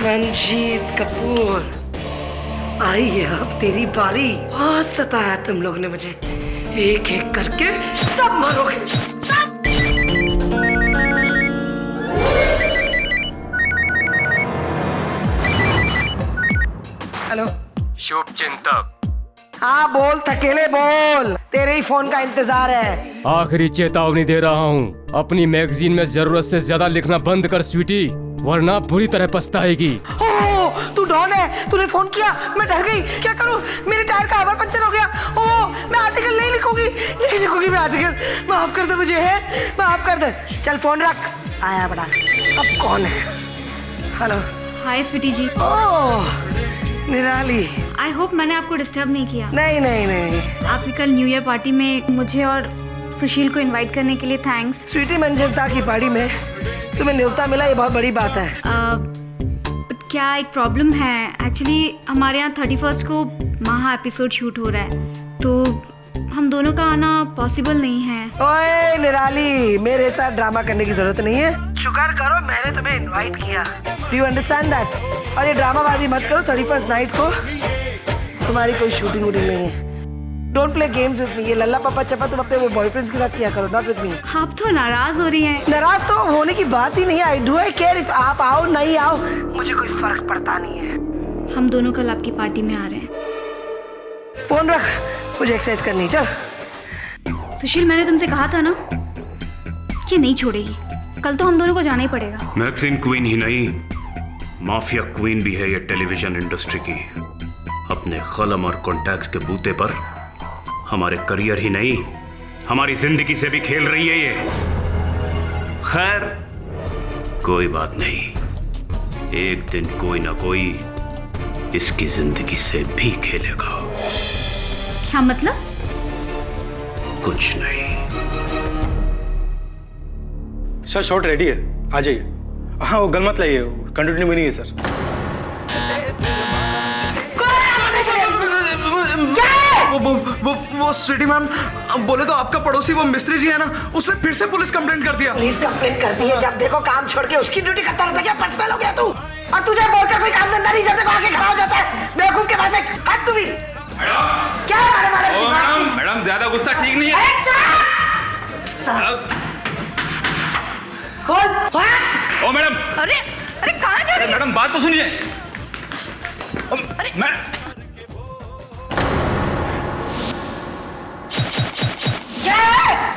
मंजीत कपूर, आई है अब तेरी बारी। बहुत सताया तुम लोग ने मुझे, एक एक करके सब मरोगे सब। हेलो, शुभ चिंतक। हाँ बोल, थकेले बोल, तेरे ही फोन का इंतजार है। आखिरी चेतावनी दे रहा हूँ, अपनी मैगजीन में जरूरत से ज्यादा लिखना बंद कर स्वीटी, वरना बुरी तरह पछताएगी। ओह, तू डॉन है, तूने फोन किया, मैं डर गई, क्या करूं? मेरे टायर का हवा पंचर हो गया। ओह, मैं आर्टिकल नहीं लिखूंगी मैं आर्टिकल। माफ कर दे मुझे, है माफ कर दे। चल फोन रख, आया बड़ा। अब कौन है? हेलो। हाय स्वीटी जी। ओह निराली, आई होप मैंने आपको डिस्टर्ब नहीं किया। नहीं। आपकी कल न्यू ईयर पार्टी में मुझे और सुशील को इनवाइट करने के लिए थैंक्स। स्वीटी मंजिलता की पार्टी में तुम्हें न्योता मिला, ये बहुत बड़ी बात है। क्या एक प्रॉब्लम है, एक्चुअली हमारे यहाँ 31 को महा एपिसोड शूट हो रहा है, तो हम दोनों का आना पॉसिबल नहीं है। ओए निराली, मेरे साथ ड्रामा करने की जरूरत नहीं है। शुक्र करो मैंने तुम्हें इनवाइट किया। Do you understand that? और ये ड्रामाबाजी मत करो। 31st नाइट को तुम्हारी कोई शूटिंग वूटिंग नहीं है। Don't play games with me. ये लल्ला पापा चपा तुम अपने बॉयफ्रेंड्स के साथ किया करो, नॉट विद मी। आप तो नाराज हो रही हैं। नाराज तो होने की बात ही नहीं है। आई डू आई केयर, आप आओ नहीं आओ मुझे कोई फर्क पड़ता नहीं है। हम दोनों कल आपकी पार्टी में आ रहे हैं। फोन रख, मुझे एक्सरसाइज करनी। चल सुशील, मैंने तुमसे कहा था ना, ये नहीं छोड़ेगी। कल तो हम दोनों को जाना ही पड़ेगा। मैगजीन क्वीन ही नहीं, माफिया क्वीन भी है ये टेलीविजन इंडस्ट्री की। अपने कलम और कॉन्टैक्ट्स के बूते पर हमारे करियर ही नहीं, हमारी जिंदगी से भी खेल रही है ये। खैर कोई बात नहीं, एक दिन कोई ना कोई इसकी जिंदगी से भी खेलेगा। क्या मतलब? कुछ नहीं। सर शॉट रेडी है, आ जाइए। हाँ वो गल मत लाइए, कंटिन्यू भी नहीं है सर। वो स्वीटी मैम बोले तो आपका पड़ोसी वो मिस्त्री जी है ना, उसने फिर से पुलिस कंप्लेंट कर दिया। पुलिस कंप्लेंट कर दी है? जब देखो काम छोड़ के उसकी ड्यूटी करता रहता, क्या पछताल हो गया तू? और तुझे बोलकर कोई काम धंधा नहीं, जब देखो आके खड़ा हो जाता है बेवकूफ के पास में। हट तू भी। क्या मैडम ज्यादा गुस्सा ठीक नहीं है। ओ मैडम, अरे अरे कहाँ जा रही है? मैडम बात तो सुनिए।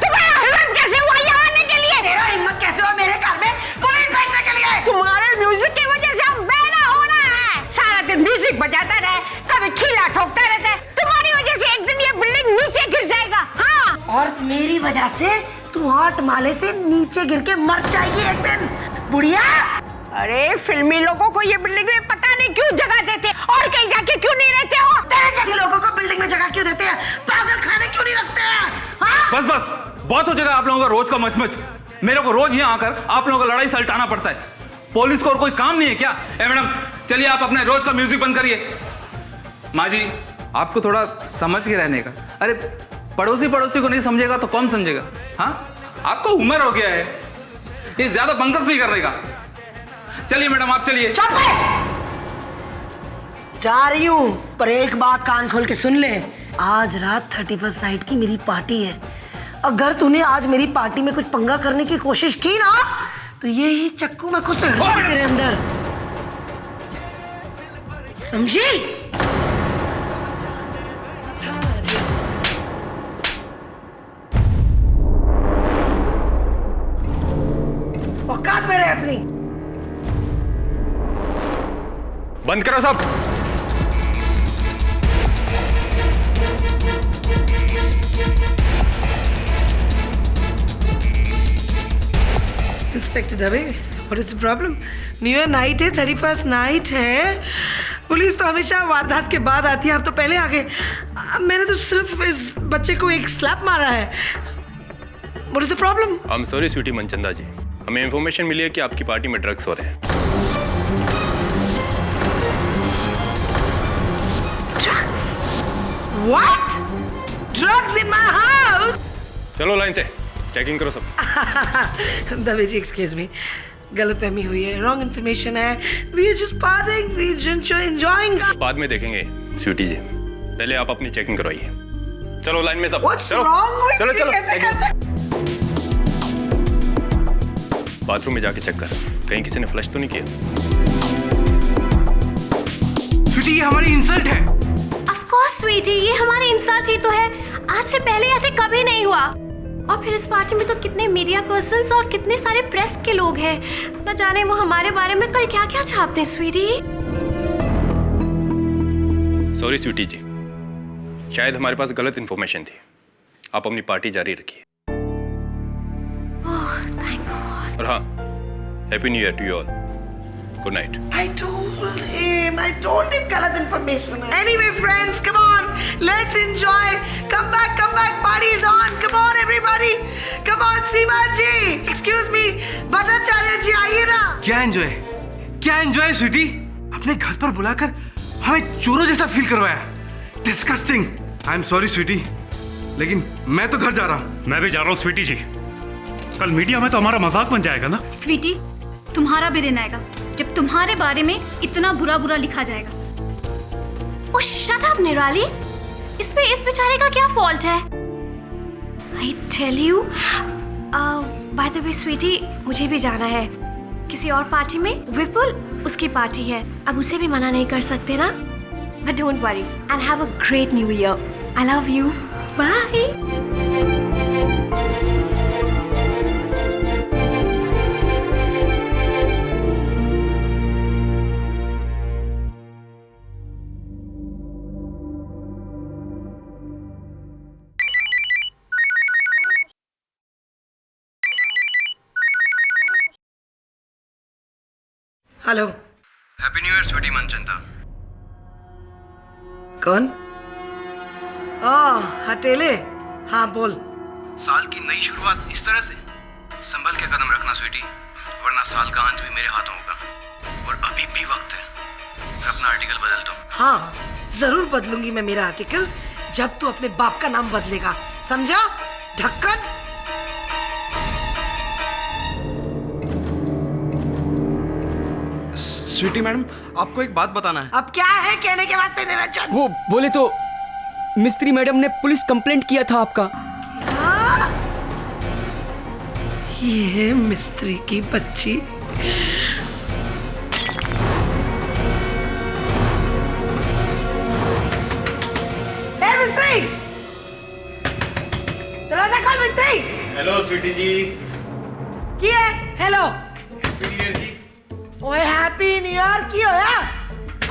तुम्हारा हिम्मत कैसे हुआ यहाँ आने के लिए? तेरा हिम्मत कैसे हुआ मेरे घर में पुलिस भेजने के लिए? तुम्हारे म्यूजिक की वजह से हम बेड़ा होना है। सारा दिन म्यूजिक बजाता रहे, कभी खीला ठोकता रहता है। तुम्हारी वजह से एक दिन ये बिल्डिंग नीचे गिर जाएगा। हाँ, और मेरी वजह से तू 8 माले से नीचे गिर के मर जाएगी एक दिन, बुढ़िया। अरे फिल्मी लोगों को ये बिल्डिंग में पता नहीं क्यों जगह देते और कहीं जाके क्यों नहीं रहते हो? तेरे जैसे लोगों को बिल्डिंग में जगह क्यों देते हैं? पागल खाने क्यों नहीं रखते हैं? हाँ? बस बस बहुत हो जाएगा आप लोगों का रोज का मचमच। मेरे को रोज यहाँ आकर आप लोगों का लड़ाई सलटाना पड़ता है। पुलिस को और कोई काम नहीं है क्या? मैडम चलिए आप अपने रोज का म्यूजिक बंद करिए। माँ जी आपको थोड़ा समझ के रहने का। अरे पड़ोसी को नहीं समझेगा तो कौन समझेगा? हाँ आपको उम्र हो गया है, ये ज्यादा बंकस नहीं करने का। चलिए मैडम आप चलिए। चुप है। जा रही हूँ, पर एक बात कान खोल के सुन ले। आज रात 31st नाइट की मेरी पार्टी है। अगर तूने आज मेरी पार्टी में कुछ पंगा करने की कोशिश की ना, तो ये ही चक्कू में कुछ तेरे अंदर, समझी? औकात में रहे अपनी। बंद करो सब। Inspector Dave, what is the problem? New year night है, 31st नाइट है। पुलिस तो हमेशा वारदात के बाद आती है, आप तो पहले आ गए। मैंने तो सिर्फ इस बच्चे को एक स्लैप मारा है। What is the problem? I am sorry Sweety Manchanda ji, हमें इंफॉर्मेशन मिली है कि आपकी पार्टी में ड्रग्स हो रहे हैं। What? Drugs in my house? चलो लाइन से चेकिंग करो सब। दवे जी एक्सक्यूज मी, गलतफहमी हुई है, रॉन्ग इन्फॉर्मेशन है. We are just partying, we enjoying. बाद में देखेंगे स्वीटी जी, पहले आप अपनी चेकिंग करवाइए. चलो लाइन में सब. What's चलो wrong with चलो you? चलो कैसे कर सकते? बाथरूम में जाके चेक कर, कहीं किसी ने फ्लश तो नहीं किया. स्वीटी, ये हमारी इंसल्ट है. ऑफ कोर्स स्वीटी, ये हमारी इंसल्ट ही तो है. आज से पहले ऐसे कभी नहीं हुआ. और फिर इस पार्टी में तो कितने मीडिया पर्सन्स और कितने सारे प्रेस के लोग हैं. न जाने वो हमारे बारे में कल क्या क्या छापते स्वीटी. सॉरी स्वीटी जी, शायद हमारे पास गलत इन्फॉर्मेशन थी. आप अपनी पार्टी जारी रखिए. Oh thank god. और हाँ, happy new year to you all. Good night. I told him गलत information. Anyway, friends, come on, let's enjoy. Come back, party is on. Come on, everybody. Come on, Seema ji. Excuse me, Bhattacharya ji आइए ना. क्या enjoy Sweety? अपने घर पर बुलाकर हमें चोरों जैसा फील करवाया. Disgusting. I am sorry sweetie, लेकिन मैं तो घर जा रहा हूँ. मैं भी जा रहा हूँ स्वीटी जी. कल मीडिया में तो हमारा मजाक बन जाएगा ना. स्वीटी, तुम्हारा भी दिन आएगा जब तुम्हारे बारे में इतना बुरा लिखा जाएगा. ओह शट अप निराली, इसमें इस बेचारे का क्या फॉल्ट है. I tell you, by the way sweetie, मुझे भी जाना है किसी और पार्टी में. विपुल, उसकी पार्टी है, अब उसे भी मना नहीं कर सकते ना. But don't worry and have a great new year. I love you. Bye. Hello. Happy new year sweetie Manchanda. कौन? हटेले. हाँ बोल. साल की नई शुरुआत इस तरह से. संभल के कदम रखना स्वीटी, वरना साल का अंत भी मेरे हाथों होगा. और अभी भी वक्त है, अपना आर्टिकल बदल दो. हाँ जरूर बदलूंगी मैं मेरा आर्टिकल, जब तू अपने बाप का नाम बदलेगा, समझा? ढक्कन. स्वीटी मैडम, आपको एक बात बताना है. अब क्या है कहने के वास्ते निरंजन? वो बोले तो मिस्त्री मैडम ने पुलिस कंप्लेंट किया था आपका. ये मिस्त्री की बच्ची. मिस्त्री, दरवाजा खोल मिस्त्री. हेलो स्वीटी जी. की है? हेलो. हैप्पी न्यू ईयर जी. ओए हैप्पी न्यू ईयर की होया.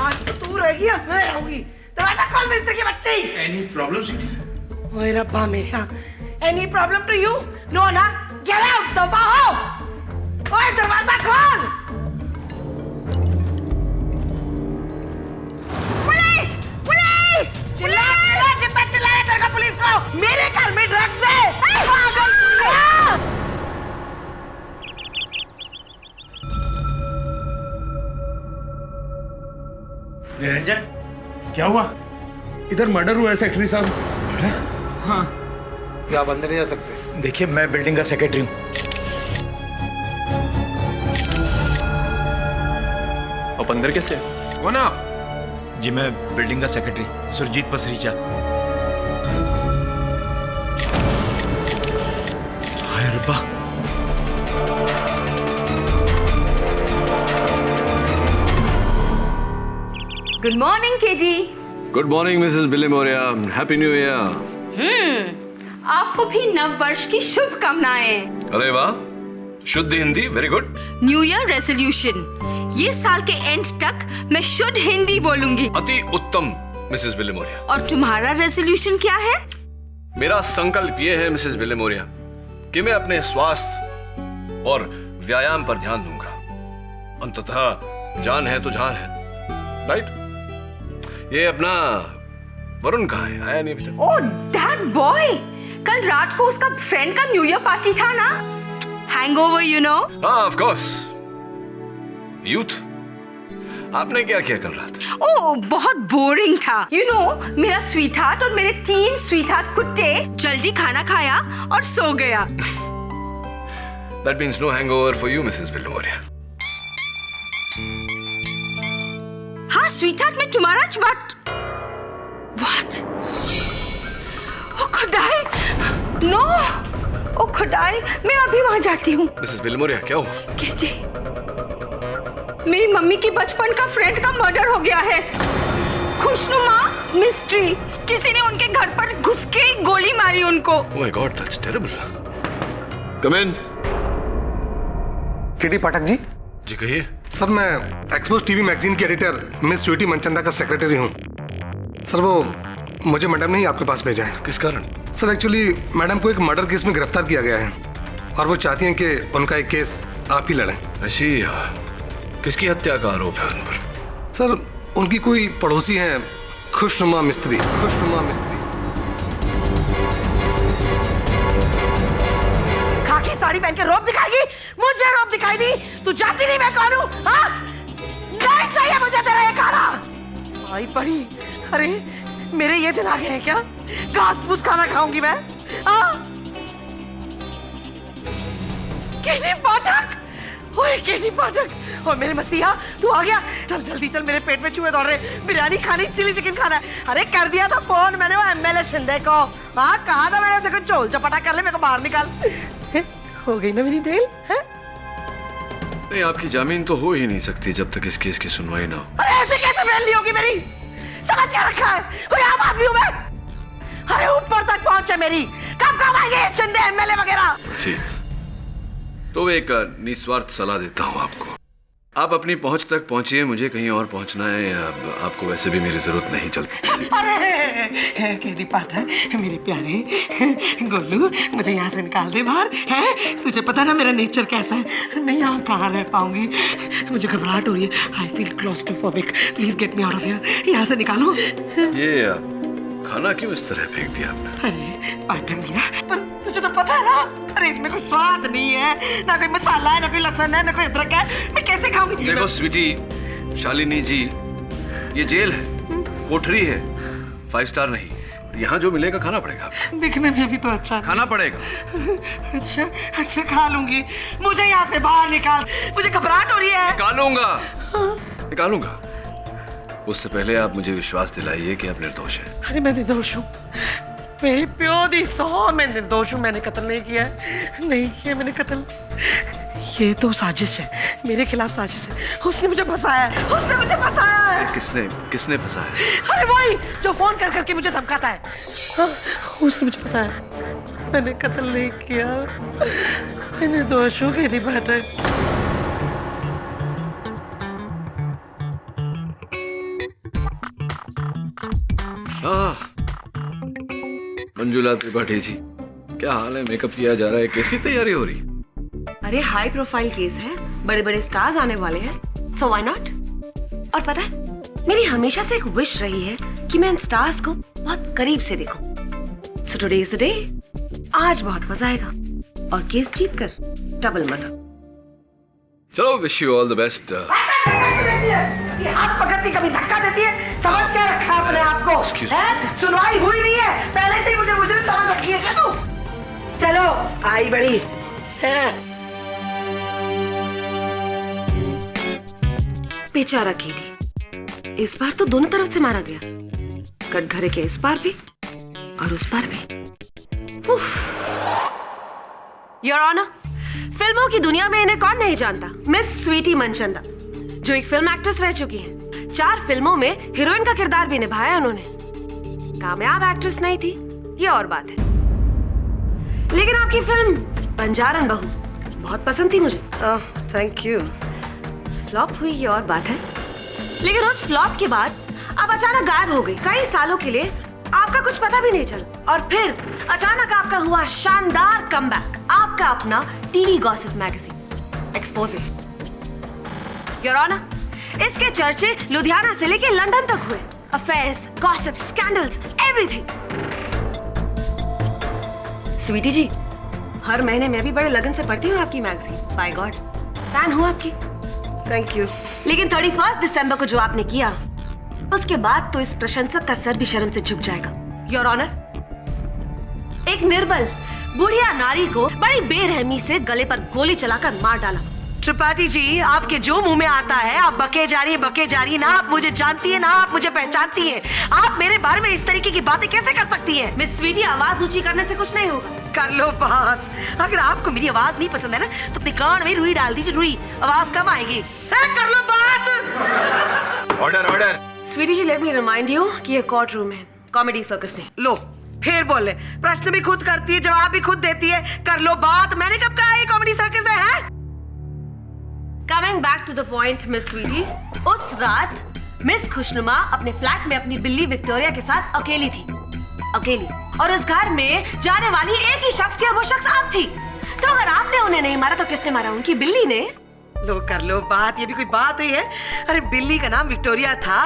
आज तो तू रहेगी, मैं रहूंगी. दरवाजा खोल मिस्त्री की बच्ची. Any problem Sweety? ओए रब्बा मेरा. Any problem to you? No ना. Get out. दबा हो. ओए दरवाजा खोल. Police, police. चिल्ला जितना चिल्लाया तेरे को पुलिस को. मेरे घर में ड्रग्स है. पागल पुलिस. निरंजन, क्या हुआ? इधर मर्डर हुआ है सेक्रेटरी साहब. हाँ. क्या आप अंदर नहीं जा सकते? देखिए, मैं बिल्डिंग का सेक्रेटरी हूँ. आप अंदर कैसे? कौन आप? जी मैं बिल्डिंग का सेक्रेटरी सुरजीत पसरीचा. हाय रब्बा. Good morning KD. Good morning Mrs Billy Moria. Happy new year. आपको भी नव वर्ष की शुभकामनाएं. अरे वाह, शुद्ध Hindi, very good. New year resolution, ये साल के एंड तक मैं शुद्ध हिंदी बोलूंगी. अति उत्तम मिसेस बिली मोरिया. और तुम्हारा रेजोल्यूशन क्या है? मेरा संकल्प ये है मिसेस बिली मोरिया कि मैं अपने स्वास्थ्य और व्यायाम पर ध्यान दूंगा. अंततः जान है तो जान है, राइट? ये अपना वरुण कहाँ है? आया नहीं अभी तक. ओह दैट बॉय, कल रात को उसका फ्रेंड का न्यू ईयर पार्टी था ना. Hangover you know. हाँ ऑफ कोर्स. यूथ. आपने क्या किया कल रात? ओह बहुत बोरिंग था. यू नो, मेरा स्वीटहार्ट और मेरे 3 स्वीटहार्ट कुत्ते जल्दी खाना खाया और सो गया. That means no hangover for you, Mrs. Biloria. हाँ स्वीटहार्ट में टू मच बट व्हाट? ओ खुदाई, नो, ओ खुदाई, मैं अभी वहां जाती हूँ। मिसेस विल्मोरिया, क्या हुआ? केटी, मेरी मम्मी की बचपन का फ्रेंड का मर्डर हो गया है। खुशनुमा मिस्ट्री, किसी ने उनके घर पर घुस के गोली मारी उनको। Oh my god, that's terrible. Come in. KT Pathak ji. जी कहिए। सर, मैं एक्सपोज टीवी मैगजीन की एडिटर मिस स्वीटी मनचंदा का सेक्रेटरी हूँ। सर, वो मुझे मैडम ने ही आपके पास भेजा है। किस कारण? सर, एक्चुअली मैडम को एक मर्डर केस में गिरफ्तार किया गया है और वो चाहती हैं कि उनका एक केस आप ही लड़ें। ऐसी किसकी हत्या का आरोप है उन पर? सर, उनकी कोई पड़ोसी हैं, खुशनुमा मिस्त्री। खुशनुमा मिस्त्री। खाकी साड़ी पहन के रौब दिखाएगी? मुझे रौब दिखाई दी? तू जानती नहीं मैं कौन हूँ? हाँ? नहीं चाहिए मुझे तेरा ये खाना। आई पड़ी। अरे मेरे ये दिन आ गए हैं क्या? घास फूस खाना खाऊंगी मैं? केटी पाठक, ओए केटी पाठक, और मेरे मसीहा तू आ गया। चल जल्दी चल, मेरे पेट में चूहे दौड़ रहे। बिरयानी खानी, चिली चिकन खाना है। अरे कर दिया था फोन मैंने वो एमएलए शिंदे को। हाँ कहा था मैंने उसे कुछ चोल चपाटा कर ले, मेरे को बाहर निकाल। हो गई ना मेरी बेल? है नहीं, आपकी जामीन तो हो ही नहीं सकती जब तक इस केस की सुनवाई ना हो। अरे ऐसे कैसे बेल नहीं होगी मेरी? समझ क्या रखा है? कोई आम आदमी हूँ मैं? अरे ऊपर तक पहुंचे मेरी। कब आएंगे शिंदे एमएलए वगैरह? जी, तो एक निस्वार्थ सलाह देता हूँ आपको। आप अपनी पहुंच तक पहुंचिए, मुझे कहीं और पहुंचना है। अब आपको वैसे भी मेरी जरूरत नहीं चलती। अरे केटी पाठक, मेरे प्यारे गोलू, मुझे यहाँ से निकाल दे बाहर। है तुझे पता ना मेरा नेचर कैसा है? मैं यहाँ कहाँ रह पाऊंगी? मुझे घबराहट हो रही है। I feel claustrophobic. Please get me out of here. यहाँ से निकालो। ये खाना क्यों इस तरह फेंक दिया आपने? अरे पाठक मीरा, पर तुझे तो पता है ना, अरे इसमें कोई स्वाद नहीं है, ना कोई मसाला है, ना कोई लहसुन है, ना कोई अदरक है। मैं कैसे खाऊंगी? देखो स्वीटी, शालिनी जी, ये जेल है, कोठरी है, 5 स्टार नहीं। यहाँ जो मिलेगा खाना पड़ेगा। दिखने में भी तो अच्छा खाना पड़ेगा। अच्छा अच्छा खा लूंगी। मुझे यहाँ से बाहर निकाल, मुझे घबराहट हो रही है। निकालूंगा। उससे पहले आप मुझे विश्वास दिलाइए कि आप निर्दोष हैं। अरे मैं निर्दोष हूँ, मेरी प्यो दी सौ, मैं निर्दोष हूँ। मैंने कत्ल नहीं किया है, नहीं किया मैंने कत्ल। ये तो साजिश है, मेरे खिलाफ साजिश है। उसने मुझे फंसाया है, उसने मुझे फंसाया है। किसने फंसाया? अरे वही जो फोन कर करके मुझे धमकाता है। हाँ, उसने मुझे फंसाया। मैंने कत्ल नहीं किया, मैं निर्दोष हूँ केटी पाठक। मंजुला त्रिपाठी जी, क्या हाल है? मेकअप किया जा रहा है, केस की तैयारी हो रही? अरे हाई प्रोफाइल केस है, बड़े बड़े स्टार्स आने वाले हैं, सो व्हाई नॉट? और पता है, मेरी हमेशा से एक विश रही है कि मैं इन स्टार्स को बहुत करीब से देखूं। So today is the day. आज बहुत मजा आएगा और केस जीत कर डबल मजा। चलो, wish you all the best. ये हाथ पकड़ती कभी धक्का देती है, समझ क्या रखा अपने आप को? सुनवाई हुई नहीं है, पहले से ही मुझे मुजरिम समझ रखी है क्या तू? चलो आई बड़ी है। बेचारा केडी, इस बार तो दोनों तरफ से मारा गया, कटघरे के इस पार भी और उस पार भी। योर ऑनर, फिल्मों की दुनिया में इन्हें कौन नहीं जानता, मिस स्वीटी मनचंदा, जो एक फिल्म एक्ट्रेस रह चुकी हैं। 4 फिल्मों में हीरोइन का किरदार भी निभाया उन्होंने। कामयाब एक्ट्रेस नहीं थी, ये और बात है। लेकिन आपकी फिल्म बंजारन बहू बहुत पसंद थी मुझे। Thank you. फ्लॉप हुई ये और बात है, लेकिन उस फ्लॉप के बाद अब अचानक गायब हो गई। कई सालों के लिए आपका कुछ पता भी नहीं चला, और फिर अचानक आपका हुआ शानदार कमबैक, आपका अपना TV gossip magazine expose. Your honour, इसके चर्चे लुधियाना से लेकर लंदन तक हुए। Affairs, gossip, scandals, everything. Sweety ji, हर महीने मैं भी बड़े लगन से पढ़ती हूँ आपकी मैगजीन। बाय गॉड, फैन हूँ आपकी। Thank you. लेकिन 31 दिसंबर को जो आपने किया, उसके बाद तो इस प्रशंसक का सर भी शर्म से झुक जाएगा। योर ऑनर, एक निर्बल बुढ़िया नारी को बड़ी बेरहमी से गले पर गोली चलाकर मार डाला। त्रिपाठी जी, आपके जो मुंह में आता है आप बके जा रही है। ना आप मुझे जानती है ना आप मुझे पहचानती है। आप मेरे बारे में इस तरीके की बातें कैसे कर सकती हैं? मिस स्वीटी, आवाज ऊंची करने से कुछ नहीं होगा। कर लो बात। अगर आपको मेरी आवाज नहीं पसंद है ना तो अपने कान में रुई डाल दीजिए, रुई। आवाज कम आएगी। कर लो बात। Order order. Sweetie ji, let me remind you कि ये कोर्ट रूम है, कॉमेडी सर्कस नहीं। लो फिर बोल ले। प्रश्न भी खुद करती है, जवाब भी खुद देती है। कर लो बात। मैंने कब कहा ये कॉमेडी सर्कस है? Coming back to the point miss sweetie, उस रात मिस खुशनुमा अपने फ्लैट में अपनी बिल्ली विक्टोरिया के साथ अकेली थी, अकेली। और उस घर में जाने वाली एक ही शख्स थी और वो शख्स आप थी। तो अगर आपने उन्हें नहीं मारा तो किसने मारा? उनकी बिल्ली ने। लो कर लो बात। ये भी कोई बात हुई है? अरे बिल्ली का नाम विक्टोरिया था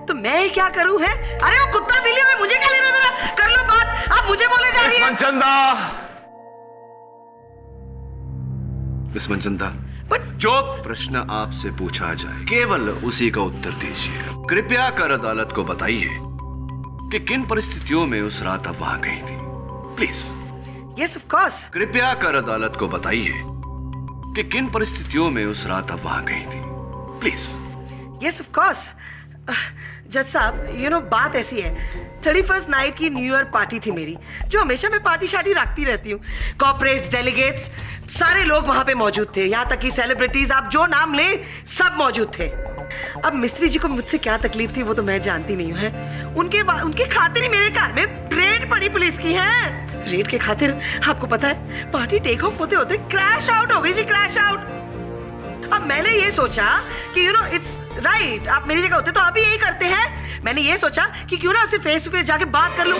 तो मैं ही क्या करूं है? अरे वो कुत्ता बिल्ली हुए मुझे क्या लेना देना? कर लो बात। आप मुझे बोले जा रही है। मिस मनचंदा, जो प्रश्न आपसे पूछा जाए केवल उसी का उत्तर दीजिए। कृपया कर अदालत को बताइए कि किन परिस्थितियों में उस रात आप वहां गई थी, प्लीज। Yes of course. कृपया कर अदालत को बताइए कि किन परिस्थितियों में उस रात आप वहां गई थी, प्लीज। Yes of course. जज साहब, बात ऐसी है, 31st नाइट की न्यू ईयर पार्टी थी मेरी, जो हमेशा मैं पार्टी शार्टी रखती रहती हूँ। कॉर्पोरेट्स, डेलीगेट्स, सारे लोग वहां पे मौजूद थे। यहाँ तक कि सेलिब्रिटीज, आप जो नाम ले, सब मौजूद थे। अब मिस्त्री जी को मुझसे क्या तकलीफ थी वो तो मैं जानती नहीं हूँ। उनके खातिर ही मेरे घर में रेड पड़ी पुलिस की है। रेड के खातिर आपको पता है पार्टी टेक ऑफ होते होते क्रैश आउट हो गई जी, क्रैश आउट। अब मैंने ये सोचा कि इट्स राइट, आप मेरी जगह होते तो आप भी यही करते हैं। मैंने ये सोचा कि क्यों ना उससे फेस टू फेस जाके बात कर लूं।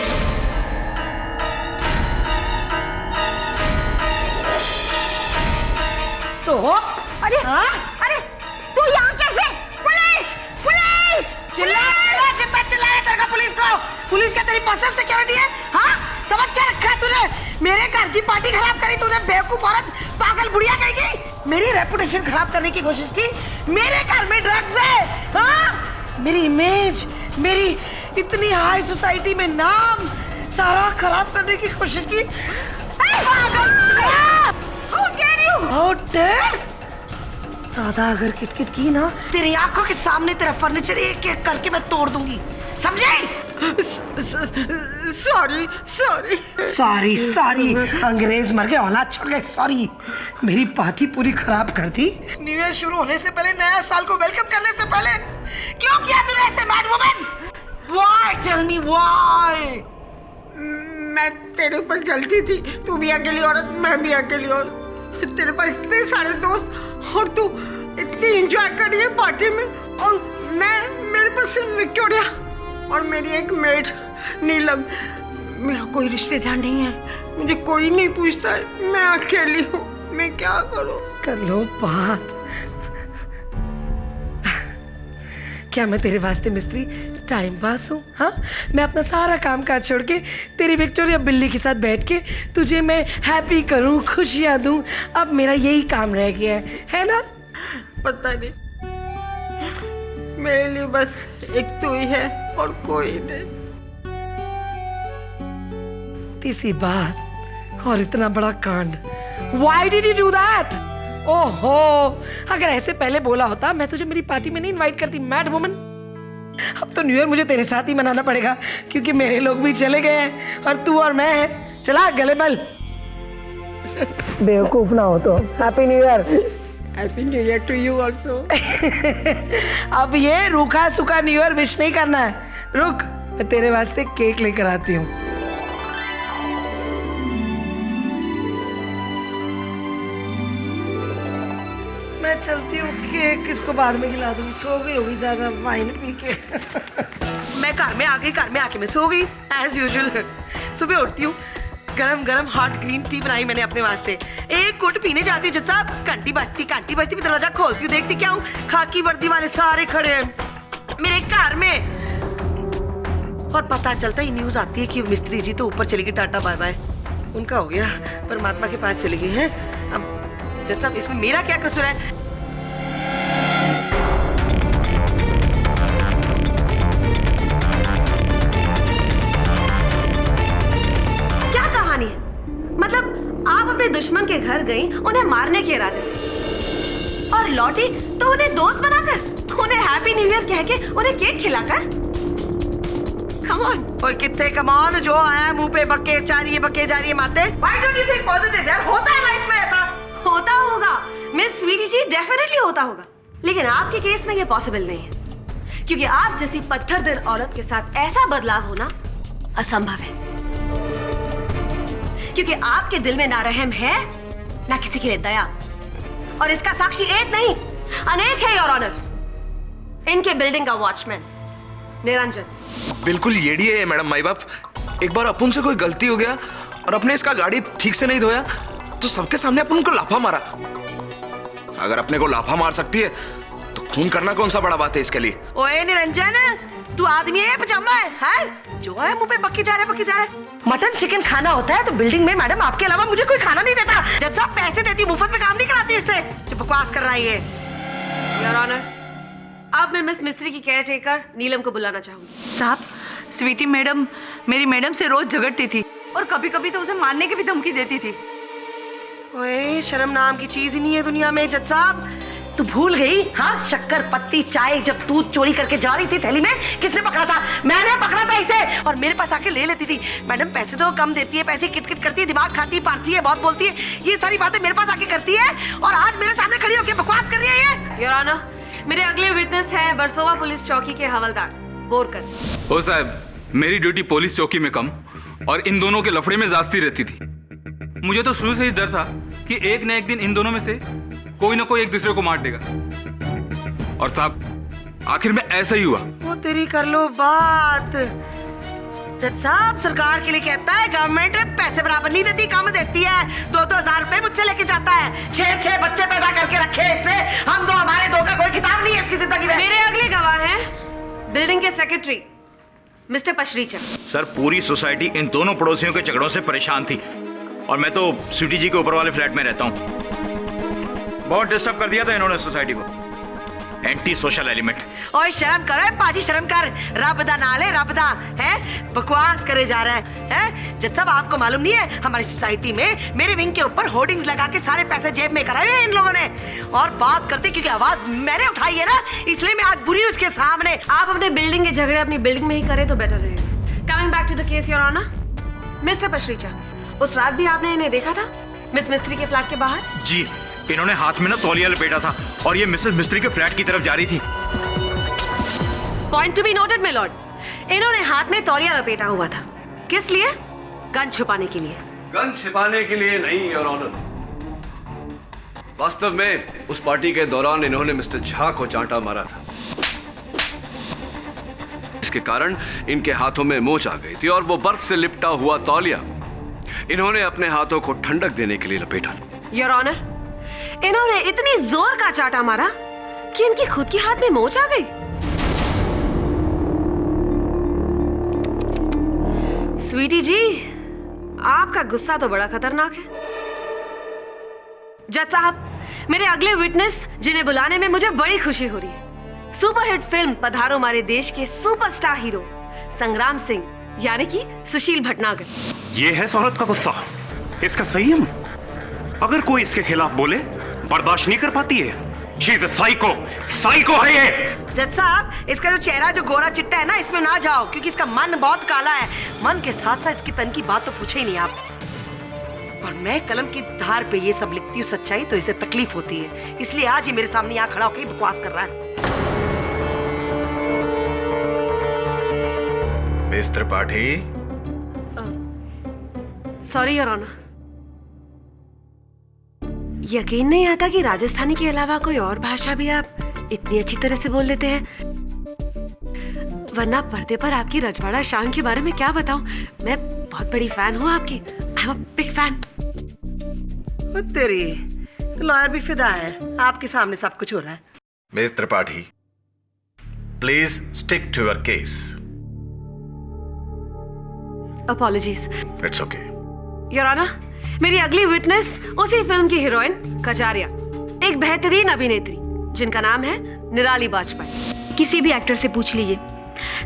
तो अरे अरे तू यहाँ कैसे? Police police! चिल्लाया तेरे को पुलिस को? पुलिस क्या तेरी पर्सनल सिक्योरिटी है? हाँ, समझ क्या रखा है तूने? मेरे घर की पार्टी खराब करी तूने, बेवकूफ औरत, पागल बुढ़िया कहेगी। मेरी रेपुटेशन खराब करने की कोशिश की। मेरे घर में ड्रग्स है, हाँ? मेरी इमेज, मेरी इतनी हाई सोसाइटी में नाम सारा खराब करने की कोशिश की। पागल! How dare you? How dare? ज्यादा अगर किटकिट की ना, तेरी आंखों के सामने तेरा फर्नीचर एक एक करके मैं तोड़ दूंगी, समझे? Sorry sorry sorry sorry. अंग्रेज मर गए, औलाद छोड़ गए, सॉरी। मेरी पार्टी पूरी खराब कर दी। न्यू ईयर शुरू होने से पहले, नया साल को वेलकम करने से पहले क्यों किया तूने ऐसे, mad woman? Why? Tell me why? मैं तेरे ऊपर जलती थी। तू भी अकेली औरत, मैं भी अकेली औरत। तेरे पास इतने सारे दोस्त और तू इतनी एंजॉय कर रही है पार्टी में, और मेरे पास सिर्फ विक्टोरिया और मेरी एक मेड नीलम। मेरा कोई रिश्तेदार नहीं है, मुझे कोई नहीं पूछता है, मैं अकेली हूँ, मैं क्या करूँ? कर लो बात। क्या मैं तेरे वास्ते मिस्त्री टाइम पास हूँ? हाँ, मैं अपना सारा काम काज छोड़ के तेरी विक्टोरिया बिल्ली के साथ बैठ के तुझे मैं हैप्पी करूँ, खुशियाँ दूँ। अब मेरा यही काम रह गया है ना? पता नहीं, मेरे लिए बस एक तू ही है और कोई नहीं। तीसरी बात और इतना बड़ा कांड। Why did you do that? ओहो, अगर ऐसे पहले बोला होता मैं तुझे मेरी पार्टी में नहीं इनवाइट करती, मैड वुमन। अब तो न्यू ईयर मुझे तेरे साथ ही मनाना पड़ेगा क्योंकि मेरे लोग भी चले गए हैं और तू और मैं है। चला गले मल। बेवकूफ ना हो तो। Happy new year. Happy new year to you also. अब ये रूखा सूखा न्यू ईयर विश नहीं करना है। रुक, मैं तेरे वास्ते केक लेकर आती हूँ। मैं चलती हूँ, केक किसको बाद में खिला दूंगी, सो गई होगी ज्यादा वाइन पी के। मैं घर में आ गई, घर में आके मैं सो गई एज यूजुअल। सुबह उठती हूँ, गरम गरम हॉट ग्रीन टी बनाई मैंने अपने वास्ते। एक घुट पीने जाती हूँ, जज साहब घंटी बजती भी दरवाजा खोलती हूँ, देखती क्या हूँ, खाकी वर्दी वाले सारे खड़े हैं मेरे घर में। और पता चलता ही न्यूज आती है कि मिस्त्री जी तो ऊपर चली गई, टाटा बाय बाय, उनका हो गया, परमात्मा के पास चली गई है। अब जज साहब इसमें मेरा क्या कसूर है? मतलब आप अपने दुश्मन के घर गई उन्हें मारने के इरादे से, लौटी तो उन्हें दोस्त बनाकर, उन्हें हैप्पी न्यू ईयर कह के उन्हें केक खिलाकर। Come on. और कितने कमान जो आया मुंह पे बके जा रही है माते। Why don't you think positive यार? होता है लाइफ में ऐसा। होता होगा मिस स्वीटी जी, डेफिनेटली होता होगा, लेकिन आपके केस में ये पॉसिबल नहीं है, क्योंकि आप जैसी पत्थर दिल औरत के साथ ऐसा बदलाव होना असंभव है, क्योंकि आपके दिल में ना रहम है ना किसी के लिए दया, और इसका साक्षी एक नहीं अनेक है योर ऑनर। इनके बिल्डिंग का वॉचमैन निरंजन। बिल्कुल येड़ी है मैडम माई बाप। एक बार अपन से कोई गलती हो गया और अपने इसका गाड़ी ठीक से नहीं धोया तो सबके सामने अपन उनको लाफा मारा। अगर अपने को लाफा मार सकती है तो खून करना कौन सा बड़ा बात है इसके लिए। ओए निरंजन, तू आदमी है पजामा है? जो है मुंह पे बकी जा रहा है। मटन चिकन खाना होता है तो बिल्डिंग में मैडम आपके अलावा मुझे कोई खाना नहीं देता। जब साहब पैसे देती मुफ्त में काम नहीं कराती इससे। जो बकवास कर रहा है ये। योर ऑनर, अब मैं मिस मिस्त्री की केयर टेकर नीलम को बुलाना चाहूंगी। साहब, स्वीटी मैडम मेरी मैडम से रोज झगड़ती थी और कभी कभी तो उसे मारने की भी धमकी देती थी। ओए, शर्म नाम की चीज ही नहीं है दुनिया में। जज साहब, तू भूल गई? हाँ, शक्कर पत्ती चाय जब तू चोरी करके जा रही थी थैली में, किसने पकड़ा था? मैंने पकड़ा था इसे, और मेरे पास आके ले लेती थी। मैडम पैसे तो कम देती है, पैसे किटकिट करती है, दिमाग खाती है, पारती है, बहुत बोलती है, ये सारी बातें मेरे पास आके करती है, और आज मेरे सामने खड़ी होकर बकवास कर रही है ये। योर ऑनर, मेरे अगले विटनेस है वर्सोवा पुलिस चौकी के हवलदार बोरकर। ओ साहब, मेरी ड्यूटी पुलिस चौकी में कम और इन दोनों के लफड़े में जास्ती रहती थी। मुझे तो शुरू से ही डर था कि एक न एक दिन इन दोनों में से कोई ना कोई एक दूसरे को मार देगा, और साहब आखिर में ऐसा ही हुआ। वो तेरी कर लो बात। जज साहब, सरकार के लिए कहता है गवर्नमेंट पैसे बराबर नहीं देती, कम देती है। 2-2 हजार रुपए मुझसे लेके जाता है। 6-6 बच्चे पैदा करके रखे इसने। हम दो, हमारे दो का कोई खिताब नहीं है इसकी जिंदगी में। मेरे अगले गवाह हैं बिल्डिंग के सेक्रेटरी मिस्टर पशरीचा। सर, पूरी सोसाइटी इन दोनों पड़ोसियों के झगड़ों से परेशान थी, और मैं तो स्वीटी जी के ऊपर वाले फ्लैट में रहता हूँ। बहुत डिस्टर्ब कर दिया था इन्होंने सोसाइटी को। Anti social element. ओए शर्म करो पाजी, शर्म कर। रब दा नाल है, रब दा है, बकवास करे जा रहा है। जब सब आपको मालूम नहीं है, हमारी सोसाइटी में मेरे विंग के ऊपर होर्डिंग्स लगा के सारे पैसे जेब में कराए हैं इन लोगों ने। और बात करते क्योंकि आवाज मैंने उठाई है ना, इसलिए मैं आज बुरी हूं उसके सामने। आप अपने बिल्डिंग के झगड़े अपनी बिल्डिंग में ही करें तो बेटर रहेगा। Coming back to the case your honour, mister Pasricha, उस रात भी आपने इन्हें देखा था मिस मिस्त्री के फ्लैट के बाहर? जी, इन्होंने हाथ में ना तौलिया लपेटा था और ये मिसेस मिस्त्री के फ्लैट की तरफ जा रही थी। Point to be noted my Lord, इन्होंने हाथ में तौलिया लपेटा हुआ था। किस लिए? गन छुपाने के लिए। गन छिपाने के लिए नहीं योर ऑनर, वास्तव में उस पार्टी के दौरान इन्होंने मिस्टर झा को चांटा मारा था। इसके कारण इनके हाथों में मोच आ गई थी और वो बर्फ से लिपटा हुआ तौलिया इन्होंने अपने हाथों को ठंडक देने के लिए लपेटा था। योर ऑनर, इन्होंने इतनी जोर का चांटा मारा कि इनकी खुद के हाथ में मोच आ गई। स्वीटी जी, आपका गुस्सा तो बड़ा खतरनाक है। जज साहब, मेरे अगले विटनेस जिन्हें बुलाने में मुझे बड़ी खुशी हो रही है, सुपरहिट फिल्म पधारो हमारे देश के सुपरस्टार हीरो संग्राम सिंह यानी कि सुशील भटनागर। ये है औरत का गुस्सा, इसका संयम। अगर कोई इसके खिलाफ बोले बर्दाश्त नहीं कर पाती है। She is a psycho, psycho है ये। जज साहब, इसका जो चेहरा जो गोरा चिट्टा है ना, इसमें ना जाओ, क्योंकि इसका मन बहुत काला है। मन के साथ साथ इसकी तन की बात तो पूछे ही नहीं आप। और मैं कलम की धार पे ये सब लिखती हूँ सच्चाई, तो इसे तकलीफ होती है, इसलिए आज ये मेरे सामने यहाँ खड़ा होकर बकवास कर रहा है। Miss Tripathi. Sorry your honour, यकीन नहीं आता कि राजस्थानी के अलावा कोई और भाषा भी आप इतनी अच्छी तरह से बोल लेते हैं। वरना पर्दे पर आपकी रजवाड़ा शान के बारे में क्या बताऊं, मैं बहुत बड़ी फैन हूं आपकी। I am a big fan. तेरी लॉयर भी फिदा है, आपके सामने सब कुछ हो रहा है। Miss Tripathi, please stick to your case. Apologies. It's okay. Your honour, मेरी अगली विटनेस उसी फिल्म की हीरोइन कजारिया, एक बेहतरीन अभिनेत्री जिनका नाम है निराली वाजपेयी। किसी भी एक्टर से पूछ लीजिए,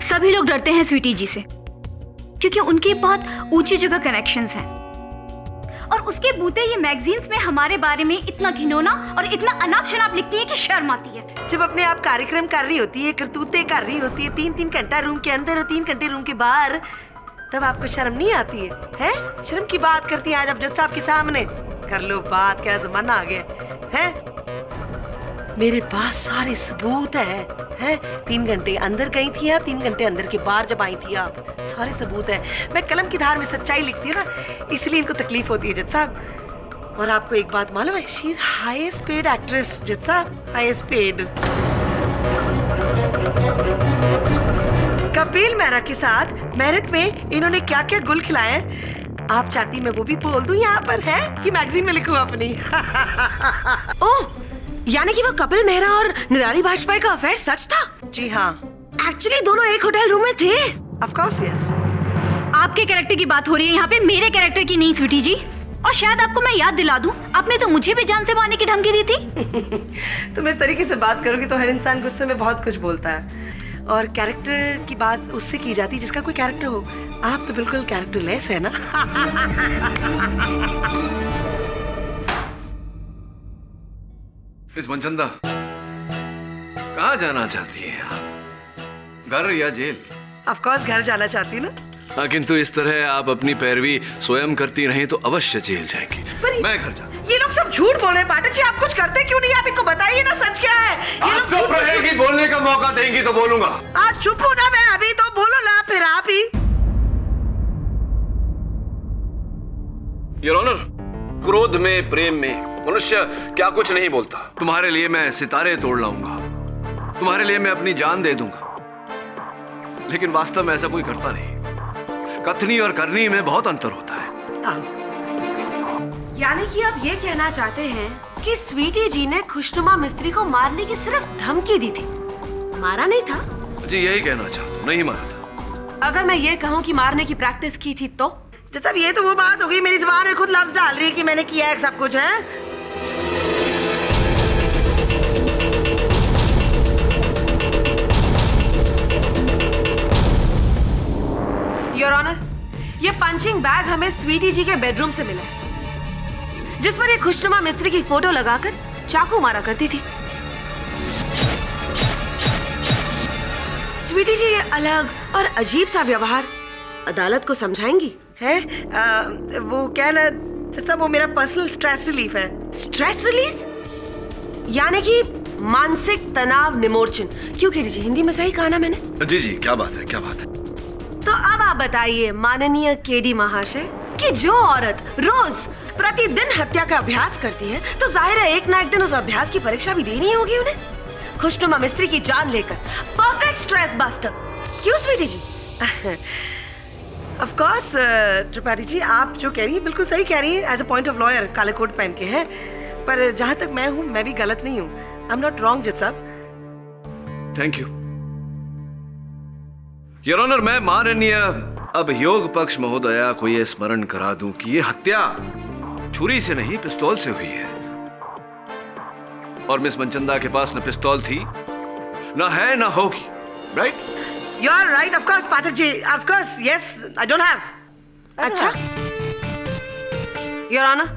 सभी लोग डरते हैं स्वीटी जी से, क्योंकि उनकी बहुत ऊंची जगह कनेक्शंस हैं और उसके बूते ये मैगजीन्स में हमारे बारे में इतना घिनौना और इतना अनाप शनाप लिखती है कि शर्म आती है। जब अपने आप कार्यक्रम कर रही होती है, करतूतें कर रही होती है, 3-3 घंटा रूम के अंदर और 3 घंटे रूम के बाहर, तब आपको शर्म नहीं आती है? हैं? शर्म की बात करती है आज अब जज साहब के सामने। कर लो बात, क्या जमाना आ गया है? मेरे पास सारे सबूत हैं। 3 घंटे अंदर गई थी आप, 3 घंटे अंदर के बाहर जब आई थी आप, सारे सबूत हैं। मैं कलम की धार में सच्चाई लिखती हूँ ना, इसलिए इनको तकलीफ होती है जज साहब। और आपको एक बात मालूम है, she is highest paid actress जज साहब, हाईएस्ट पेड। कपिल मेहरा के साथ मेरिट में इन्होंने क्या क्या गुल खिलाए, आप चाहती मैं वो भी बोल दूं यहाँ पर, है कि मैगजीन में लिखूं अपनी। ओह, यानी कि वो कपिल मेहरा और निराली वाजपेयी का अफेयर सच था? जी हाँ। एक्चुअली दोनों एक होटल रूम में थे। Of course yes. आपके कैरेक्टर की बात हो रही है यहाँ पे, मेरे कैरेक्टर की नहीं स्वीटी जी। और शायद आपको मैं याद दिला दूं, आपने तो मुझे भी जान से मारने की धमकी दी थी। तुम इस तरीके से बात करोगी तो हर इंसान गुस्से में बहुत कुछ बोलता है, और कैरेक्टर की बात उससे की जाती है जिसका कोई कैरेक्टर हो। आप तो बिल्कुल कैरेक्टरलेस है ना। मिस मनचंदा, कहाँ जाना चाहती है आप? घर या जेल? ऑफ कोर्स घर जाना चाहती ना। हाँ, किंतु इस तरह आप अपनी पैरवी स्वयं करती रहीं तो अवश्य जेल जाएंगी। मैं घर जाता हूँ। ये लोग सब झूठ बोल रहे हैं पाठक जी, आप कुछ करते क्यों नहीं? आप इनको बताइए ना सच क्या है। ये लोग चुप रहेगी, बोलने का मौका देंगी तो बोलूंगा। आज चुप हो ना, मैं अभी तो बोलो ना, फिर आप ही। योर ऑनर, क्रोध में, प्रेम में मनुष्य क्या कुछ नहीं बोलता। तुम्हारे लिए मैं सितारे तोड़ लाऊंगा, तुम्हारे लिए मैं अपनी जान दे दूंगा, लेकिन वास्तव में ऐसा कोई करता नहीं। कथनी और करनी में बहुत अंतर होता है। यानी कि आप ये कहना चाहते हैं कि स्वीटी जी ने खुशनुमा मिस्त्री को मारने की सिर्फ धमकी दी थी, मारा नहीं था? जी यही कहना चाहता हूँ, नहीं मारा था। अगर मैं ये कहूँ कि मारने की प्रैक्टिस की थी तो? जब ये तो वो बात हो गई, मेरी जुबान में खुद लफ्ज डाल रही है कि मैंने किया है सब कुछ, है। योर ऑनर, ये पंचिंग बैग हमें स्वीटी जी के बेडरूम से मिला है, जिस पर ये खुशनुमा मिस्त्री की फोटो लगाकर चाकू मारा करती थी। स्वीटी जी ये अलग और अजीब सा व्यवहार अदालत को समझाएंगी? है वो क्या ना सब, वो मेरा पर्सनल स्ट्रेस रिलीफ है। Stress release? यानी कि मानसिक तनाव निमोर्चन। क्यों कीरी जी, हिंदी में सही कहा ना मैंने? जी जी, क्या बात है, क्या बात है। तो अब आप बताइए माननीय केडी महाशय कि जो औरत रोज प्रतिदिन हत्या का अभ्यास करती है, तो जाहिर है एक ना एक दिन उस अभ्यास की परीक्षा भी देनी होगी उन्हें। खुशनुमा मिस्त्री की जान लेकर, परफेक्ट स्ट्रेस बस्टर। क्यों स्वीटी जी? ऑफ कोर्स त्रिपाठी जी, आप जो कह रही हैं बिल्कुल सही कह रही हैं। As a point of lawyer काले कोट पहन के हैं, पर जहां तक मैं हूं, मैं भी गलत नहीं हूं। आई एम नॉट रॉन्ग जज साहब। Thank you your honour. मैं माननीय अभियोग पक्ष महोदया को यह स्मरण करा दूं कि यह हत्या छुरी से नहीं, पिस्तौल से हुई है, और मिस मनचंदा के पास न पिस्तौल थी, न है, न होगी। Right? You are right, of course Pathak ji, of course, yes, I don't have. अच्छा योर ऑनर,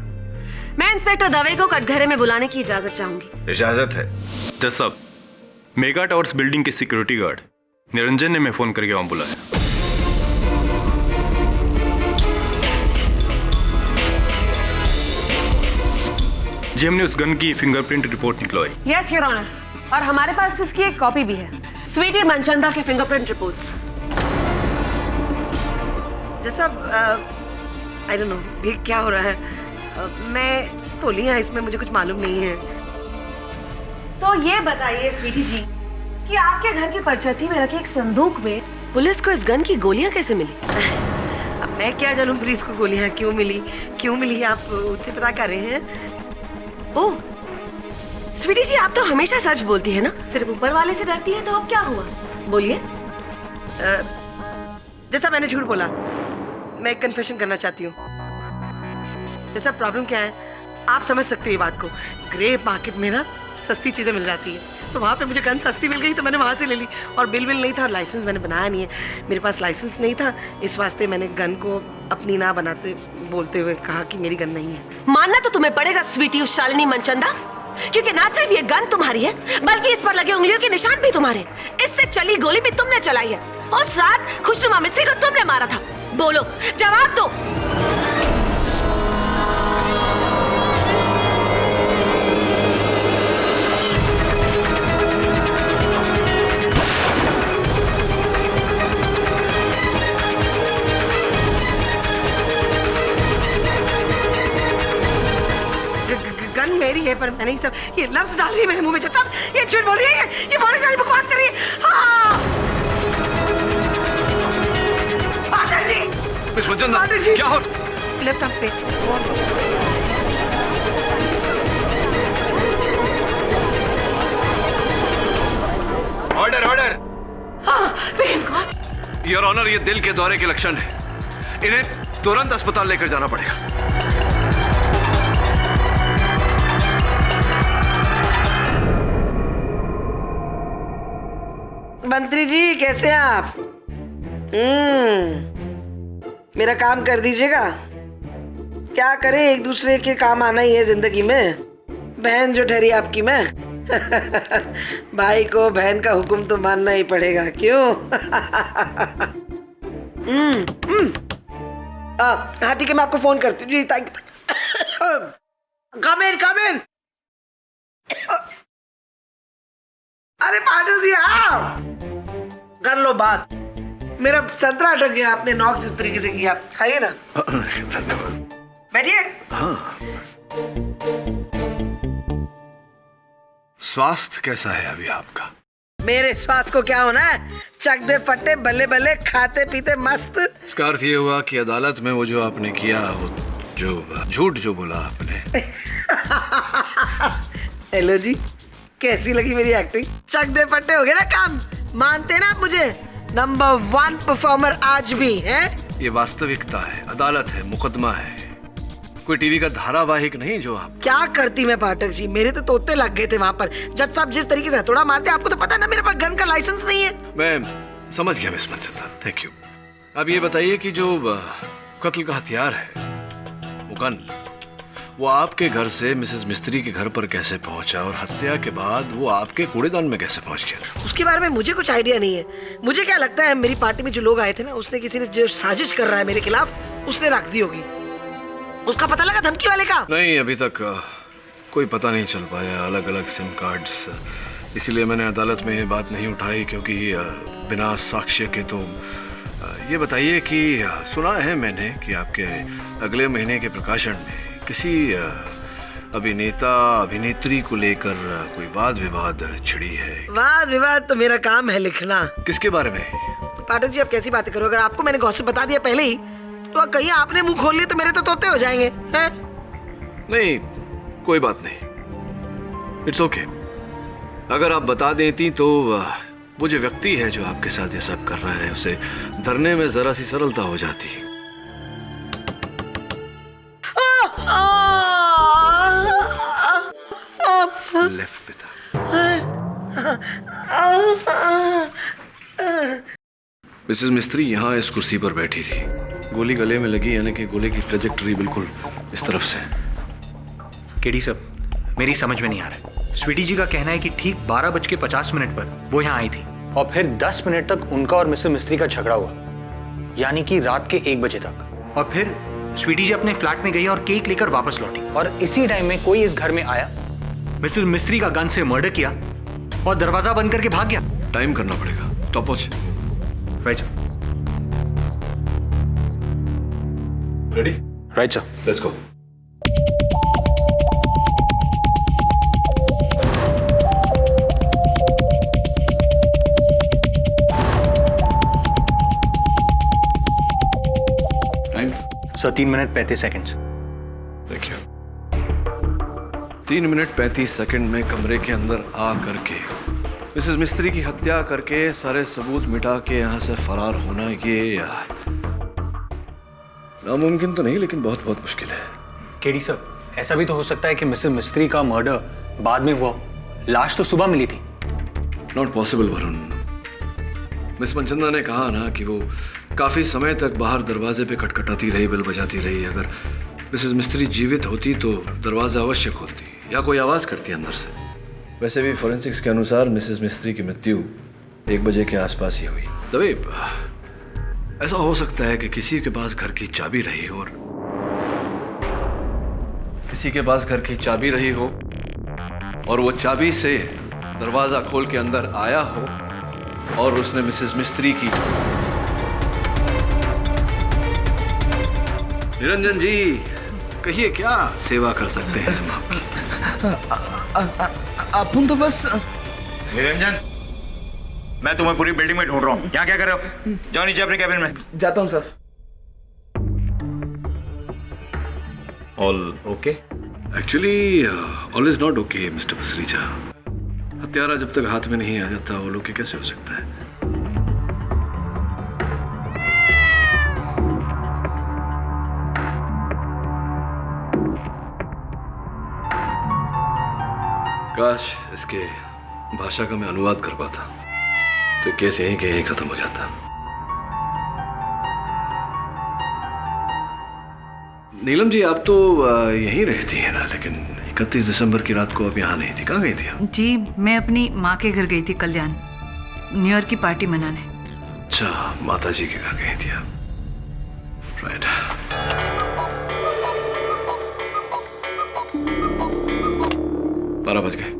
मैं इंस्पेक्टर दवे को कटघरे में बुलाने की इजाजत चाहूंगी। इजाजत है। जज साहब, मेगा टावर्स बिल्डिंग के सिक्योरिटी गार्ड निरंजन ने मैं फोन करके वहां बुलाया। जी, हमने उस गन की फिंगरप्रिंट रिपोर्ट निकलवाई। यस योर ऑनर, और हमारे पास इसकी एक कॉपी भी है, स्वीटी मनचंदा के फिंगरप्रिंट रिपोर्ट्स। जैसा आई डोंट नो ये क्या हो रहा है, मैं बोली है इसमें, मुझे कुछ मालूम नहीं है। तो ये बताइए स्वीटी जी कि आपके घर की परछत्ती में रखे एक संदूक में पुलिस को इस गन की गोलियां कैसे मिली? अब मैं क्या जानूं पुलिस को गोलियां क्यों मिली, आप उससे पता कर रहे हैं? ओह स्वीटी जी, आप तो हमेशा सच बोलती है ना, सिर्फ ऊपर वाले से डरती है, तो अब क्या हुआ? बोलिए। जैसा मैंने झूठ बोला, मैं एक कन्फेशन करना चाहती हूँ। जैसा प्रॉब्लम क्या है आप समझ सकते हो ये बात को। ग्रे मार्केट में ना सस्ती चीज़ें मिल जाती है। तो वहाँ पे मुझे गन सस्ती मिल गई तो मैंने वहाँ से ले ली। और बिल नहीं था और लाइसेंस मैंने बनाया नहीं है, मेरे पास लाइसेंस नहीं था, इस वास्ते मैंने गन को अपनी ना बनाते बोलते हुए कहा कि मेरी गन नहीं है। मानना तो तुम्हें पड़ेगा स्वीटी उस शालिनी मनचंदा, क्योंकि ना सिर्फ ये गन तुम्हारी है बल्कि इस पर लगे उंगलियों के निशान भी तुम्हारे। इससे चली गोली भी तुमने चलाई है। उस रात खुशनुमा मिस्त्री को तुमने मारा था। बोलो, जवाब दो। गन मेरी है पर मैंने सब ये लफ्ज डाल रही है मेरे मुंह में। जब ये झूठ बोल रही है, ये बोलने सारी बकवास कर रही है। हाँ पाठक जी, मिस मनचंदा, क्या हो? लेफ्ट आर्म पे ऑर्डर ऑर्डर। योर ऑनर, ये दिल के दौरे के लक्षण है, इन्हें तुरंत अस्पताल लेकर जाना पड़ेगा। मंत्री जी कैसे हैं आप? मेरा काम कर दीजिएगा। क्या करें, एक दूसरे के काम आना ही है जिंदगी में। बहन जो ठहरी आपकी मैं भाई को बहन का हुक्म तो मानना ही पड़ेगा, क्यों? हाँ ठीक है, मैं आपको फोन करती हूँ जी। Thank you. कम इन। अरे पाटिल जी आप कर लो बात। मेरा संतरा अटक गया, आपने नॉक जिस तरीके से किया। खाइए ना। धन्यवाद। बैठिए। हाँ, स्वास्थ्य कैसा है अभी आपका? मेरे स्वास्थ्य को क्या होना है, चक दे फट्टे बल्ले बल्ले, खाते पीते मस्त। इसका अर्थ ये हुआ कि अदालत में वो जो आपने किया, वो जो झूठ जो बोला आपने। हेलो जी, कैसी लगी मेरी एक्टिंग? चक दे फट्टे हो गए ना काम, मानते ना आप मुझे? नंबर 1 परफॉर्मर आज भी है। ये वास्तविकता है, अदालत है, मुकदमा है, कोई टीवी का धारावाहिक नहीं जो आप। क्या करती मैं पाठक जी, मेरे तो तोते लग गए थे वहाँ पर। जज साहब जिस तरीके से हथौड़ा मारते, आपको तो पता ना मेरे पास गन का लाइसेंस नहीं है। मैं समझ गया मिस मनचंदा, थैंक यू। अब ये बताइए कि जो कत्ल का हथियार है, वो गन, वो आपके घर से मिसेस मिस्त्री के घर पर कैसे पहुंचा और हत्या के बाद वो आपके कूड़ेदान में कैसे पहुंच गया? उसके बारे में मुझे कुछ आइडिया नहीं है। मुझे क्या लगता है, मेरी पार्टी में जो लोग आए थे ना, उसने किसी ने जो साजिश कर रहा है मेरे खिलाफ, उसने रख दी होगी। उसका पता लगा धमकी वाले का? नहीं, अभी तक कोई पता नहीं चल पाया। अलग अलग सिम कार्ड्स, इसीलिए मैंने अदालत में ये बात नहीं उठाई, क्योंकि बिना साक्ष्य के। तो ये बताइए कि सुना है मैंने कि आपके अगले महीने के प्रकाशन में किसी अभिनेता अभिनेत्री को लेकर कोई वाद विवाद छिड़ी है। वाद विवाद तो मेरा काम है लिखना। किसके बारे में? पाठक जी आप कैसी बातें करो, अगर आपको मैंने गॉसिप बता दिया पहले ही, तो कहीं आपने मुंह खोल लिया तो मेरे तो तोते हो जाएंगे हैं? नहीं, कोई बात नहीं, इट्स ओके। अगर आप बता देती तो वो जो व्यक्ति है जो आपके साथ ये सब कर रहा है, उसे धरने में जरा सी सरलता हो जाती। लेफ्ट मिसेस मिस्त्री यहाँ इस कुर्सी पर बैठी थी, गोली गले में लगी, यानी कि गोली की ट्रेजेक्टरी बिल्कुल इस तरफ से। केडी साहब, मेरी समझ में नहीं आ रहा है। स्वीटी जी का कहना है कि ठीक 12:50 पर वो यहाँ आई थी और फिर 10 मिनट तक उनका और मिसेस मिस्त्री का झगड़ा हुआ, यानी कि रात के 1 बजे तक। और फिर स्वीटी जी अपने फ्लैट में गई और केक लेकर वापस लौटी, और इसी टाइम में कोई इस घर में आया, मिसेस मिस्त्री का गन से मर्डर किया और दरवाजा बंद करके भाग गया। टाइम करना पड़ेगा, top watch. Right sir. Ready? Right sir. Let's go. Time sir 3 minute 35 seconds. देखिए, 3 मिनट 35 सेकंड में कमरे के अंदर आ करके मिसेस मिस्त्री की हत्या करके सारे सबूत मिटा के यहाँ से फरार होना, ये नामुमकिन तो नहीं, लेकिन बहुत बहुत मुश्किल है। केडी सर, ऐसा भी तो हो सकता है कि मिसेस मिस्त्री का मर्डर बाद में हुआ, लाश तो सुबह मिली थी। Not possible Varun. Miss Manchanda ने कहा ना कि वो काफी समय तक बाहर दरवाजे पे खटखटाती रही, बेल बजाती रही। अगर मिसेस मिस्त्री जीवित होती तो दरवाजा अवश्य खोलती या कोई आवाज करती अंदर से। वैसे भी फोरेंसिक्स के अनुसार मिसेस मिस्त्री की मृत्यु 1 बजे के आसपास ही हुई। दबे ऐसा हो सकता है कि किसी के पास घर की चाबी रही हो, किसी के पास घर की चाबी रही हो और वो चाबी से दरवाजा खोल के अंदर आया हो और उसने मिसेस मिस्त्री की। निरंजन जी कहिए, क्या सेवा कर सकते हैं हम आपकी? अपन तो बस। निरंजन, मैं तुम्हें पूरी बिल्डिंग में ढूंढ रहा हूँ, यहाँ क्या कर रहे हो? जाओ नीचे अपने कैबिन में। जाता हूँ sir. All okay? Actually all is not okay mister Pasricha. हत्यारा जब तक हाथ में नहीं आ जाता वो लोग कैसे हो सकता है? काश इसके भाषा का मैं अनुवाद कर पाता तो केस यहीं के यहीं खत्म हो जाता। नीलम जी, आप तो यहीं रहती हैं ना, लेकिन 31 दिसंबर की रात को आप यहाँ नहीं थी, कहाँ गई थी आप? जी मैं अपनी माँ के घर गई थी कल्याण, न्यू ईयर की पार्टी मनाने। अच्छा, माता जी के घर गई थी आप। राइट। 12 बज गए।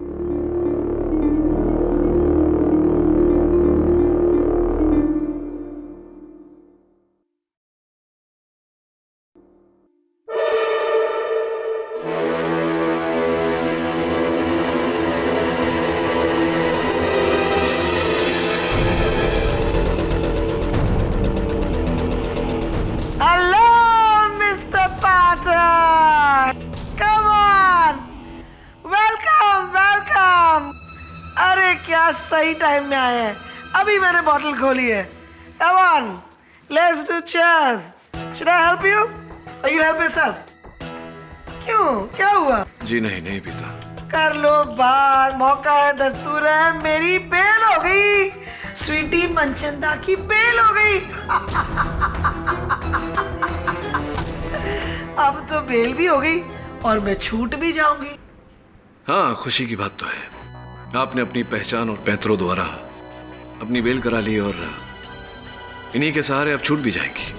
सही टाइम में आए हैं, अभी मैंने बॉटल खोली है। Come on, let's do cheers. Should I help you? Or you help yourself? क्यों, क्या हुआ? जी नहीं, नहीं पीता। कर लो बात, मौका है, दस्तूर है। मेरी बेल हो गई, स्वीटी मनचंदा की बेल हो गई। अब तो बेल भी हो गई और मैं छूट भी जाऊंगी। हाँ, खुशी की बात तो है। आपने अपनी पहचान और पैंतरों द्वारा अपनी बेल करा ली और इन्हीं के सहारे अब छूट भी जाएंगी।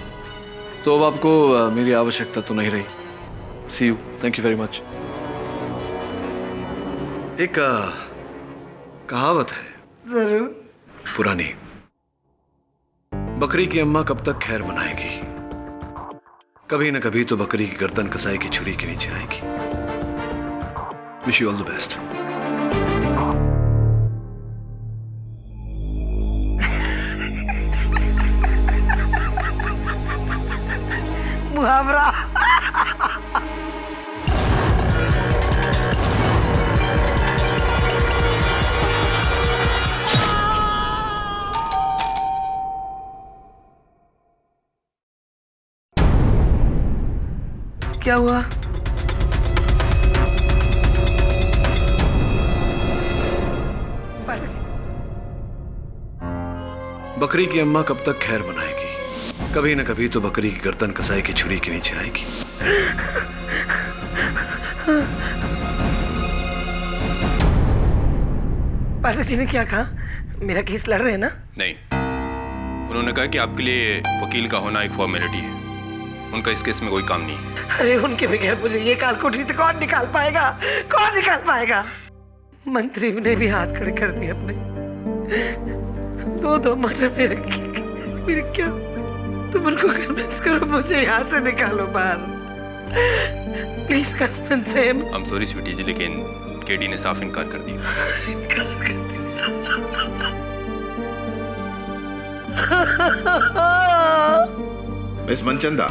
तो अब आपको मेरी आवश्यकता तो नहीं रही। See you, thank you very much. एक कहावत है जरूर पुरानी, बकरी की अम्मा कब तक खैर मनाएगी, कभी न कभी तो बकरी की गर्दन कसाई की छुरी के नीचे आएगी। Wish you all the best. मुहावरा। क्या हुआ? बकरी की अम्मा कब तक खैर मनाएगी, कभी न कभी तो बकरी की गर्दन कसाई की छुरी के नीचे आएगी। पाठक जी ने क्या कहा? मेरा केस लड़ रहे हैं ना? नहीं, उन्होंने कहा कि आपके लिए वकील का होना एक फॉर्मेलिटी है, उनका इस केस में कोई काम नहीं है। अरे उनके बगैर मुझे ये कालकोठरी से कौन निकाल पाएगा? कौन निकाल पाएगा? मंत्री ने भी हाथ खड़े कर दिए अपने। 2 मर्डर में रखे, फिर क्या? तुम उनको कन्विंस करो, मुझे यहाँ से निकालो बाहर। Please convince him. I am sorry Sweety ji, लेकिन केडी ने साफ इनकार कर दिया। मिस मनचंदा,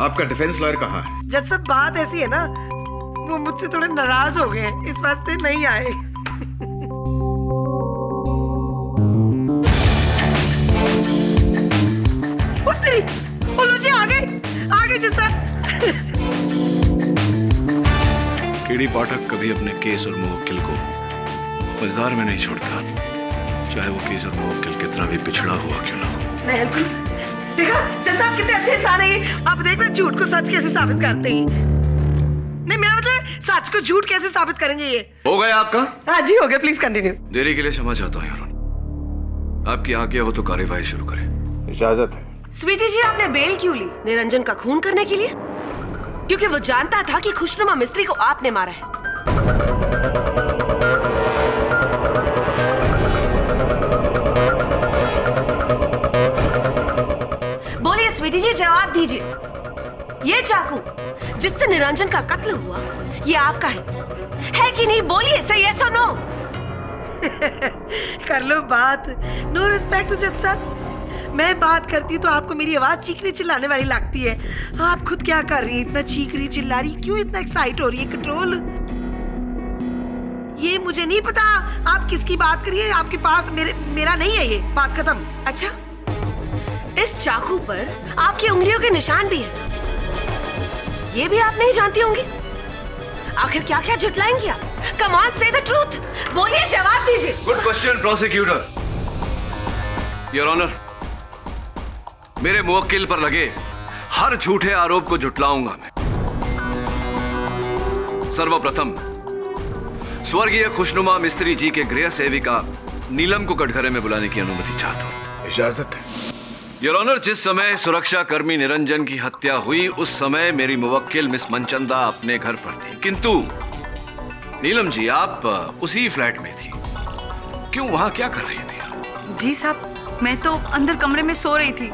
आपका डिफेंस लॉयर कहाँ है? जब सब बात ऐसी है ना, वो मुझसे थोड़े नाराज हो गए, इस वास्ते नहीं आए। आगे जिससे केडी पाठक कभी अपने केस और मुवक्किल को मजेदार में नहीं छोड़ता, चाहे वो केस और मुवक्किल कितना भी पिछड़ा हुआ क्यों ना हो। मैं हेल्प करूं? देखा जज साहब कितने अच्छे इंसान है ये। आप देख रहे झूठ को सच कैसे साबित करते हैं। नहीं मेरा मतलब सच को झूठ कैसे साबित करेंगे ये। हो गया आपका? हाँ जी हो गया, प्लीज कंटिन्यू। देरी के लिए क्षमा चाहता हूँ योर। आपकी आज्ञा हो तो कार्यवाही शुरू करें। इजाजत है। स्वीटी जी आपने बेल क्यों ली? निरंजन का खून करने के लिए? क्योंकि वो जानता था कि खुशनुमा मिस्त्री को आपने मारा है। बोलिए स्वीटी जी, जवाब दीजिए। ये चाकू जिससे निरंजन का कत्ल हुआ ये आपका है कि नहीं? बोलिए, सही है सो नो। कर लो बात। नो रिस्पेक्ट टू जज साहब। मैं बात करती हूँ तो आपको मेरी आवाज चीखने चिल्लाने वाली लगती है। आप खुद क्या कर रही हैं? इतना चीख रही चिल्ला रही क्यों? इतना एक्साइट हो रही है? कंट्रोल। ये मुझे नहीं पता आप किसकी बात करिए। आपके पास मेरा नहीं है ये। बात खत्म। अच्छा, इस चाकू पर आपकी उंगलियों के निशान भी है, ये भी आप नहीं जानती होंगी। आखिर क्या क्या झुटलाएंगी आप? Come on, say the truth. बोलिए, जवाब दीजिए। Good question prosecutor. Your honour, मेरे मुवक्किल पर लगे हर झूठे आरोप को झुटलाऊंगा मैं। सर्वप्रथम स्वर्गीय खुशनुमा मिस्त्री जी के गृह सेविका नीलम को कटघरे में बुलाने की अनुमति चाहता हूं। इजाजत है। योर ऑनर, जिस समय सुरक्षा कर्मी निरंजन की हत्या हुई उस समय मेरी मुवक्किल मिस मनचंदा अपने घर पर थी, किंतु नीलम जी आप उसी फ्लैट में थी। क्यों, वहां क्या कर रही थी? जी साहब, मैं तो अंदर कमरे में सो रही थी।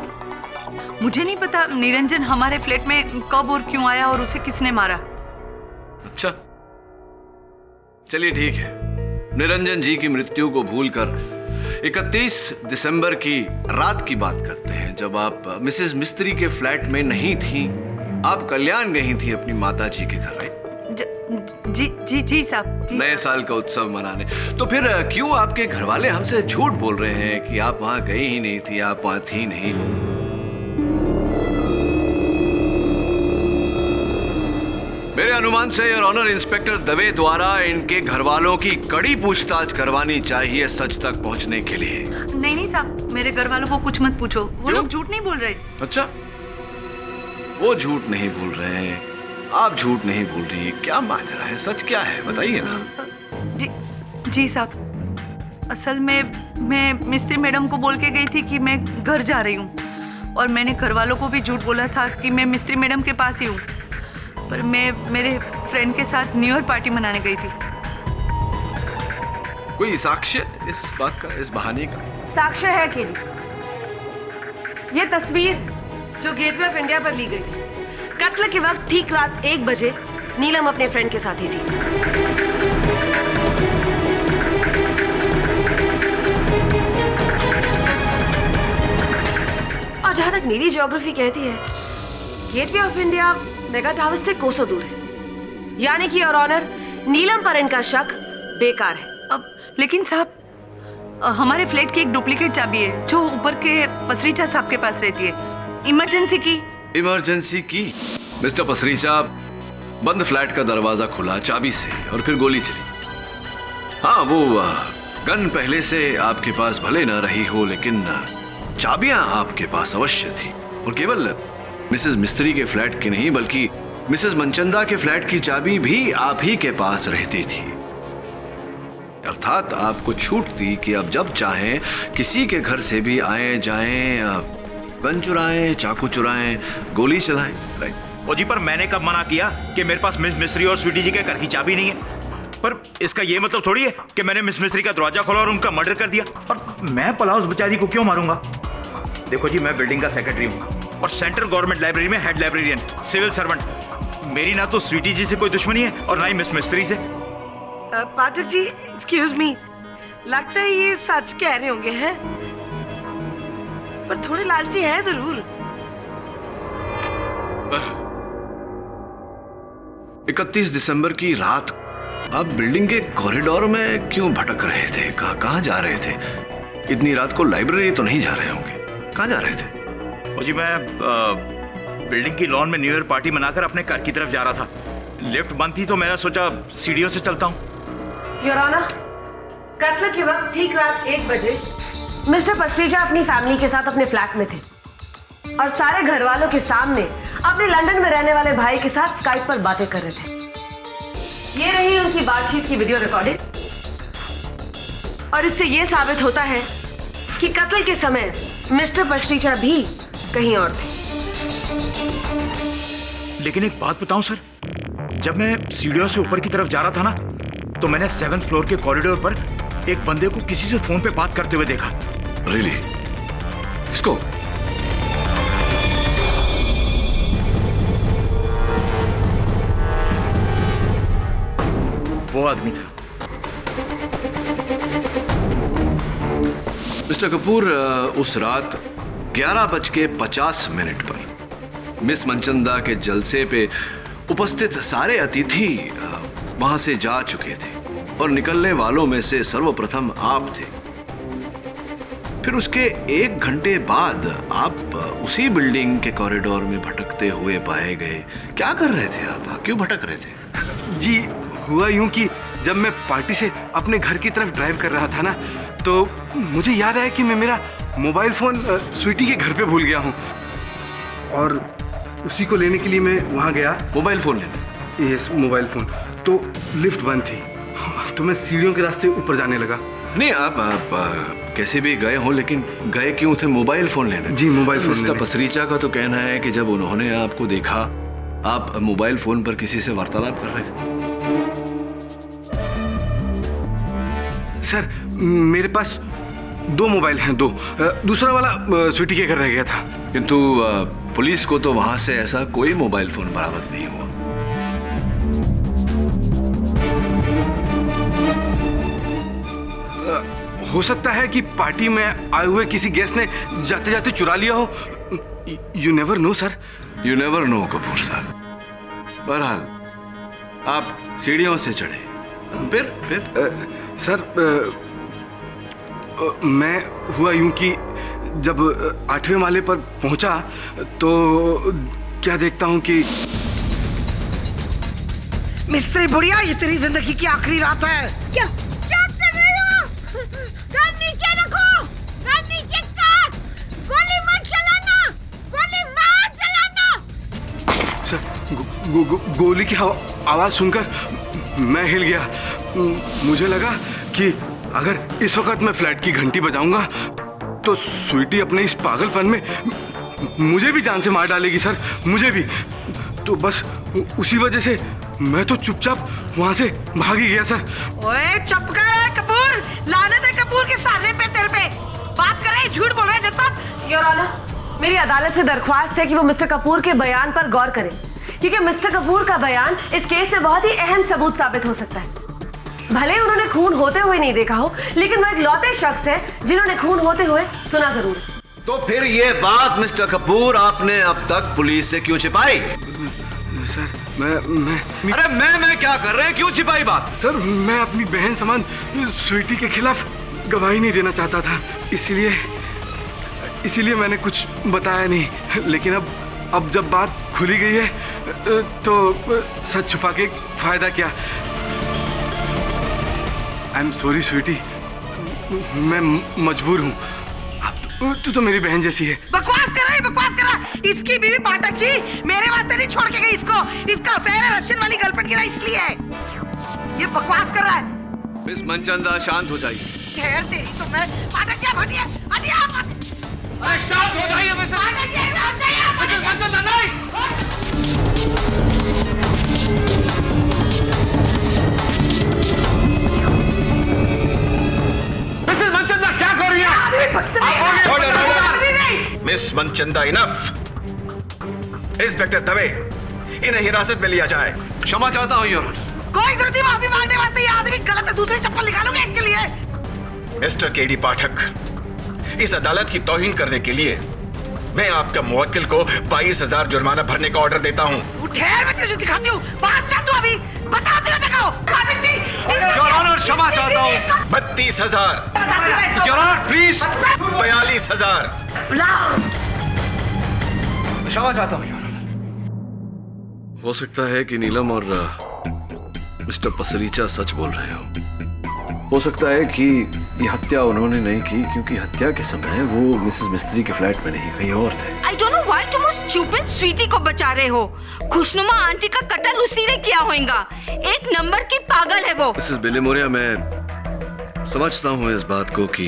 मुझे नहीं पता निरंजन हमारे फ्लैट में कब और क्यों आया और उसे किसने मारा। अच्छा, चलिए ठीक है। निरंजन जी की मृत्यु को भूलकर 31 दिसंबर की रात की बात करते हैं, जब आप मिसेस मिस्त्री के फ्लैट में नहीं थी। आप कल्याण गई थी अपनी माता जी के घर में। जी साहब। नए साल का उत्सव मनाने। तो फिर क्यों आपके घर वाले हमसे झूठ बोल रहे हैं कि आप वहां गई ही नहीं थी, आप वहां थी नहीं? मेरे अनुमान से योर ऑनर इंस्पेक्टर दवे द्वारा इनके घर वालों की कड़ी पूछताछ करवानी चाहिए सच तक पहुंचने के लिए। नहीं साहब, मेरे घर वालों को कुछ मत पूछो, वो लोग झूठ नहीं बोल रहे। अच्छा, वो झूठ नहीं बोल रहे हैं, आप झूठ नहीं बोल रही है, क्या माजरा है? सच क्या है बताइए ना। जी साहब, असल में मैं मिस्त्री मैडम को बोल के गई थी कि मैं घर जा रही हूँ, और मैंने घर वालों को भी झूठ बोला था कि मैं मिस्त्री मैडम के पास ही हूँ, पर मैं मेरे फ्रेंड के साथ न्यू ईयर पार्टी मनाने गई थी। कोई साक्ष्य इस बात का, इस बहाने का? साक्ष्य है कि ये तस्वीर जो गेटवे ऑफ इंडिया पर ली गई थी, कत्ल के वक्त ठीक रात 1 बजे नीलम अपने फ्रेंड के साथ ही थी। और जहां तक मेरी ज्योग्राफी कहती है, gateway of India mega tower से कोसों दूर है, यानी कि योर ऑनर नीलम पर इनका शक बेकार है। अब लेकिन साहब, हमारे फ्लैट की एक डुप्लीकेट चाबी है जो ऊपर के पसरीचा साहब के पास रहती है। इमरजेंसी की मिस्टर पसरीचा, बंद फ्लैट का दरवाजा खुला चाबी से और फिर गोली चली। हाँ, वो गन पहले से आपके पास भले न रही हो, लेकिन चाबियां आपके पास अवश्य थी, और केवल मिसेस मिस्त्री के फ्लैट की नहीं बल्कि मिसेस मनचंदा के फ्लैट की चाबी भी आप ही के पास रहती थी। अर्थात आपको छूट थी कि अब जब चाहें किसी के घर से भी आए जाएं, गन चुराएं, चाकू चुराएं, गोली चलाएं। राइट। ओ जी, पर मैंने कब मना किया कि मेरे पास मिस मिस्त्री और स्वीटी जी के घर की चाबी नहीं है? पर इसका ये मतलब थोड़ी है कि मैंने मिस मिस्त्री का दरवाजा खोला और उनका मर्डर कर दिया। और मैं पलाउस बेचारी को क्यों मारूंगा? देखो जी, मैं बिल्डिंग का सेक्रेटरी हूँ और सेंट्रल गवर्नमेंट लाइब्रेरी में हेड लाइब्रेरियन, सिविल सर्वेंट। मेरी ना तो स्वीटी जी से कोई दुश्मनी है और ना ही मिस मिस्त्री से। पाठक जी, एक्सक्यूज मी, लगता है ये सच कह रहे होंगे हैं, पर थोड़े लालची है जरूर। 31 दिसंबर की रात आप बिल्डिंग के कॉरिडोर में क्यों भटक रहे थे? कहाँ जा रहे थे? इतनी रात को लाइब्रेरी तो नहीं जा रहे होंगे, कहाँ जा रहे थे? ओ जी, मैं बिल्डिंग की लॉन में न्यू ईयर पार्टी मनाकर अपने घर की तरफ जा रहा था। लिफ्ट बंद थी तो मैंने सोचा सीढ़ियों से चलता हूँ। योर ऑनर, कत्ल के वक्त ठीक रात 1 बजे मिस्टर पसरीचा अपनी फैमिली के साथ अपने फ्लैट में थे और सारे घर वालों के सामने अपने लंदन में रहने वाले भाई के साथ स्काइप पर बातें कर रहे थे। ये रही उनकी बातचीत की वीडियो रिकॉर्डिंग और इससे ये साबित होता है कि कत्ल के समय मिस्टर पसरीचा भी कहीं और थे। लेकिन एक बात बताऊं सर, जब मैं सीढ़ियों से ऊपर की तरफ जा रहा था ना, तो मैंने 7th फ्लोर के कॉरिडोर पर एक बंदे को किसी से फोन पे बात करते हुए देखा। रियली? इसको? वो आदमी था। मिस्टर कपूर, उस रात 11:50 पर मिस मनचंदा के जलसे पे उपस्थित सारे अतिथि वहां से जा चुके थे और निकलने वालों में से सर्वप्रथम आप थे। फिर उसके 1 घंटे बाद आप उसी बिल्डिंग के कॉरिडोर में भटकते हुए पाए गए। क्या कर रहे थे आप? क्यों भटक रहे थे? जी, हुआ यूं कि जब मैं पार्टी से अपने घर की तरफ ड्राइव कर रहा था ना, तो मुझे याद आया कि मैं मेरा मोबाइल फ़ोन स्वीटी के घर पे भूल गया हूँ और उसी को लेने के लिए मैं वहाँ गया। मोबाइल फ़ोन लेने? Yes, mobile phone. तो लिफ्ट बंद थी तो मैं सीढ़ियों के रास्ते ऊपर जाने लगा। नहीं, आप कैसे भी गए हो, लेकिन गए क्यों थे मोबाइल फ़ोन लेने? जी, मोबाइल फ़ोन। मिस्टर पसरीचा का तो कहना है कि जब उन्होंने आपको देखा, आप मोबाइल फ़ोन पर किसी से वार्तालाप कर रहे थे। सर, मेरे पास 2 मोबाइल हैं, 2। दूसरा वाला स्वीटी के घर रह गया था। किंतु पुलिस को तो वहां से ऐसा कोई मोबाइल फोन बरामद नहीं हुआ। हो सकता है कि पार्टी में आए हुए किसी गेस्ट ने जाते जाते चुरा लिया हो। You never know sir. You never know Kapoor साहब। बहरहाल आप सीढ़ियों से चढ़े, फिर सर, मैं हुआ यूं कि जब 8वें माले पर पहुंचा तो क्या देखता हूं कि मिस्त्री बुढ़िया, ये तेरी जिंदगी की आखिरी रात है। क्या कर रहे हो? गन नीचे रखो, गन नीचे कर, गोली मत चलाना, गोली मत चलाना। सर, गोली की आवाज सुनकर मैं हिल गया। मुझे लगा कि अगर इस वक्त मैं फ्लैट की घंटी बजाऊंगा तो स्वीटी अपने इस पागलपन में मुझे भी जान से मार डालेगी सर, मुझे भी। तो बस उसी वजह से मैं तो चुपचाप वहां से भाग ही गया सर। ओए चुप कर कपूर, लानत है कपूर के सारे पे तेरे पे। बात कर रहे, झूठ बोल रहे हैं जब। योर ऑनर, मेरी अदालत से दरख्वास्त है कि वो मिस्टर कपूर के बयान पर गौर करें, क्योंकि मिस्टर कपूर का बयान इस केस में बहुत ही अहम सबूत साबित हो सकता है। भले उन्होंने खून होते हुए नहीं देखा हो, लेकिन वो एक लौते शख्स है जिन्होंने खून होते हुए सुना जरूर है। तो फिर ये बात मिस्टर कपूर आपने अब तक पुलिस से क्यों छिपाई? सर, मैं अरे मैं क्या कर रहे हैं? क्यों छिपाई बात? सर, मैं अपनी बहन समान स्वीटी के खिलाफ गवाही नहीं देना चाहता था, इसीलिए मैंने कुछ बताया नहीं। लेकिन अब जब बात खुली गई है तो सच छुपा के फायदा क्या। आई एम सॉरी स्वीटी, मैं मजबूर हूँ। तू तो मेरी बहन जैसी है। बकवास कर रहा है। इसकी बीवी पाठक जी मेरे वास्ते नहीं छोड़ के गई इसको। इसका अफेयर है रशियन वाली गर्लफ्रेंड के साथ, इसलिए ये बकवास कर रहा है। मिस मनचंदा, शांत हो जाइए। खैर तेरी तो मैं। पाठक जी हटिए, हटिए आप। अरे शांत हो जाइए। पाठक जी हट जाइए आप। मिसेस मनचंदा, नहीं। मिसेस मनचंदा, क्या कर रही है? Miss Manchanda, enough. Inspector Dave, इन्हें हिरासत में लिया जाए। क्षमा चाहता हूँ योर। कोई जरूरत नहीं माफी मांगने वास्ते। ये आदमी गलत है, दूसरी चप्पल निकालूंगा इसके लिए। मिस्टर केडी पाठक, इस अदालत की तौहीन करने के लिए मैं आपका मुवक्किल को 22,000 जुर्माना भरने का ऑर्डर देता हूँ। ठहर, मैं तुझे दिखाती हूँ। बात चल तू अभी बताते हो, दिखाओ। पाठक जी, योर ऑनर, क्षमा चाहता हूँ। 32,000। Your honour, please. 42,000। क्षमा चाहता हूँ योर ऑनर। हो सकता है कि नीलम और मिस्टर पसरीचा सच बोल रहे हो। हो सकता है कि ये हत्या उन्होंने नहीं की क्योंकि हत्या के समय वो मिसेस मिस्त्री के फ्लैट में नहीं, कहीं और थे। I don't know why तुम उस stupid स्वीटी को बचा रहे हो। खुशनुमा आंटी का कत्ल उसी ने किया होगा। एक नंबर की पागल है वो। मिसेस बिलेमोरिया, मैं समझता हूँ इस बात को कि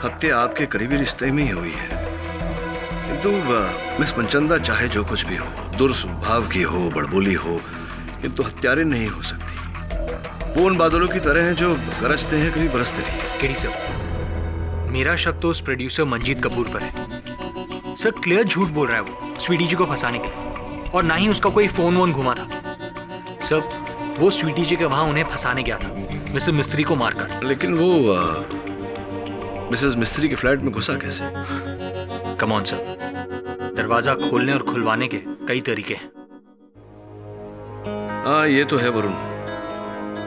हत्या आपके करीबी रिश्ते में ही हुई है, किंतु मिस मनचंदा चाहे जो कुछ भी हो, दुर्स्वभाव की हो, बड़बोली हो, किंतु हत्यारे नहीं हो सकती। वो उन बादलों की तरह हैं जो गरजते हैं कभी बरसते नहीं। केडी सर, मेरा शक तो उस प्रोड्यूसर मंजीत कपूर पर है। सर क्लियर झूठ बोल रहा है वो स्वीटी जी को फंसाने के लिए, और ना ही उसका कोई फोन वोन घुमा था। सर वो स्वीटी जी के वहां उन्हें फंसाने गया था, मिसेस मिस्त्री को मारकर। लेकिन वो मिसेस मिस्त्री के फ्लैट में घुसा कैसे? कम ऑन सर, दरवाजा खोलने और खुलवाने के कई तरीके हैं। हाँ ये तो है वरुण,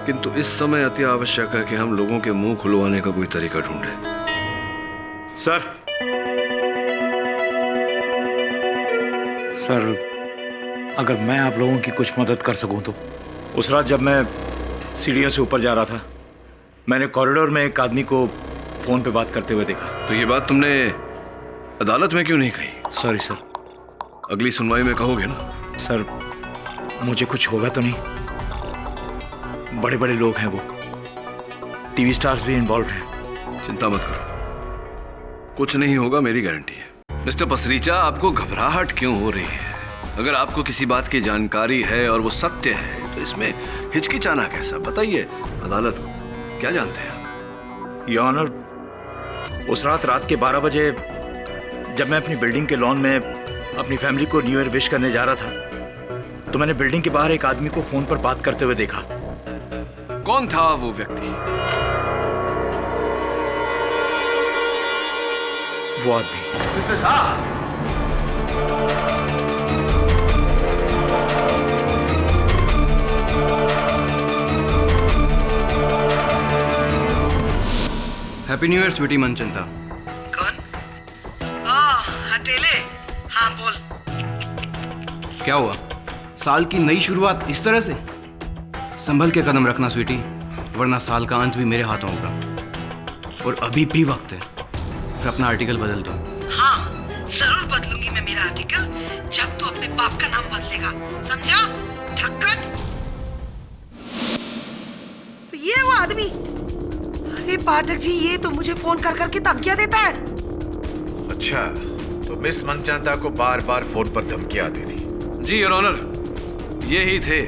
किंतु इस समय अति आवश्यक है कि हम लोगों के मुंह खुलवाने का कोई तरीका ढूंढे। सर अगर मैं आप लोगों की कुछ मदद कर सकूं तो। उस रात जब मैं सीढ़ियों से ऊपर जा रहा था, मैंने कॉरिडोर में एक आदमी को फोन पे बात करते हुए देखा। तो ये बात तुमने अदालत में क्यों नहीं कही? Sorry sir. अगली सुनवाई में कहोगे ना? सर मुझे कुछ होगा तो नहीं? बड़े बड़े लोग हैं वो, टीवी स्टार्स भी इन्वॉल्व हैं। चिंता मत करो, कुछ नहीं होगा, मेरी गारंटी है। मिस्टर पसरीचा, आपको घबराहट क्यों हो रही है? अगर आपको किसी बात की जानकारी है और वो सत्य है तो इसमें हिचकिचाना कैसा? बताइए अदालत को, क्या जानते हैं? योर ऑनर, उस रात के 12 बजे जब मैं अपनी बिल्डिंग के लॉन में अपनी फैमिली को न्यू ईयर विश करने जा रहा था तो मैंने बिल्डिंग के बाहर एक आदमी को फोन पर बात करते हुए देखा। कौन था वो व्यक्ति? वो आदमी। Happy new year sweetie Manchanda. कौन? हटेले। हाँ बोल। क्या हुआ? साल की नई शुरुआत इस तरह से? संभल के कदम रखना स्वीटी, वरना साल का अंत भी मेरे हाथों होगा। और अभी भी वक्त है, फिर अपना आर्टिकल बदल दो। हाँ जरूर बदलूंगी मैं मेरा आर्टिकल, जब तू अपने बाप का नाम बदलेगा, समझा? ठक्कट। तो ये वो आदमी? अरे पाठक जी, ये तो मुझे फोन कर करके धमकियां देता है। अच्छा, तो मिस मनचंदा को बार बार फोन पर धमकियां आती थी? जी योर ऑनर, ये ही थे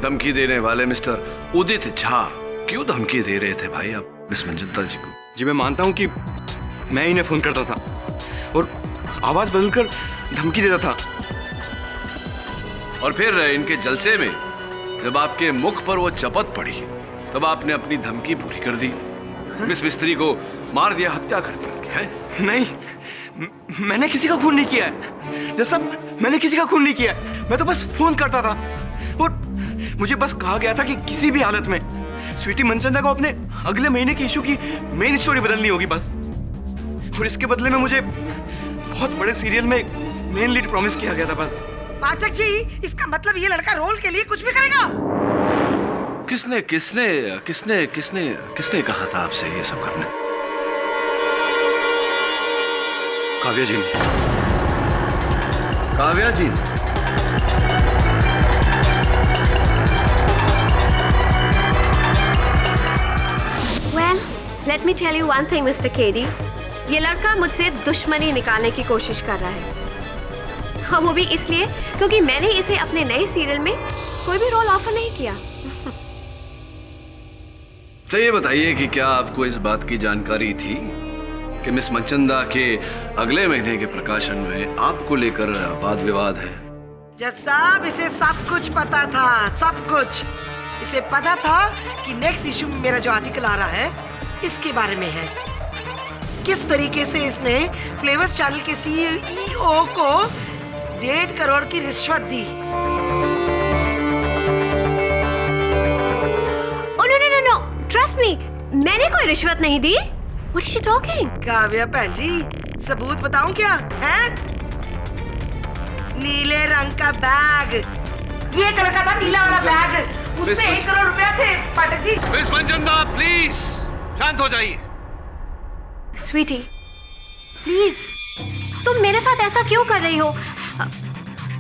धमकी देने वाले मिस्टर उदित झा। क्यों धमकी दे रहे थे भाई आप मिस मनचंदा जी को? जी मैं मानता हूँ कि मैं इन्हें फोन करता था और आवाज बदलकर धमकी देता था। और फिर इनके जलसे में जब आपके मुख पर वो चपत पड़ी तब आपने अपनी धमकी पूरी कर दी, मिस मिस्त्री को मार दिया, हत्या कर दी उनकी, है? नहीं, मैंने किसी का खून नहीं किया है। जैसा मैंने किसी का खून नहीं किया है, मैं तो बस फोन करता था और मुझे बस कहा गया था कि किसी भी हालत में स्वीटी मनचंदा को अपने अगले महीने के इशू की मेन स्टोरी बदलनी होगी बस। और इसके बदले में मुझे बहुत बड़े सीरियल में मेन लीड प्रॉमिस किया गया था बस। पाठक जी, इसका मतलब ये लड़का रोल के लिए कुछ भी करेगा? किसने किसने किसने किसने किसने कहा था आपसे ये सब करने? काव्या जी। काव्या जी? Well, let me tell you one thing, Mr. Kedi. ये लड़का मुझसे दुश्मनी निकालने की कोशिश कर रहा है। हाँ, वो भी इसलिए क्योंकि मैंने इसे अपने नए सीरियल में कोई भी रोल ऑफर नहीं किया। तो ये बताइए कि क्या आपको इस बात की जानकारी थी कि मिस मनचंदा के अगले महीने के प्रकाशन में आपको लेकर वाद विवाद है? जज साहब, इसे सब कुछ पता था, सब कुछ। इसे पता था कि नेक्स्ट इशू में मेरा जो आर्टिकल आ रहा है इसके बारे में है। किस तरीके से इसने फ्लेवर्स चैनल के सीईओ को 1.5 करोड़ की रिश्वत दी। नो, ट्रस्ट मी, मैंने कोई रिश्वत नहीं दी। What is she talking? Kavya बहन जी, सबूत बताऊं क्या है? नीले रंग का बैग, ये कलर का था नीला वाला बैग, उसमें 1 करोड़ रुपया थे पाठक जी। मिस मनचंदा प्लीज शांत हो जाइए। स्वीटी प्लीज, तुम मेरे साथ ऐसा क्यों कर रही हो?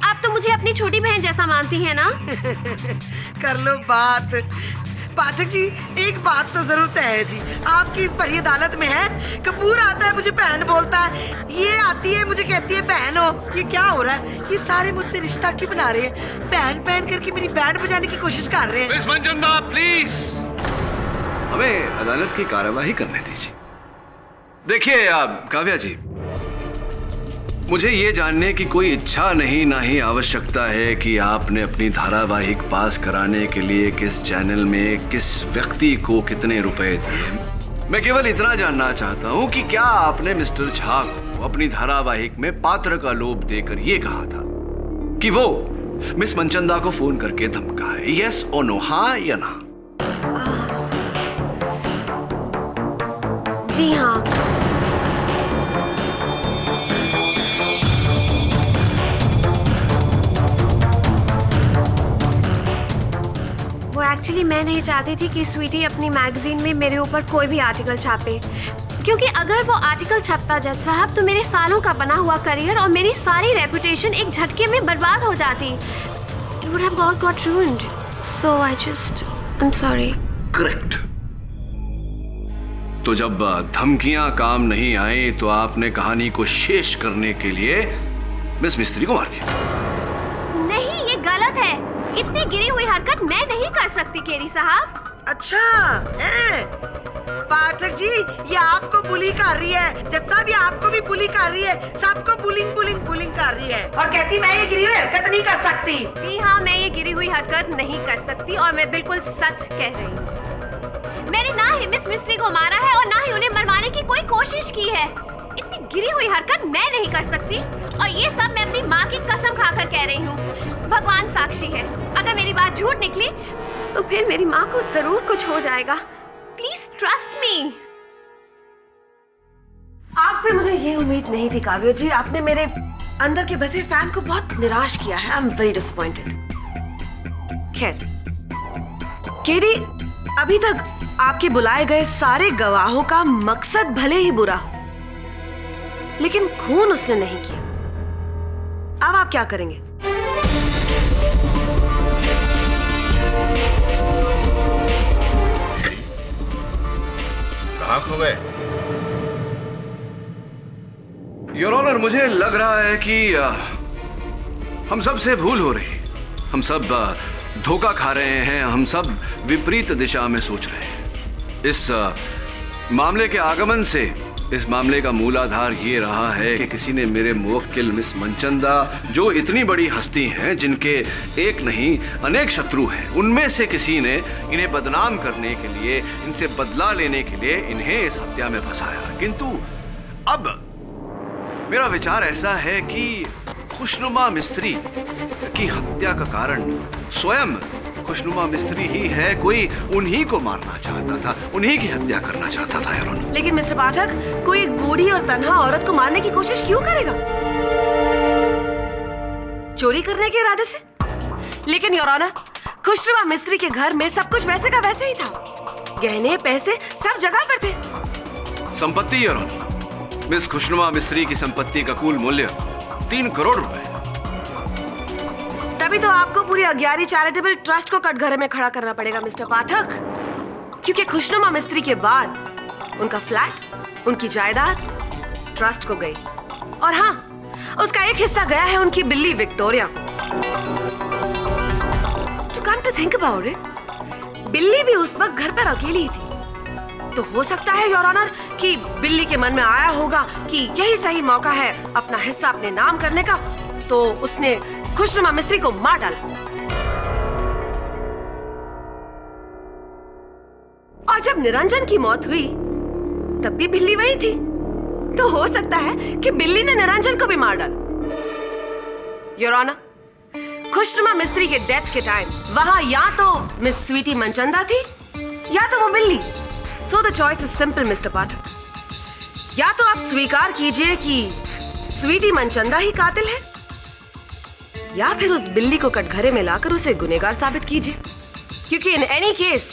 आप तो मुझे अपनी छोटी बहन जैसा मानती है ना? कर लो बात। पाठक जी एक बात तो जरूर तय है जी, आपकी इस परी अदालत में है। कपूर आता है मुझे बहन बोलता है, ये आती है मुझे कहती है बहन हो। ये क्या हो रहा है? ये सारे मुझसे रिश्ता क्यों बना रहे हैं? बहन बहन करके मेरी बैंड बजाने की कोशिश कर रहे हैं। मिस मनचंदा प्लीज हमें अदालत की कार्यवाही करने दीजिए। देखिए काव्या जी, मुझे ये जानने की कोई इच्छा नहीं, ना ही आवश्यकता है कि आपने अपनी धारावाहिक पास कराने के लिए किस चैनल में किस व्यक्ति को कितने रुपए दिए। मैं केवल इतना जानना चाहता हूं कि क्या आपने मिस्टर झा को अपनी धारावाहिक में पात्र का लोभ देकर यह कहा था कि वो मिस मनचंदा को फोन करके धमकाए? यस और नो, हाँ या ना? जी हाँ। वो एक्चुअली मैं नहीं चाहती थी कि स्वीटी अपनी मैगजीन में मेरे ऊपर कोई भी आर्टिकल छापे, क्योंकि अगर वो आर्टिकल छपता जज साहब तो मेरे सालों का बना हुआ करियर और मेरी सारी रेपुटेशन एक झटके में बर्बाद हो जाती। It would have all got ruined. So I'm sorry. Correct. तो जब धमकियां काम नहीं आई तो आपने कहानी को शेष करने के लिए मिस मिस्त्री को मार दिया। नहीं, ये गलत है। इतनी गिरी हुई हरकत मैं नहीं कर सकती केरी साहब। अच्छा पाठक जी, ये आपको बुली कर रही है, जत्ता भी आपको भी बुली कर रही है, सबको बुलिंग बुलिंग बुलिंग कर रही है और कहती मैं ये गिरी हुई हरकत नहीं कर सकती। जी हाँ, मैं ये गिरी हुई हरकत नहीं कर सकती और मैं बिल्कुल सच कह रही हूँ। मैंने ना ही मिस मिस्त्री को मारा है और ना ही उन्हें मरवाने की कोई कोशिश की है। इतनी गिरी हुई हरकत मैं नहीं कर सकती और ये सब मैं अपनी माँ की कसम खाकर कह रही हूँ। भगवान साक्षी है, अगर मेरी बात झूठ निकली तो फिर मेरी माँ को जरूर कुछ हो जाएगा। Please trust me. आपसे मुझे ये उम्मीद नहीं थी काव्या जी, आपने मेरे अंदर के बसे फैन को बहुत निराश किया है। I am very disappointed. खैर केडी, अभी तक आपके बुलाए गए सारे गवाहों का मकसद भले ही बुरा, लेकिन खून उसने नहीं किया। अब आप क्या करेंगे? कहाँ खो गए? योर ऑनर, मुझे लग रहा है कि हम सब से भूल हो रही, हम सब धोखा खा रहे हैं, हम सब विपरीत दिशा में सोच रहे हैं। इस मामले के आगमन से इस मामले का मूलाधार ये रहा है कि किसी ने मेरे मुवक्किल मिस मनचंदा, जो इतनी बड़ी हस्ती हैं, जिनके एक नहीं अनेक शत्रु हैं, उनमें से किसी ने इन्हें बदनाम करने के लिए, इनसे बदला लेने के लिए इन्हें इस हत्या में फंसाया। किंतु अब मेरा विचार ऐसा है कि खुशनुमा मिस्त्री की हत्या का कारण स्वयं खुशनुमा मिस्त्री ही है। कोई उन्हीं को मारना चाहता था, उन्हीं की हत्या करना चाहता था योर ऑनर। लेकिन मिस्टर पाठक, कोई एक बूढ़ी और तन्हा औरत को मारने की कोशिश क्यों करेगा? चोरी करने के इरादे से? लेकिन योर ऑनर, खुशनुमा मिस्त्री के घर में सब कुछ वैसे का वैसे ही था। गहने पैसे सब जगह पर थे। संपत्ति योर ऑनर, मिस खुशनुमा मिस्त्री की संपत्ति का कुल मूल्य 3 करोड़ रुपए। तभी तो आपको पूरी अग्यारी चैरिटेबल ट्रस्ट को कटघरे में खड़ा करना पड़ेगा मिस्टर पाठक, क्योंकि खुशनुमा मिस्त्री के बाद उनका फ्लैट, उनकी जायदाद ट्रस्ट को गई और हाँ, उसका एक हिस्सा गया है उनकी बिल्ली विक्टोरिया को। To come to think about it, बिल्ली भी उस वक्त घर पर अकेली ही थी। तो हो सकता है योर ऑनर कि बिल्ली के मन में आया होगा कि यही सही मौका है अपना हिस्सा अपने नाम करने का, तो उसने खुशनुमा मिस्त्री को मार डाला। और जब निरंजन की मौत हुई तब भी बिल्ली वही थी, तो हो सकता है कि बिल्ली ने निरंजन को भी मार डाला। योर ऑनर, खुशनुमा मिस्त्री के डेथ के टाइम वहां या तो मिस स्वीटी मनचंदा थी या तो वो बिल्ली। So the choice is simple mister Pathak. या तो आप स्वीकार कीजिए कि स्वीटी मनचंदा ही कातिल है, या फिर उस बिल्ली को कटघरे में लाकर उसे गुनहगार साबित कीजिए। क्योंकि इन एनी केस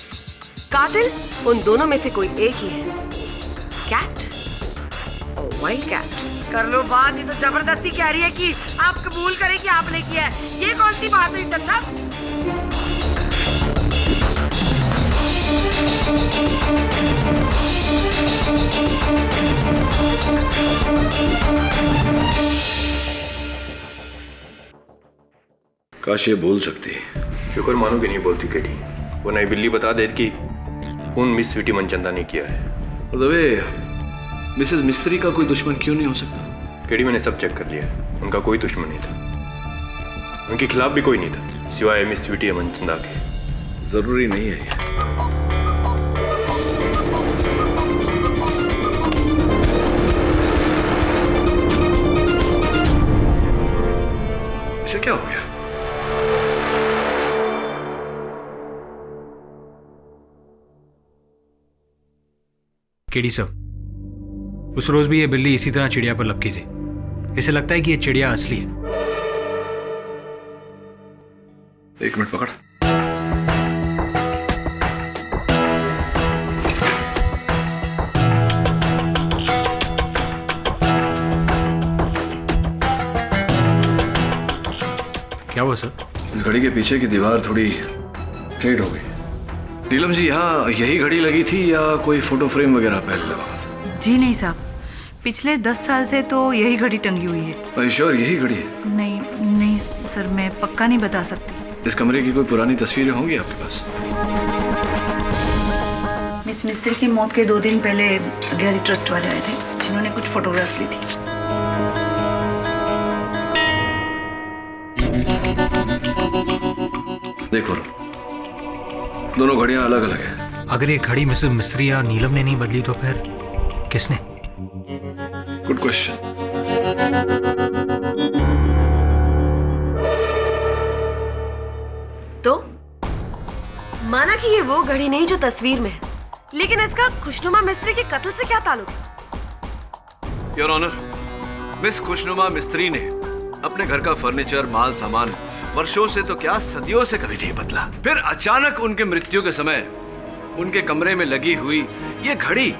कातिल उन दोनों में से कोई एक ही है। Cat, wild cat. कर लो बात, ये तो जबरदस्ती कह रही है कि आप कबूल करें कि आपने किया है। ये कौन सी बात हुई चंदा? काश ये बोल सकती। शुक्र मानो कि नहीं बोलती केटी, वो नई बिल्ली बता देती कि खून मिस स्वीटी मनचंदा ने किया है। और दबे मिसेस मिस्त्री का कोई दुश्मन क्यों नहीं हो सकता? केटी मैंने सब चेक कर लिया, उनका कोई दुश्मन नहीं था, उनके खिलाफ भी कोई नहीं था सिवाय मिस स्वीटी मनचंदा के। जरूरी नहीं है ये। इसे क्या हो गया? केडी साहब, उस रोज भी ये बिल्ली इसी तरह चिड़िया पर लपकी थी। इसे लगता है कि ये चिड़िया असली है। एक मिनट पकड़। क्या हुआ सर? इस घड़ी के पीछे की दीवार थोड़ी फेड हो गई। नीलम जी, यहाँ यही घड़ी लगी थी या कोई फोटो फ्रेम वगैरह पहले लगा था? जी नहीं साहब, पिछले 10 साल से तो यही घड़ी टंगी हुई है। श्योर यही घड़ी है? नहीं नहीं सर, मैं पक्का नहीं बता सकती। इस कमरे की कोई पुरानी तस्वीरें होंगी आपके पास? मिस मिस्त्री की मौत के 2 दिन पहले गैरी ट्रस्ट वाले आए थे, जिन्होंने कुछ फोटोग्राफ्स ली थी। देखो, दोनों घड़ियां अलग अलग हैं। अगर ये घड़ी मिसेस मिस्त्री या नीलम ने नहीं बदली तो फिर किसने? Good question. तो माना कि ये वो घड़ी नहीं जो तस्वीर में है, लेकिन इसका खुशनुमा मिस्त्री के कत्ल से क्या ताल्लुक है? योर ऑनर, मिस खुशनुमा मिस्त्री ने अपने घर का फर्नीचर, माल सामान वर्षों से तो क्या सदियों से कभी नहीं बदला। फिर अचानक उनके मृत्यु के समय उनके कमरे में लगी हुई ये घड़ी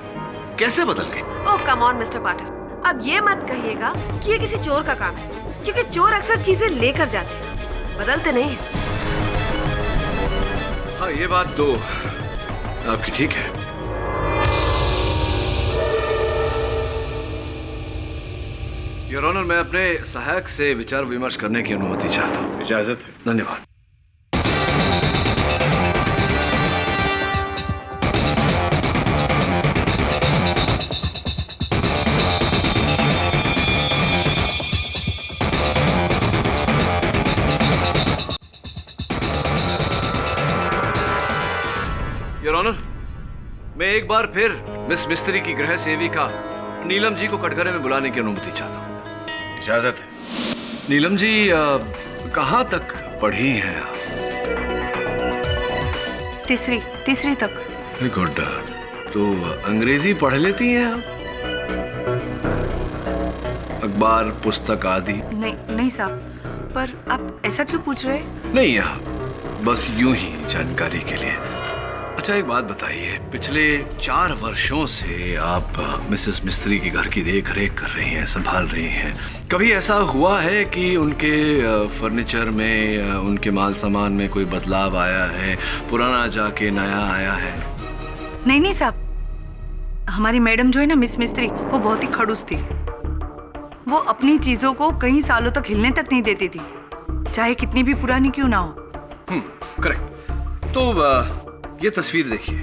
कैसे बदल गई? ओह कम ऑन मिस्टर पाठक, अब ये मत कहिएगा कि ये किसी चोर का काम है, क्योंकि चोर अक्सर चीजें लेकर जाते हैं, बदलते नहीं हैं। हाँ, ये बात तो आपकी ठीक है। योर ऑनर, मैं अपने सहायक से विचार विमर्श करने की अनुमति चाहता हूँ। इजाजत है। धन्यवाद। योर ऑनर, मैं एक बार फिर मिस मिस्त्री की गृह सेविका नीलम जी को कटघरे में बुलाने की अनुमति चाहता हूँ। इजाजत है। नीलम जी, कहाँ तक पढ़ी हैं आप? तीसरी तक। Very good. तो अंग्रेजी पढ़ लेती हैं आप? अखबार, पुस्तक आदि? नहीं साहब, पर आप ऐसा क्यों पूछ रहे? नहीं, बस यूं ही जानकारी के लिए। अच्छा, एक बात बताइए, पिछले 4 वर्षों से आप मिसेस मिस्त्री की घर की देख रेख कर रही हैं, संभाल रही हैं। कभी ऐसा हुआ है कि उनके फर्नीचर में, उनके माल सामान में कोई बदलाव आया है, पुराना जाके नया आया है? नहीं साहब, हमारी मैडम जो है ना मिस मिस्त्री, वो बहुत ही खड़ूस थी। वो अपनी चीजों को कई सालों तक हिलने तक नहीं देती थी, चाहे कितनी भी पुरानी क्यों ना हो। करेक्ट। तो ये तस्वीर देखिए,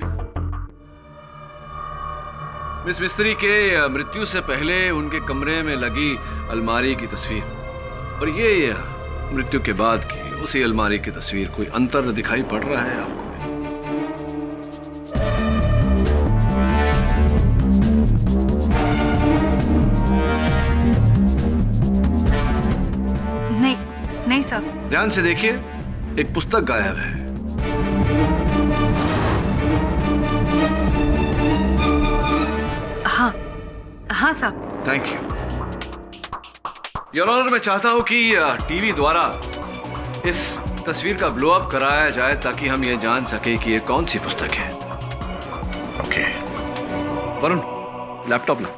मिस मिस्त्री के मृत्यु से पहले उनके कमरे में लगी अलमारी की तस्वीर, और ये मृत्यु के बाद की उसी अलमारी की तस्वीर। कोई अंतर दिखाई पड़ रहा है आपको? नहीं साहब। ध्यान से देखिए, एक पुस्तक गायब है। हाँ साहब। Thank you your honour. मैं चाहता हूं कि टीवी द्वारा इस तस्वीर का ब्लो अप कराया जाए ताकि हम ये जान सके कि ये कौन सी पुस्तक है। ओके। वरुण, लैपटॉप ला।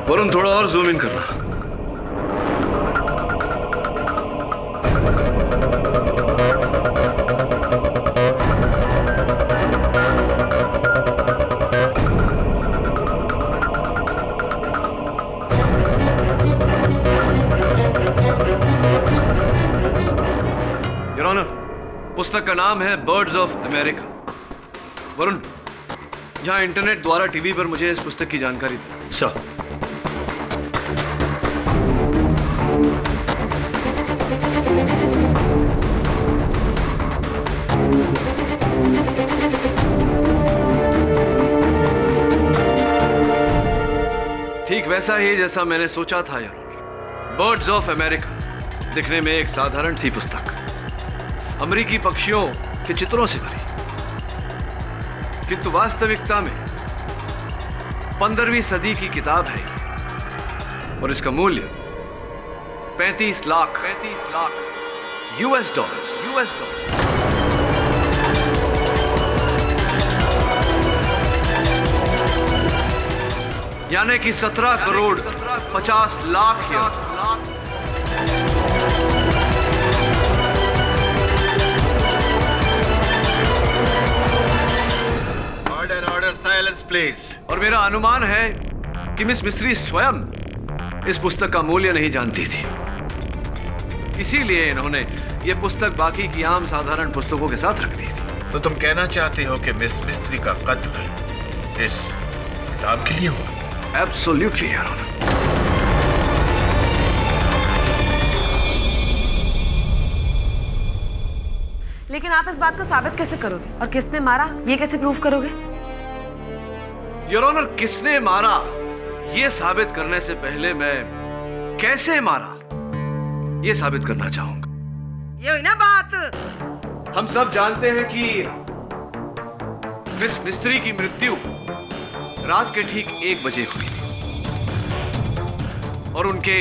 वरुण, थोड़ा और जूम इन करना। योर ऑनर, पुस्तक का नाम है बर्ड्स ऑफ अमेरिका। वरुण, यहाँ इंटरनेट द्वारा टीवी पर मुझे इस पुस्तक की जानकारी दी। सर। ठीक वैसा ही जैसा मैंने सोचा था यार। बर्ड्स ऑफ अमेरिका दिखने में एक साधारण सी पुस्तक, अमेरिकी पक्षियों के चित्रों से भरी, किंतु वास्तविकता में 15वीं सदी की किताब है और इसका मूल्य 35 लाख यूएस डॉलर। यानी कि 17 crore 50 lakh. Order, silence please. और मेरा अनुमान है कि मिस मिस्त्री स्वयं इस पुस्तक का मूल्य नहीं जानती थी, इसीलिए इन्होंने ये पुस्तक बाकी की आम साधारण पुस्तकों के साथ रख दी थी। तो तुम कहना चाहते हो कि मिस मिस्त्री का कत्ल इस किताब के लिए हुआ? Absolutely, Your Honor. लेकिन आप इस बात को साबित कैसे करोगे और किसने मारा ये कैसे प्रूव करोगे? योर ऑनर, किसने मारा ये साबित करने से पहले मैं कैसे मारा ये साबित करना चाहूंगा। ये ना बात। हम सब जानते हैं कि मिस मिस्त्री की मृत्यु रात के ठीक 1 बजे हुई और उनके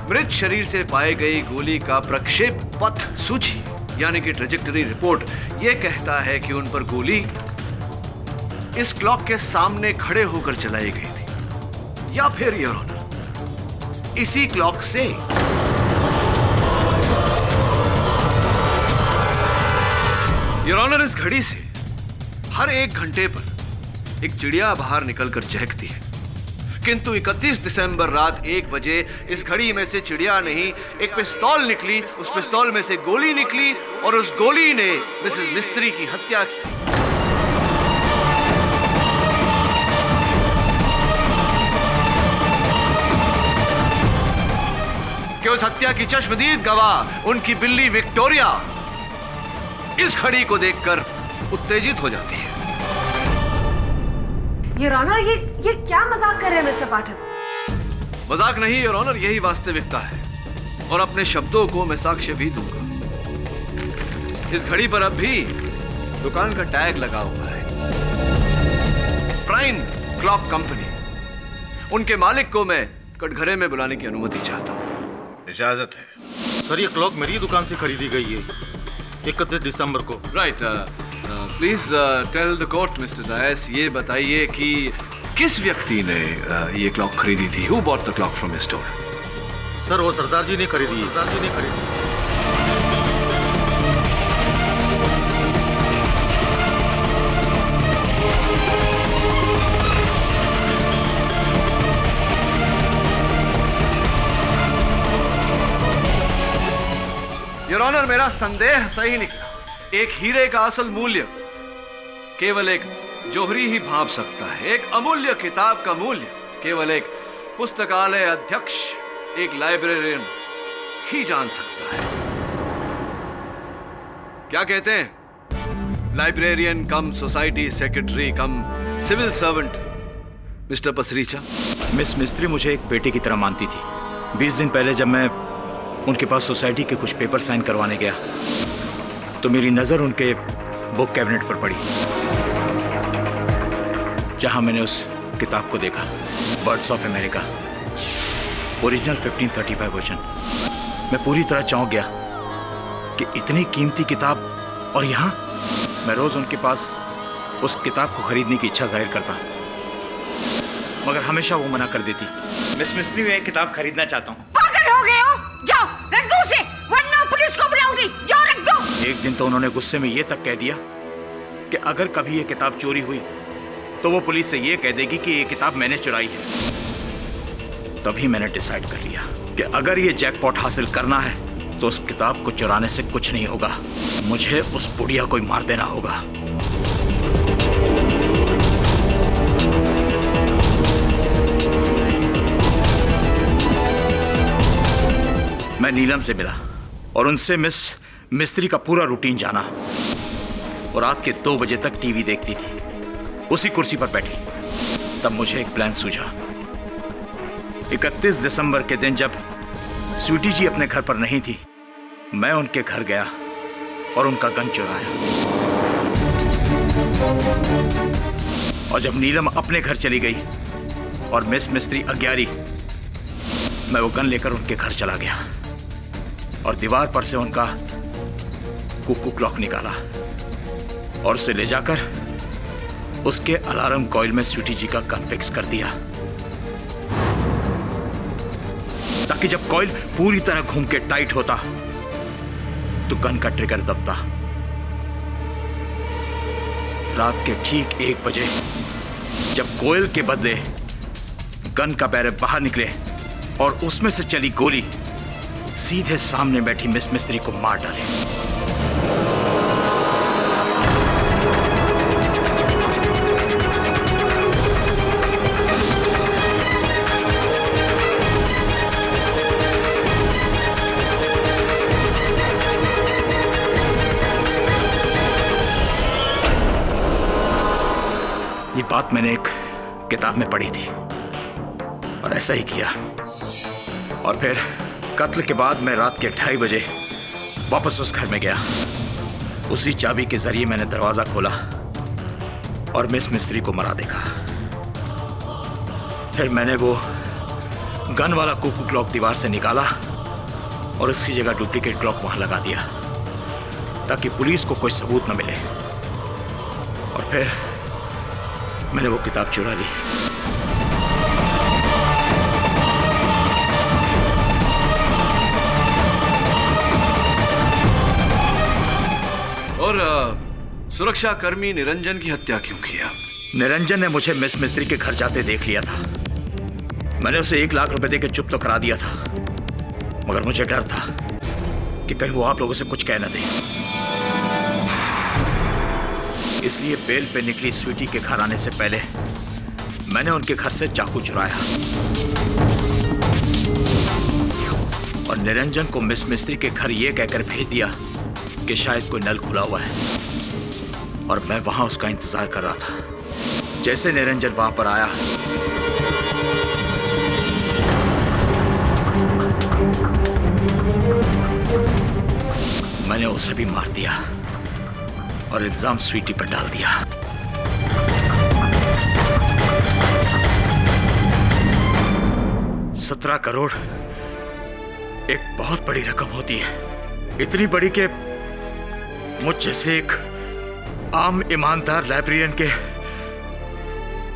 मृत शरीर से पाई गई गोली का प्रक्षेप पथ सूची यानी कि ट्रेजेक्टरी रिपोर्ट यह कहता है कि उन पर गोली इस क्लॉक के सामने खड़े होकर चलाई गई थी, या फिर योर ऑनर इसी क्लॉक से योर ऑनर इस घड़ी से हर 1 घंटे पर एक चिड़िया बाहर निकलकर चहकती है, किंतु 31 दिसंबर रात 1 बजे इस घड़ी में से चिड़िया नहीं एक पिस्तौल निकली, उस पिस्तौल में से गोली निकली और उस गोली ने मिसेस मिस्त्री की हत्या की। कि उस हत्या की चश्मदीद गवाह उनकी बिल्ली विक्टोरिया इस घड़ी को देखकर उत्तेजित हो जाती है। योर ऑनर, ये क्या मजाक कर रहे हैं मिस्टर पाठक? मजाक नहीं योर ऑनर, यही वास्तविकता है और अपने शब्दों को मैं साक्ष्य भी दूंगा। इस घड़ी पर अब भी दुकान का टैग लगा हुआ है, प्राइम क्लॉक कंपनी। उनके मालिक को मैं कटघरे में बुलाने की अनुमति चाहता हूँ। इजाजत है सर। ये क्लॉक मेरी दुकान से खरीदी गई है 31 दिसंबर को। Right. Please tell the court mister Dias, ये बताइए कि किस व्यक्ति ने ये क्लॉक खरीदी थी? Who bought the clock from his store? Sir वो सरदार जी ने खरीदी है। सरदार जी ने खरीदी। योर ऑनर, मेरा संदेह सही निकला। एक हीरे का असल मूल्य केवल एक जौहरी ही भांप सकता है। एक अमूल्य किताब का मूल्य केवल एक पुस्तकालय अध्यक्ष, एक लाइब्रेरियन ही जान सकता है। क्या कहते हैं? Librarian cum society secretary cum civil servant mister Pasricha. Miss Mistry मुझे एक बेटी की तरह मानती थी। 20 दिन पहले जब मैं उनके पास सोसाइटी के कुछ पेपर साइन करवाने गया तो मेरी नज़र उनके बुक कैबिनेट पर पड़ी, जहां मैंने उस किताब को देखा, birds of America, original 1535 version. मैं पूरी तरह चौंक गया कि इतनी कीमती किताब, और यहाँ मैं रोज उनके पास उस किताब को खरीदने की इच्छा जाहिर करता, मगर हमेशा वो मना कर देती। मिस मिस्त्री, मैं एक किताब खरीदना चाहता हूँ। पागल हो गए हो? जाओ रख दो उसे, वरना पुलिस को बुलाऊंगी। जाओ रख दो। एक दिन तो उन्होंने गुस्से में ये तक कह दिया कि अगर कभी ये किताब चोरी हुई तो वो पुलिस से ये कह देगी कि ये किताब मैंने चुराई है। तभी मैंने डिसाइड कर लिया कि अगर ये जैकपॉट हासिल करना है तो उस किताब को चुराने से कुछ नहीं होगा, मुझे उस बुढ़िया को मार देना होगा। मैं नीलम से मिला और उनसे मिस मिस्त्री का पूरा रूटीन जाना। और रात के 2 बजे तक टीवी देखती थी, उसी कुर्सी पर बैठी। तब मुझे एक प्लान सूझा। 31 दिसंबर के दिन जब स्वीटी जी अपने घर पर नहीं थी, मैं उनके घर गया और उनका गन चुराया। और जब नीलम अपने घर चली गई और मिस मिस्त्री अज्ञारी, मैं वो गन लेकर उनके घर चला गया और दीवार पर से उनका कुकू क्लॉक निकाला और उसे ले जाकर उसके अलार्म कॉइल में स्वीटी जी का गन फिक्स कर दिया, ताकि जब कॉइल पूरी तरह घूम के टाइट होता तो गन का ट्रिगर दबता। रात के ठीक 1 बजे जब कॉइल के बदले गन का बैरल बाहर निकले और उसमें से चली गोली सीधे सामने बैठी मिस मिस्त्री को मार डाले। ये बात मैंने एक किताब में पढ़ी थी और ऐसा ही किया। और फिर कत्ल के बाद मैं रात के 2:30 बजे वापस उस घर में गया। उसी चाबी के जरिए मैंने दरवाजा खोला और मिस मिस्त्री को मरा देखा। फिर मैंने वो गन वाला कुकू क्लॉक दीवार से निकाला और उसकी जगह डुप्लीकेट क्लॉक वहां लगा दिया, ताकि पुलिस को कोई सबूत न मिले। और फिर मैंने वो किताब चुरा ली। और सुरक्षा कर्मी निरंजन की हत्या क्यों किया? निरंजन ने मुझे मिस मिस्त्री के घर जाते देख लिया था। मैंने उसे 1 लाख रुपए देकर चुप तो करा दिया था, मगर मुझे डर था कि कहीं वो आप लोगों से कुछ कह न दे। इसलिए बेल पे निकली स्वीटी के घर आने से पहले मैंने उनके घर से चाकू चुराया और निरंजन को मिस मिस्त्री के घर यह कहकर भेज दिया कि शायद कोई नल खुला हुआ है, और मैं वहां उसका इंतजार कर रहा था। जैसे निरंजन वहां पर आया, मैंने उसे भी मार दिया और इल्जाम स्वीटी पर डाल दिया। $17 करोड़ एक बहुत बड़ी रकम होती है, इतनी बड़ी कि मुझ जैसे एक आम ईमानदार लाइब्रेरियन के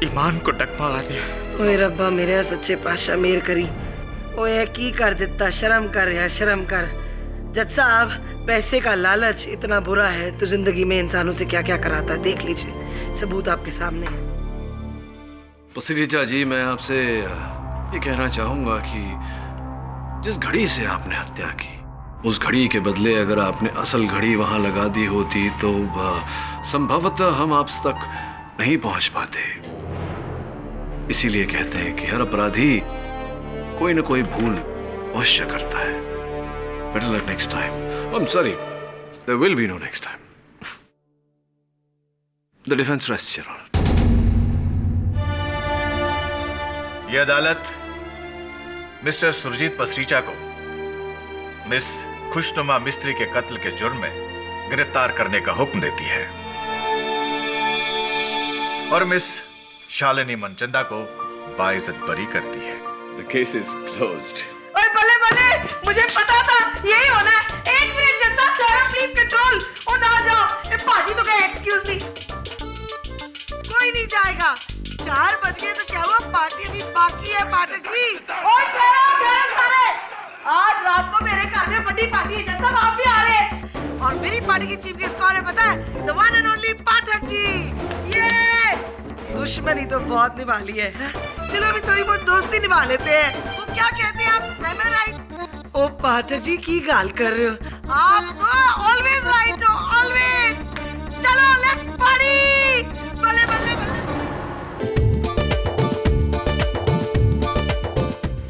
ईमान को डगमगा दे। ओए रब्बा मेरे सच्चे पातशाह मेहर करी। ओए की कर देता, शर्म कर यार, शर्म कर। जज साहब, पैसे का लालच इतना बुरा है तो जिंदगी में इंसानों से क्या क्या कराता है, देख लीजिए, सबूत आपके सामने है। पसरीजा जी, मैं आपसे ये कहना चाहूंगा कि जिस घड़ी से आपने हत्या की, उस घड़ी के बदले अगर आपने असल घड़ी वहां लगा दी होती तो संभवतः हम आप तक नहीं पहुंच पाते। इसीलिए कहते हैं कि हर अपराधी कोई ना कोई भूल अवश्य करता है। Better luck next time. I'm sorry, there will be no next time. The defense rests, Your Honor. यह अदालत मिस्टर सुरजीत पसरीचा को मिस खुशनुमा मिस्त्री के कत्ल के जुर्म में गिरफ्तार करने का हुक्म देती है और मिस शालिनी मनचंदा को बाइज्जत बरी करती है। The case is closed. ओए बल्ले बल्ले, मुझे पता था यही होना है। एक minute Janata, Clara please control. ओ ना जाओ, ए पाजी तो कहे एक्सक्यूज मी। कोई नहीं जाएगा। 4 बज गए तो क्या हुआ, पार्टी अभी बाकी है पाठक जी। ओए क्लारा सारे, आज रात को मेरे घर में बड़ी पार्टी है जनता, आप भी आ रहे हैं। और मेरी पार्टी की चीफ गेस्ट कौन है पता है? The one and only Pathak ji. ये दुश्मनी तो बहुत निभा ली है। चलो अभी थोड़ी बहुत दोस्ती निभा लेते हैं। वो क्या कहते हैं आप? Am I right? ओ पाठक जी की गाल कर रहे हो आप तो ऑलवेज राइट हो, ऑलवेज। चलो लेट्स पार्टी। बल्ले बल्ले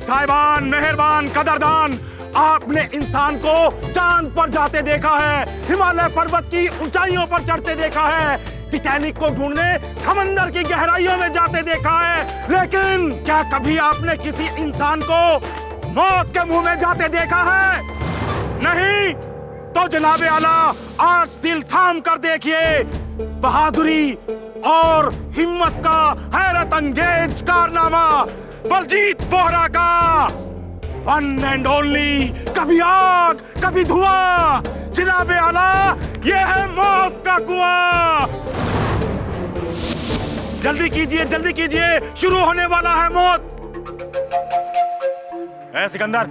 साहिबान, मेहरबान, कदरदान, आपने इंसान को चांद पर जाते देखा है, हिमालय पर्वत की ऊंचाइयों पर चढ़ते देखा है, टाइटैनिक को ढूंढने समंदर की गहराइयों में जाते देखा है, लेकिन क्या कभी आपने किसी इंसान को मौत के मुंह में जाते देखा है? नहीं। तो जनाबे आला, आज दिल थाम कर देखिए बहादुरी और हिम्मत का हैरत अंगेज कारनामा बलजीत बोहरा का। वन एंड ओनली, कभी आग कभी धुआं, जनाबे आला ये है मौत का कुआं। जल्दी कीजिए, शुरू होने वाला है मौत। ए सिकंदर।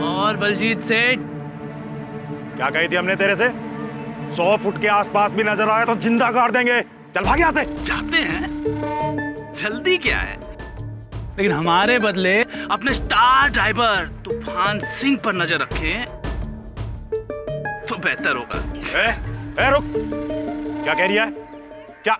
और बलजीत सेठ, क्या कही थी हमने तेरे से? 100 फुट के आसपास भी नजर आए तो जिंदा गाड़ देंगे। चल भाग यहाँ से। जाते हैं, जल्दी क्या है, लेकिन हमारे बदले अपने स्टार ड्राइवर तूफान सिंह पर नजर रखें तो बेहतर होगा। ए रुक, क्या कह रही है? क्या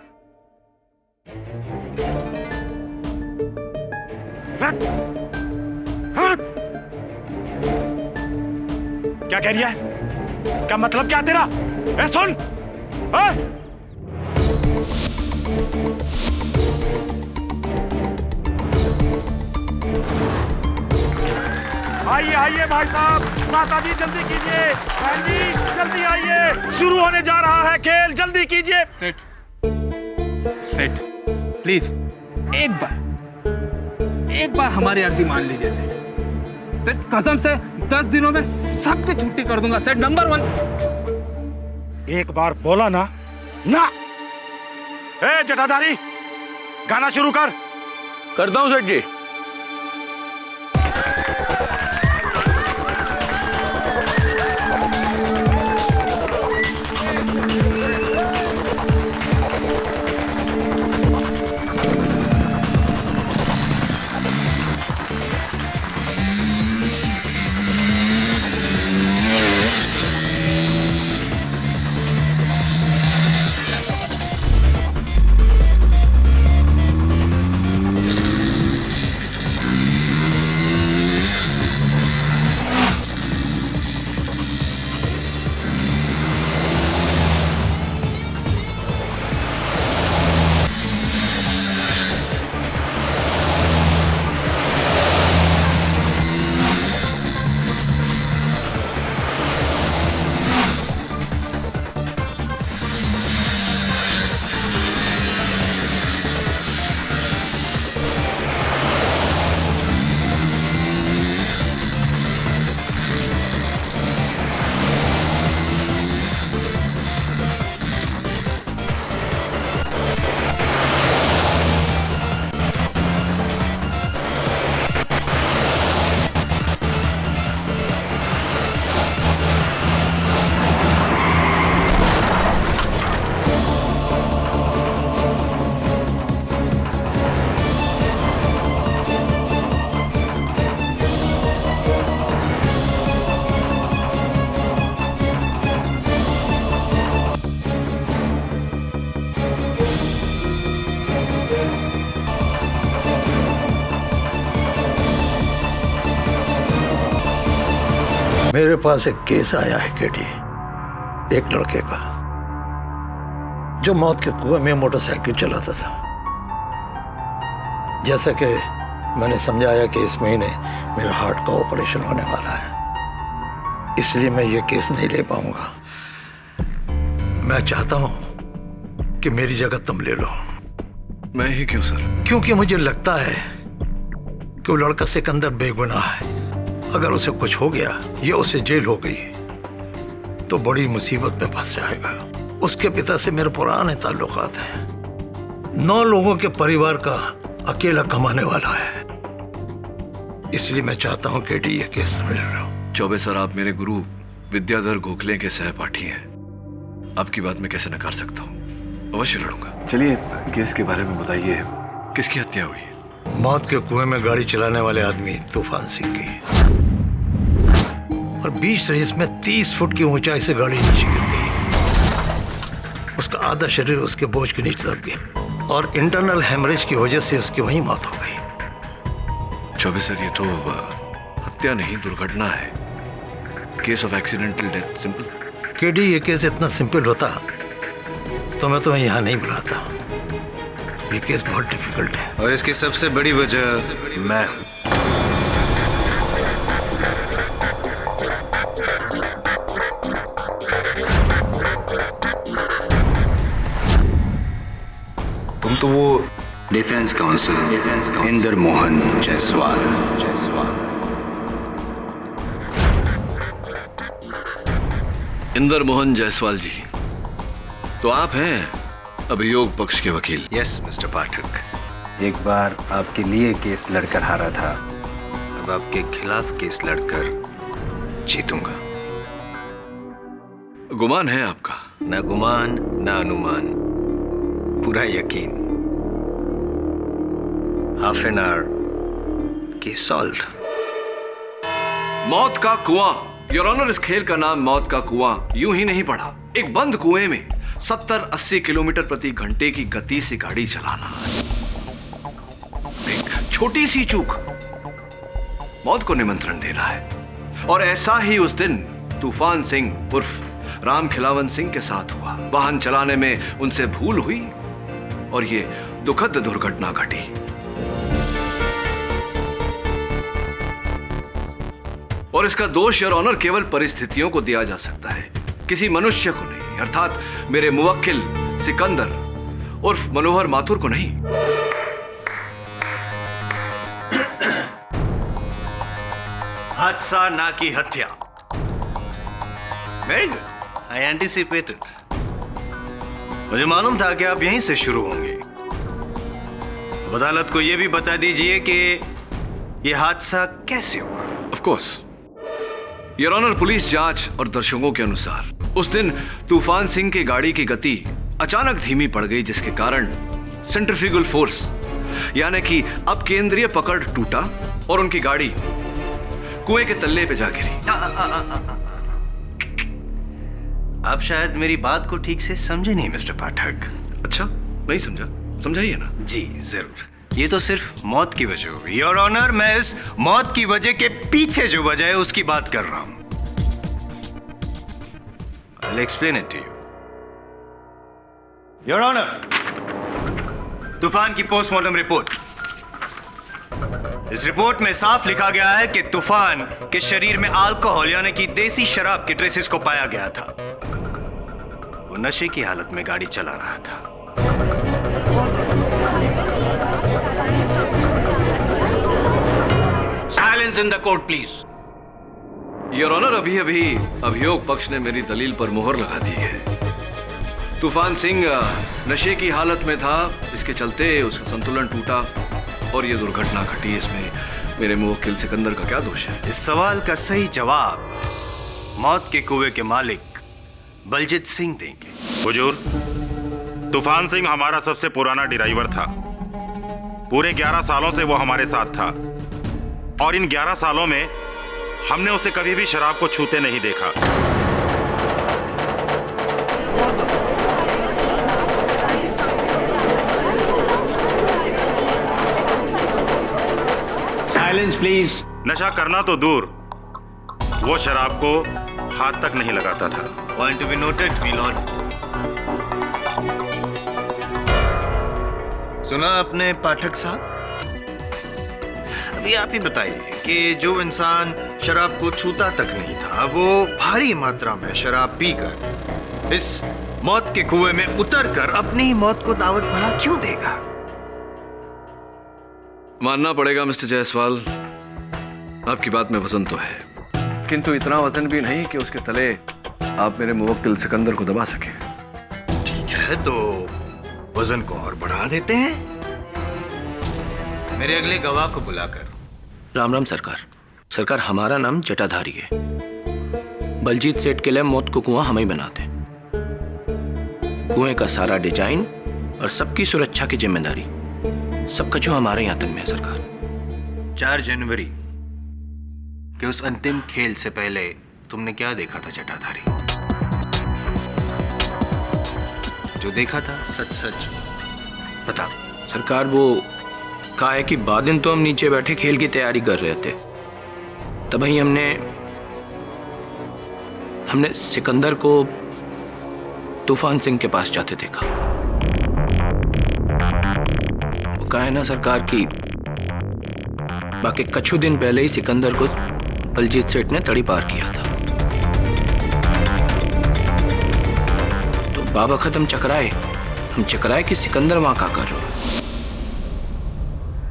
क्या कह रही है? क्या मतलब क्या तेरा? ए सुन, आइए भाई साहब, माता जी जल्दी कीजिए, बहन जी जल्दी आइए, शुरू होने जा रहा है खेल, जल्दी कीजिए। सेठ प्लीज एक बार हमारी अर्जी मान लीजिए सेठ। कसम से 10 दिनों में सबकी छुट्टी कर दूंगा सेठ, नंबर 1। एक बार बोला ना। ए जटाधारी, गाना शुरू कर। करता हूं सेठ जी। मेरे पास एक केस आया है केडी, एक लड़के का जो मौत के कुएं में मोटरसाइकिल चलाता था। जैसा कि मैंने समझाया कि इस महीने मेरा हार्ट का ऑपरेशन होने वाला है, इसलिए मैं ये केस नहीं ले पाऊंगा। मैं चाहता हूं कि मेरी जगह तुम ले लो। मैं ही क्यों सर? क्योंकि मुझे लगता है कि वो लड़का सिकंदर बेगुनाह है। अगर उसे कुछ हो गया या उसे जेल हो गई तो बड़ी मुसीबत में फंस जाएगा। उसके पिता से मेरे पुराने ताल्लुकात हैं। 9 लोगों के परिवार का अकेला कमाने वाला है, इसलिए मैं चाहता हूं कि ये केस समझ लो। चौबे सर, आप मेरे गुरु विद्याधर गोखले के सहपाठी हैं। आपकी बात मैं कैसे नकार सकता हूँ? अवश्य लड़ूंगा। चलिए केस के बारे में बताइए, किसकी हत्या हुई है? मौत के कुएं में गाड़ी चलाने वाले आदमी तूफान सिंह की, और 20 रेस में 30 फुट की ऊंचाई से गाड़ी नीचे गिर गई। उसका आधा शरीर उसके बोझ के नीचे दब गया और इंटरनल हेमरेज की वजह से उसकी वहीं मौत हो गई। चौबे सर, ये तो हत्या नहीं, दुर्घटना है। Case of accidental death. Simple. KD, ये केस इतना सिंपल होता तो मैं तुम्हें यहाँ नहीं बुलाता। ये केस बहुत डिफिकल्ट है, और इसकी सबसे बड़ी वजह मैं हूं। तुम तो वो डिफेंस काउंसिल इंदर मोहन जायसवाल। इंदर मोहन जायसवाल जी, तो आप हैं अभियोग पक्ष के वकील? यस मिस्टर पाठक, एक बार आपके लिए केस लड़कर हारा था, अब आपके खिलाफ केस लड़कर जीतूंगा। गुमान है आपका? ना गुमान ना अनुमान, पूरा यकीन। Half an hour case solve. मौत का कुआं। योर ऑनर, इस खेल का नाम मौत का कुआं यूं ही नहीं पड़ा। एक बंद कुएं में 70-80 किलोमीटर प्रति घंटे की गति से गाड़ी चलाना, एक छोटी सी चूक मौत को निमंत्रण देना है। और ऐसा ही उस दिन तूफान सिंह उर्फ राम खिलावन सिंह के साथ हुआ। वाहन चलाने में उनसे भूल हुई और ये दुखद दुर्घटना घटी। और इसका दोष योर ऑनर केवल परिस्थितियों को दिया जा सकता है, किसी मनुष्य को नहीं, अर्थात मेरे मुवक्किल सिकंदर उर्फ मनोहर माथुर को नहीं। हादसा ना की हत्या। वेरी गुड, आई एंटिसिपेटेड। मुझे मालूम था कि आप यहीं से शुरू होंगे। अब अदालत को यह भी बता दीजिए कि यह हादसा कैसे हुआ। Of course your honour, police जांच और दर्शकों के अनुसार उस दिन तूफान सिंह की गाड़ी की गति अचानक धीमी पड़ गई, जिसके कारण सेंट्रीफ्यूगल फोर्स यानी कि अब केंद्रीय पकड़ टूटा और उनकी गाड़ी कुएं के तल्ले पे जा गिरी। आप शायद मेरी बात को ठीक से समझे नहीं मिस्टर पाठक। अच्छा, नहीं समझा? समझाइए ना। जी जरूर। ये तो सिर्फ मौत की वजह होगी योर ऑनर। मैं इस मौत की वजह के पीछे जो वजह है उसकी बात कर रहा हूं। I'll explain it to you. Your honour, तूफान की पोस्टमार्टम रिपोर्ट। इस रिपोर्ट में साफ लिखा गया है कि तूफान के शरीर में अल्कोहल यानी कि देसी शराब के ट्रेसेस को पाया गया था। वो नशे की हालत में गाड़ी चला रहा था। Silence in the court please. Your honour, अभी अभी अभियोग पक्ष ने मेरी दलील पर मुहर लगा दी है। तूफान सिंह नशे की हालत में था, इसके चलते उसका संतुलन टूटा और ये दुर्घटना घटी। इसमें मेरे मुवक्किल सिकंदर का क्या दोष है? इस सवाल का सही जवाब मौत के कुएं के मालिक बलजीत सिंह देंगे। हुजूर, तूफान सिंह हमारा सबसे पुराना ड्राइवर था। पूरे 11 सालों से वो हमारे साथ था और इन 11 सालों में हमने उसे कभी भी शराब को छूते नहीं देखा। Silence please. नशा करना तो दूर, वो शराब को हाथ तक नहीं लगाता था। Point to be noted me Lord. सुना आपने पाठक साहब, अभी आप ही बताइए कि जो इंसान शराब को छूता तक नहीं था, वो भारी मात्रा में शराब पीकर इस मौत के कुएं में उतरकर अपनी मौत को दावत भला क्यों देगा? मानना पड़ेगा मिस्टर जायसवाल, आपकी बात में वजन तो है, किंतु इतना वजन भी नहीं कि उसके तले आप मेरे मुवक्किल सिकंदर को दबा सके। ठीक है, तो वजन को और बढ़ा देते हैं। मेरे अगले गवाह को बुलाकर। राम राम सरकार। सरकार, हमारा नाम जटाधारी है। बलजीत सेठ के लिए मौत को कुआं हम ही बनाते हैं। कुएं का सारा डिजाइन और सबकी सुरक्षा की जिम्मेदारी सबका जो हमारे यहाँ तक में है सरकार। 4 जनवरी कि उस अंतिम खेल से पहले तुमने क्या देखा था जटाधारी? जो देखा था सच सच बता। सरकार, वो कहा है कि बाद दिन तो हम नीचे बैठे खेल की तैयारी कर रहे थे, तभी हमने सिकंदर को तूफान सिंह के पास जाते देखा। वो कहा है ना सरकार कि बाकी कुछ दिन पहले ही सिकंदर को बलजीत सेठ ने तड़ी पार किया था। तो बाबखत हम चकराए कि सिकंदर वहां क्या कर रहा है।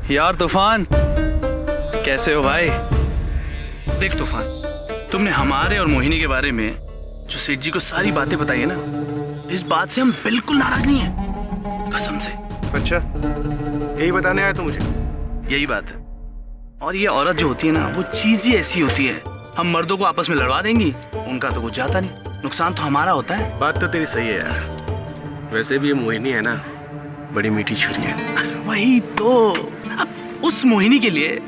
यार तूफान, कैसे हो भाई? देख तूफान, तुमने हमारे और मोहिनी के बारे में जो सेठ जी को सारी बातें बताई है ना, इस बात से हम बिल्कुल नाराज नहीं है, कसम से। अच्छा, यही बताने आया तो मुझे? यही बात है। और ये औरत जो होती है ना, वो चीज ही ऐसी होती है, हम मर्दों को आपस में लड़वा देंगी, उनका तो कुछ जाता नहीं, नुकसान तो हमारा होता है। बात तो तेरी सही है यार, वैसे भी ये मोहिनी है ना, बड़ी मीठी छुरी है। वही तो, अब उस मोहिनी के लिए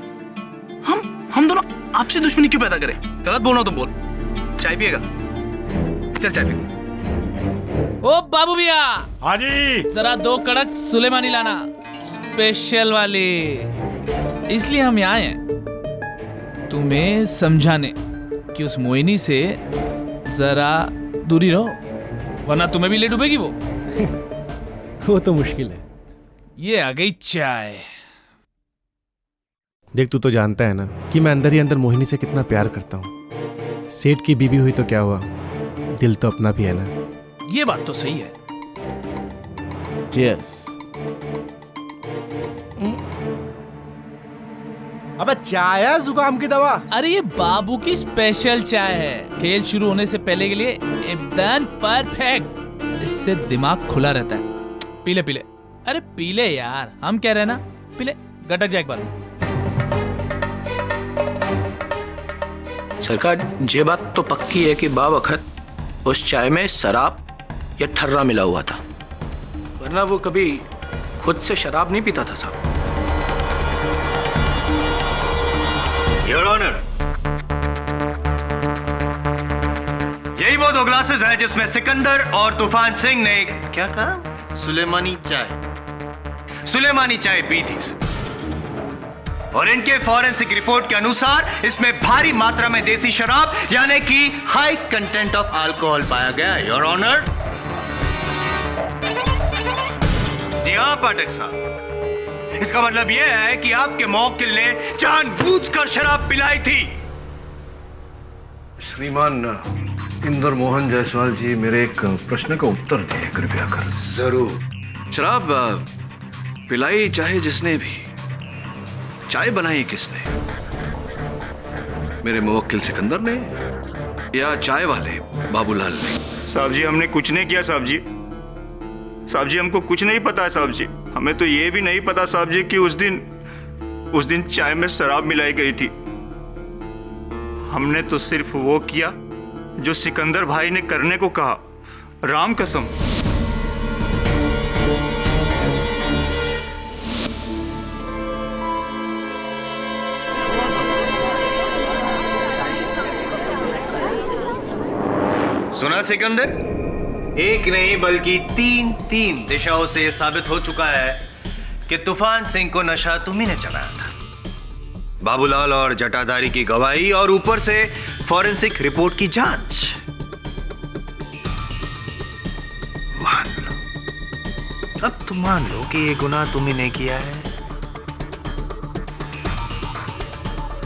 हम दोनों आपसी दुश्मनी क्यों पैदा करें? गलत बोलना तो बोल। चाय पिएगा? चल चाय पिएगा। ओ बाबू भैया। हाँ जी। जरा 2 कड़क सुलेमानी लाना, स्पेशल वाली। इसलिए हम यहाँ हैं तुम्हें समझाने कि उस मोहिनी से जरा दूरी रहो, वरना तुम्हें भी ले डूबेगी वो। वो तो मुश्किल है। ये आ गई चाय। देख, तू तो जानता है ना कि मैं अंदर ही अंदर मोहिनी से कितना प्यार करता हूँ। सेठ की बीवी हुई तो क्या हुआ, दिल तो अपना भी है ना। ये बात तो सही है। चीयर्स। अबे चाय है जुकाम की दवा? अरे ये बाबू की स्पेशल चाय है, खेल शुरू होने से पहले के लिए एकदम परफेक्ट। इससे दिमाग खुला रहता है। पीले पीले, अरे पीले यार, हम कह रहे हैं ना, पीले। गटक जा एक बार। सरकार, ये बात तो पक्की है कि बावखत उस चाय में शराब या ठर्रा मिला हुआ था, वरना वो कभी खुद से शराब नहीं पीता था साहब। योर ऑनर, यही वो 2 ग्लासेस हैं जिसमें सिकंदर और तूफान सिंह ने क्या कहा? सुलेमानी चाय पी थी। और इनके फॉरेंसिक रिपोर्ट के अनुसार इसमें भारी मात्रा में देसी शराब यानी कि हाई कंटेंट ऑफ अल्कोहल पाया गया। Your honour. जी हाँ पाठक साहब, इसका मतलब यह है कि आपके मौकिल ने जानबूझकर शराब पिलाई थी। श्रीमान इंदर मोहन जायसवाल जी, मेरे एक प्रश्न का उत्तर दें कृपया कर। जरूर। शराब पिलाई चाहे जिसने भी, चाय बनाई किसने? मेरे मुवक्किल सिकंदर ने या चाय वाले बाबूलाल ने? साहब जी, हमने कुछ नहीं किया साहब जी। साहब जी, हमको कुछ नहीं पता है साहब जी। हमें तो ये भी नहीं पता साहब जी कि उस दिन चाय में शराब मिलाई गई थी। हमने तो सिर्फ वो किया जो सिकंदर भाई ने करने को कहा। राम कसम। सुना सिकंदर, एक नहीं बल्कि 3 दिशाओं से यह साबित हो चुका है कि तूफान सिंह को नशा तुम्ही ने चलाया था। बाबूलाल और जटाधारी की गवाही और ऊपर से फॉरेंसिक रिपोर्ट की जांच। मान लो, अब तुम मान लो कि ये गुनाह तुम्ही ने किया है।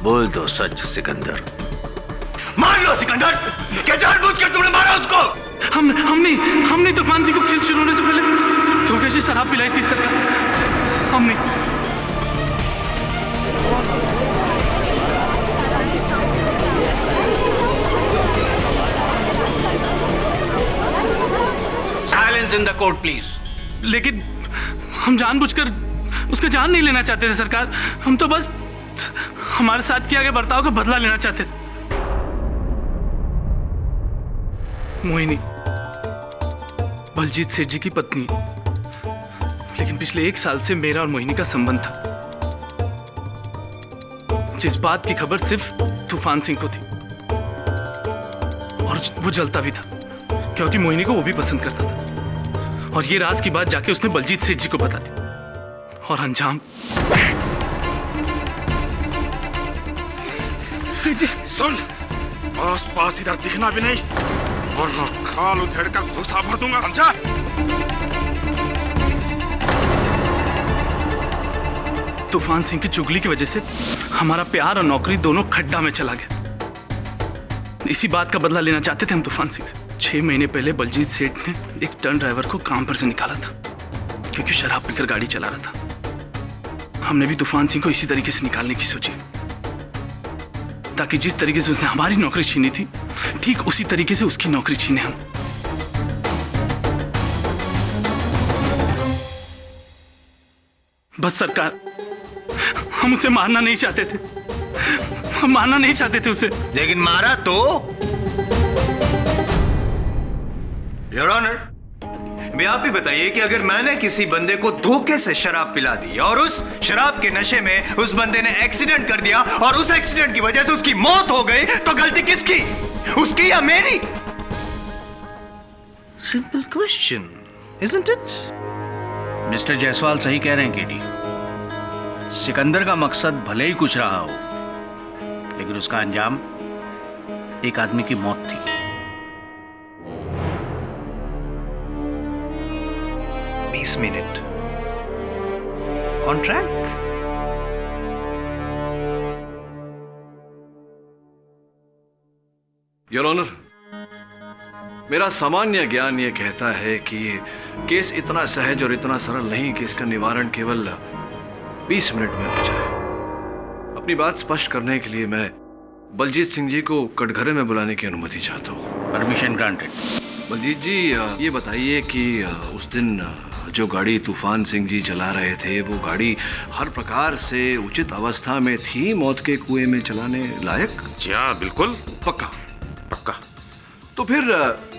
बोल दो सच सिकंदर। मान लो सिकंदर, क्या जानबूझकर तुमने मारा उसको? हमने तूफान सिंह को खेल शुरू होने से पहले धोखे से शराब पिलाई थी सरकार। हमने silence in the court please. लेकिन हम जानबूझकर उसका जान नहीं लेना चाहते थे सरकार। हम तो बस हमारे साथ किया गया बर्ताव का बदला लेना चाहते थे। मोहिनी बलजीत सेठ जी की पत्नी है, लेकिन पिछले 1 साल से मेरा और मोहिनी का संबंध था, जिस बात की खबर सिर्फ तूफान सिंह को थी, और वो जलता भी था क्योंकि मोहिनी को वो भी पसंद करता था। और ये राज की बात जाके उसने बलजीत सेठ जी को बता दी, और अंजाम सुन, आस पास इधर दिखना भी नहीं, वरना खाल उधेड़ कर भूसा भर दूंगा, समझा? तूफान सिंह की चुगली की वजह से हमारा प्यार और नौकरी दोनों खड्डा में चला गया। इसी बात का बदला लेना चाहते थे हम तूफान सिंह से। 6 महीने पहले बलजीत सेठ ने एक टर्न ड्राइवर को काम पर से निकाला था क्योंकि शराब पीकर गाड़ी चला रहा था। हमने भी तूफान सिंह को इसी तरीके से निकालने की सोची, ताकि जिस तरीके से उसने हमारी नौकरी छीनी थी, ठीक उसी तरीके से उसकी नौकरी छीने हम। बस सरकार, हम उसे मारना नहीं चाहते थे, हम मारना नहीं चाहते थे उसे। लेकिन मारा तो। योर ऑनर, मैं आप ही बताइए कि अगर मैंने किसी बंदे को धोखे से शराब पिला दी और उस शराब के नशे में उस बंदे ने एक्सीडेंट कर दिया और उस एक्सीडेंट की वजह से उसकी मौत हो गई, तो गलती किसकी, उसकी या मेरी? Simple question, isn't it? Mister Jaiswal सही कह रहे हैं केडी। सिकंदर का मकसद भले ही कुछ रहा हो, लेकिन उसका अंजाम एक आदमी की मौत थी। 20 minute on track. Your honour, मेरा सामान्य ज्ञान यह कहता है कि केस इतना सहज और इतना सरल नहीं कि इसका निवारण केवल 20 मिनट में हो जाए। अपनी बात स्पष्ट करने के लिए मैं बलजीत सिंह जी को कटघरे में बुलाने की अनुमति चाहता हूँ। Permission granted. बलजीत जी, ये बताइए कि उस दिन जो गाड़ी तूफान सिंह जी चला रहे थे, वो गाड़ी हर प्रकार से उचित अवस्था में थी, मौत के कुएं में चलाने लायक? जी हाँ, बिल्कुल। पक्का? पक्का। तो फिर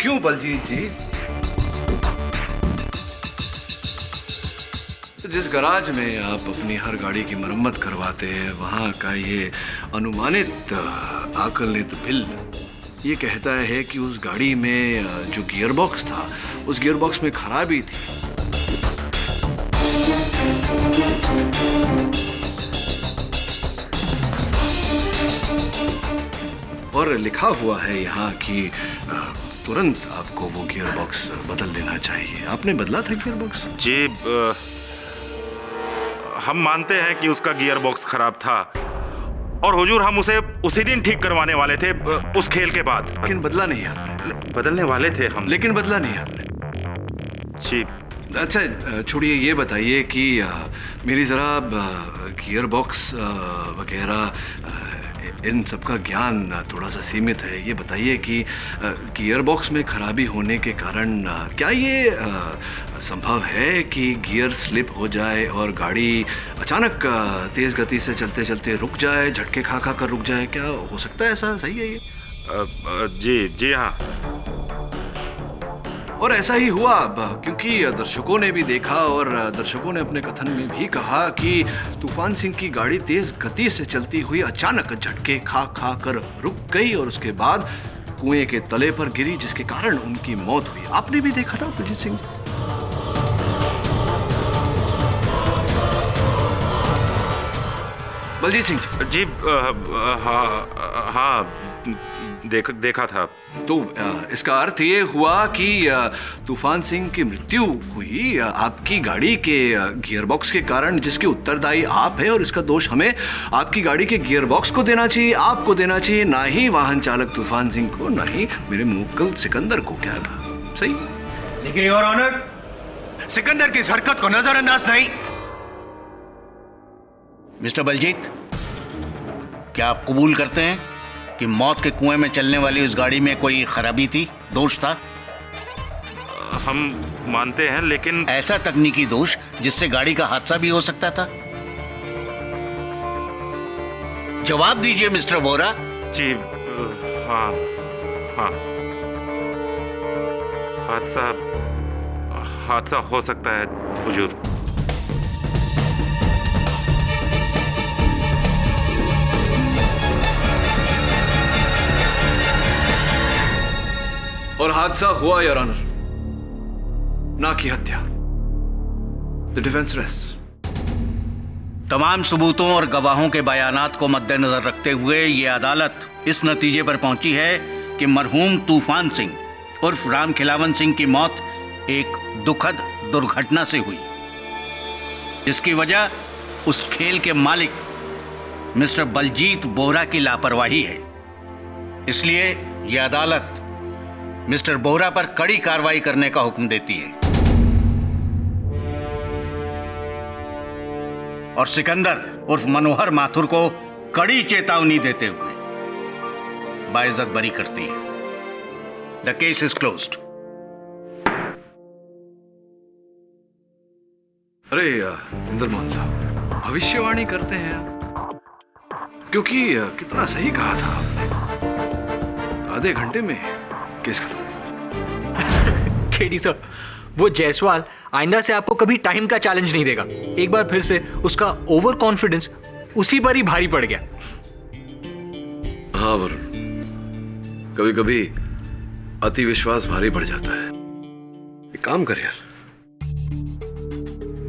क्यों बलजीत जी जिस गराज में आप अपनी हर गाड़ी की मरम्मत करवाते हैं, वहाँ का ये अनुमानित आकलित बिल ये कहता है कि उस गाड़ी में जो गियर बॉक्स था, उस गियर बॉक्स में खराबी थी। और लिखा हुआ है यहाँ कि तुरंत आपको वो गियर बॉक्स बदल लेना चाहिए। आपने बदला था गियर बॉक्स? जी, हम मानते हैं कि उसका गियर बॉक्स खराब था और हुजूर हम उसे उसी दिन ठीक करवाने वाले थे, उस खेल के बाद। लेकिन बदला नहीं आपने? बदलने वाले थे हम, लेकिन बदला नहीं आपने। जी। अच्छा छोड़िए, ये बताइए कि मेरी ज़रा गियर बॉक्स वगैरह इन सब का ज्ञान थोड़ा सा सीमित है। ये बताइए कि गियर बॉक्स में खराबी होने के कारण क्या ये संभव है कि गियर स्लिप हो जाए और गाड़ी अचानक तेज़ गति से चलते चलते रुक जाए, झटके खा खा कर रुक जाए? क्या हो सकता है ऐसा? सही है ये? जी हाँ। और ऐसा ही हुआ क्योंकि दर्शकों ने भी देखा और दर्शकों ने अपने कथन में भी कहा कि तूफान सिंह की गाड़ी तेज गति से चलती हुई अचानक झटके खा खा कर रुक गई और उसके बाद कुएं के तले पर गिरी, जिसके कारण उनकी मौत हुई। आपने भी देखा था बलजीत सिंह? बलजीत सिंह जी हाँ देखा था। तो इसका अर्थ ये हुआ कि तूफान सिंह की मृत्यु हुई आपकी गाड़ी के गियरबॉक्स के कारण, जिसके उत्तरदायी आप हैं, और इसका दोष हमें आपकी गाड़ी के गियरबॉक्स को देना चाहिए, आपको देना चाहिए, ना ही वाहन चालक तूफान सिंह को, ना ही मेरे मुवक्किल सिकंदर को। क्या सही? लेकिन योर ऑनर, सिकंदर की इस हरकत को नजरअंदाज नहीं। मिस्टर बलजीत, क्या आप कबूल करते हैं कि मौत के कुएं में चलने वाली उस गाड़ी में कोई खराबी थी, दोष था? हम मानते हैं, लेकिन ऐसा तकनीकी दोष जिससे गाड़ी का हादसा भी हो सकता था। जवाब दीजिए मिस्टर बोरा। जी हाँ हाँ, हादसा हो सकता है हुजूर। और हादसा हुआ योर ऑनर, ना की हत्या। The defence rest. तमाम सबूतों और गवाहों के बयानात को मद्देनजर रखते हुए ये अदालत इस नतीजे पर पहुंची है कि मरहूम तूफान सिंह उर्फ राम खिलावन सिंह की मौत एक दुखद दुर्घटना से हुई। इसकी वजह उस खेल के मालिक मिस्टर बलजीत बोहरा की लापरवाही है। इसलिए यह अदालत मिस्टर बोहरा पर कड़ी कार्रवाई करने का हुक्म देती है और सिकंदर उर्फ मनोहर माथुर को कड़ी चेतावनी देते हुए बाइज्जत बरी करती है। The case is closed. अरे इंद्रमोहन साहब, भविष्यवाणी करते हैं, क्योंकि कितना सही कहा था आपने। आधे घंटे में केस खत्म। केडी सर, वो जायसवाल आइंदा से आपको कभी टाइम का चैलेंज नहीं देगा। एक बार फिर से उसका ओवर कॉन्फिडेंस उसी पर ही भारी पड़ गया। हाँ वरुण, कभी कभी अति विश्वास भारी पड़ जाता है। एक काम कर यार,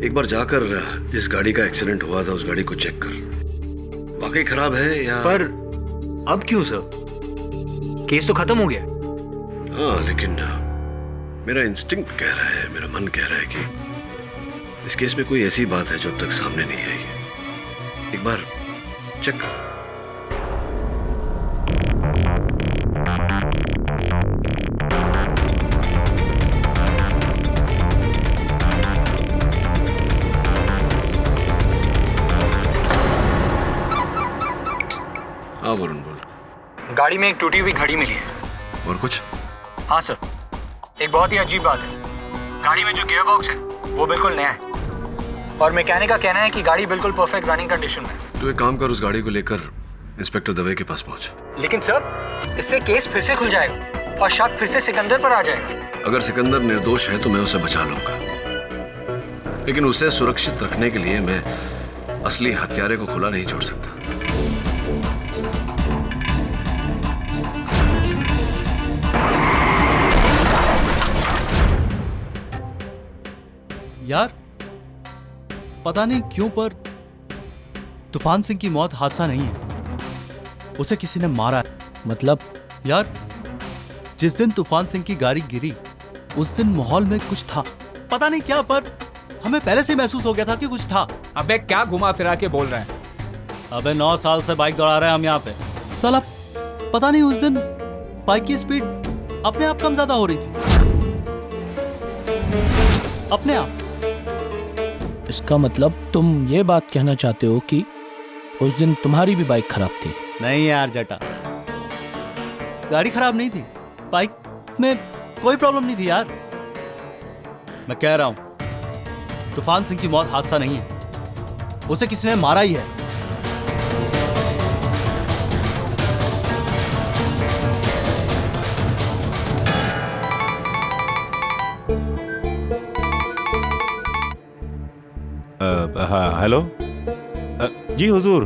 एक बार जाकर जिस गाड़ी का एक्सीडेंट हुआ था उस गाड़ी को चेक कर, वाकई खराब है या। पर अब क्यों सर, केस तो खत्म हो गया। हाँ, लेकिन मेरा इंस्टिंक्ट कह रहा है, मेरा मन कह रहा है कि इस केस में कोई ऐसी बात है जो अब तक सामने नहीं आई है। एक बार चेक कर। हाँ वरुण बोल। गाड़ी में एक टूटी हुई घड़ी मिली है। और कुछ? हाँ सर, एक बहुत ही अजीब बात है। गाड़ी में जो गियर बॉक्स है वो बिल्कुल नया है और मैकेनिक का कहना है कि गाड़ी बिल्कुल परफेक्ट रनिंग कंडीशन में है। तो एक काम कर, उस गाड़ी को लेकर इंस्पेक्टर दवे के पास पहुंच। लेकिन सर, इससे केस फिर से खुल जाएगा और शक फिर से सिकंदर पर आ जाएगा। अगर सिकंदर निर्दोष है तो मैं उसे बचा लूंगा, लेकिन उसे सुरक्षित रखने के लिए मैं असली हत्यारे को खुला नहीं छोड़ सकता। यार पता नहीं क्यों पर तूफान सिंह की मौत हादसा नहीं है, उसे किसी ने मारा है। मतलब? यार जिस दिन तूफान सिंह की गाड़ी गिरी उस दिन माहौल में कुछ था, पता नहीं क्या, पर हमें पहले से महसूस हो गया था कि कुछ था। अबे क्या घुमा फिरा के बोल रहे हैं? अबे 9 साल से बाइक दौड़ा रहे हैं हम यहाँ पे। साला पता नहीं उस दिन बाइक की स्पीड अपने आप कम ज्यादा हो रही थी, अपने आप। इसका मतलब तुम ये बात कहना चाहते हो कि उस दिन तुम्हारी भी बाइक खराब थी? नहीं यार जटा, गाड़ी खराब नहीं थी, बाइक में कोई प्रॉब्लम नहीं थी यार। मैं कह रहा हूं तूफान सिंह की मौत हादसा नहीं है, उसे किसी ने मारा ही है। हेलो जी हुजूर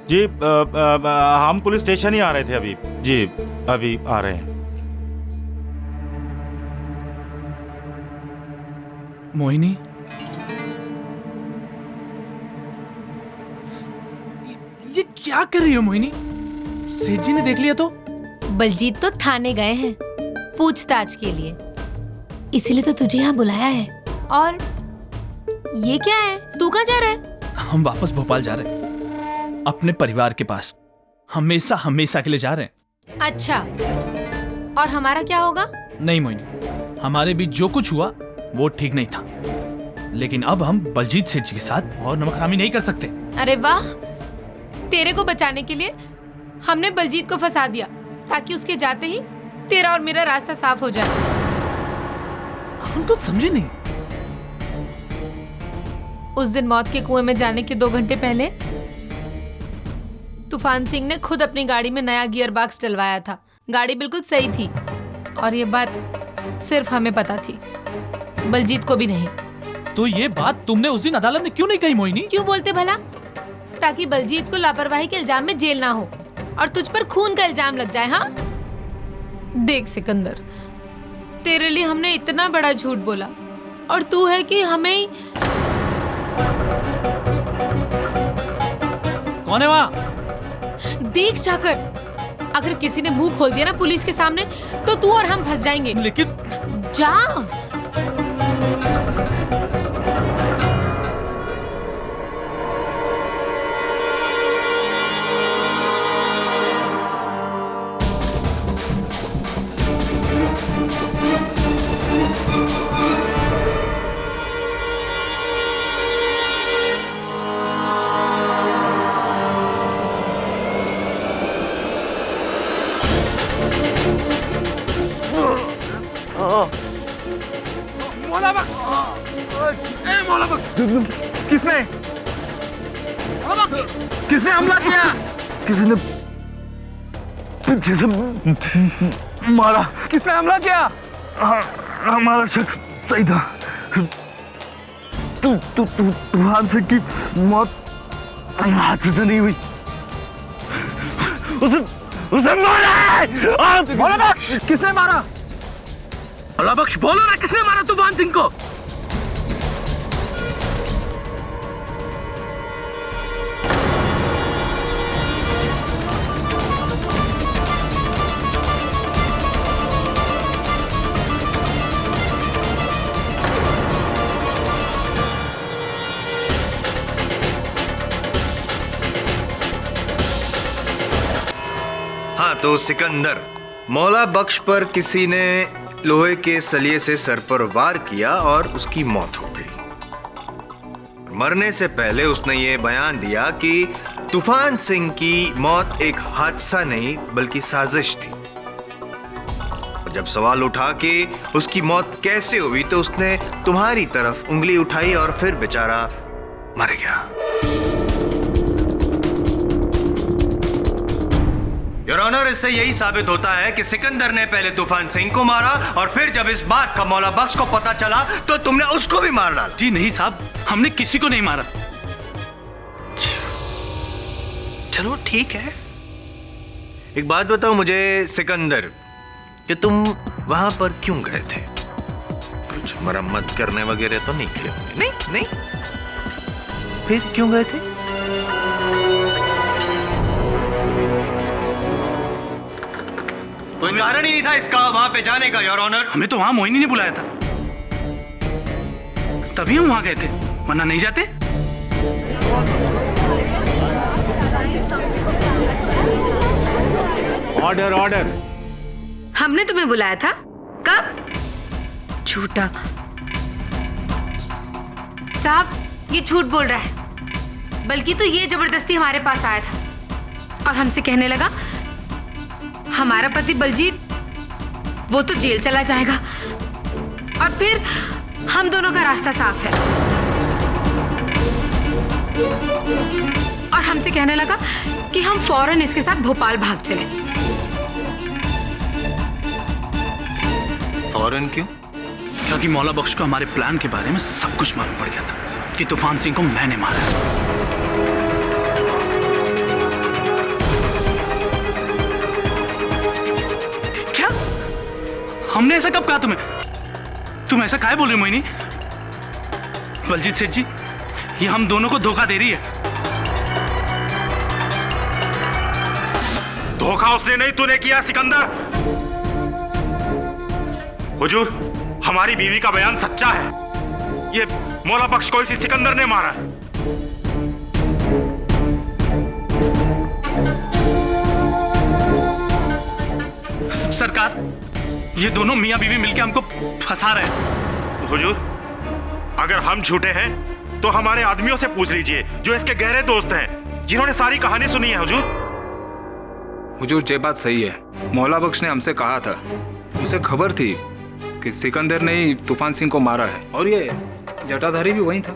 जी, हम पुलिस स्टेशन ही आ रहे थे अभी जी, अभी आ रहे हैं। मोहिनी, ये क्या कर रही हो मोहिनी? सेठ जी ने देख लिया तो? बलजीत तो थाने गए हैं पूछताछ के लिए, इसीलिए तो तुझे यहाँ बुलाया है। और ये क्या है, तू कहाँ जा रहा है? हम वापस भोपाल जा रहे हैं, अपने परिवार के पास, हमेशा हमेशा के लिए जा रहे हैं। अच्छा, और हमारा क्या होगा? नहीं मोहिनी, हमारे बीच जो कुछ हुआ वो ठीक नहीं था, लेकिन अब हम बलजीत सेठ जी के साथ और नमकरामी नहीं कर सकते। अरे वाह, तेरे को बचाने के लिए हमने बलजीत को फंसा दिया ताकि उसके जाते ही तेरा और मेरा रास्ता साफ हो जाए। हम कुछ समझे नहीं। उस दिन मौत के कुएं में जाने के 2 घंटे पहले तूफान सिंह ने खुद अपनी गाड़ी में नया गियर बॉक्स डलवाया था। गाड़ी बिल्कुल सही थी और ये बात सिर्फ हमें पता थी, बलजीत को भी नहीं। तो ये बात तुमने उस दिन अदालत में क्यों नहीं कही मोहिनी? क्यों बोलते भला? ताकि बलजीत को लापरवाही के इल्जाम में जेल ना हो और तुझ पर खून का इल्जाम लग जाए। हाँ देख सिकंदर, तेरे लिए हमने इतना बड़ा झूठ बोला और तू है कि हमें ही... कौन है वहाँ? देख जाकर, अगर किसी ने मुंह खोल दिया ना पुलिस के सामने तो तू और हम फंस जाएंगे। लेकिन जा। किसने हमला किया? किसी ने पीछे से मारा। किसने हमला किया? हमारा शख्स सही था। तूफान सिंह की मौत हाथ से नहीं हुई, उसे मारा है। मौला बख्श, किसने मारा? मौला बख्श बोलो ना, किसने मारा तूफान सिंह को? हाँ तो सिकंदर, मौला बख्श पर किसी ने लोहे के सलिए से सर पर वार किया और उसकी मौत हो गई। मरने से पहले उसने ये बयान दिया कि तूफान सिंह की मौत एक हादसा नहीं बल्कि साजिश थी। जब सवाल उठा कि उसकी मौत कैसे हुई तो उसने तुम्हारी तरफ उंगली उठाई और फिर बेचारा मर गया। योर ऑनर, इससे यही साबित होता है कि सिकंदर ने पहले तूफान सिंह को मारा और फिर जब इस बात का मौला बख्श को पता चला तो तुमने उसको भी मार डाला। जी नहीं साहब, हमने किसी को नहीं मारा। चलो ठीक है, एक बात बताओ मुझे सिकंदर, कि तुम वहां पर क्यों गए थे? कुछ मरम्मत करने वगैरह तो नहीं किए? नहीं, फिर क्यों गए थे? कोई कारण ही नहीं था इसका वहां पे जाने का, योर ऑनर। हमें तो वहां मोहिनी ने बुलाया था, तभी हम वहां गए थे, वरना नहीं जाते। Order order. हमने तुम्हें बुलाया था? कब? झूठा। साहब ये झूठ बोल रहा है, बल्कि तो ये जबरदस्ती हमारे पास आया था और हमसे कहने लगा हमारा पति बलजीत वो तो जेल चला जाएगा और फिर हम दोनों का रास्ता साफ है। और हमसे कहने लगा कि हम फौरन इसके साथ भोपाल भाग चलें। फौरन क्यों? क्योंकि मौला बख्श को हमारे प्लान के बारे में सब कुछ मालूम पड़ गया था कि तूफान सिंह को मैंने मारा। हमने ऐसा कब कहा तुम्हें? तुम ऐसा काहे बोल रही हो मोहिनी? बलजीत सेठ जी, ये हम दोनों को धोखा दे रही है। धोखा उसने नहीं तूने किया सिकंदर। हुजूर, हमारी बीवी का बयान सच्चा है। ये मौला बख्श को इसी सिकंदर ने मारा है। सरकार, ये दोनों मियां बीवी मिलकर हमको फंसा रहे हैं। हुजूर, अगर हम झूठे हैं तो हमारे आदमियों से पूछ लीजिए जो इसके गहरे दोस्त हैं, जिन्होंने सारी कहानी सुनी है। हुजूर, हुजूर ये बात सही है। मौला बख्श ने हमसे कहा था, उसे खबर थी कि सिकंदर ने ही तूफान सिंह को मारा है, और ये जटाधारी भी वहीं था।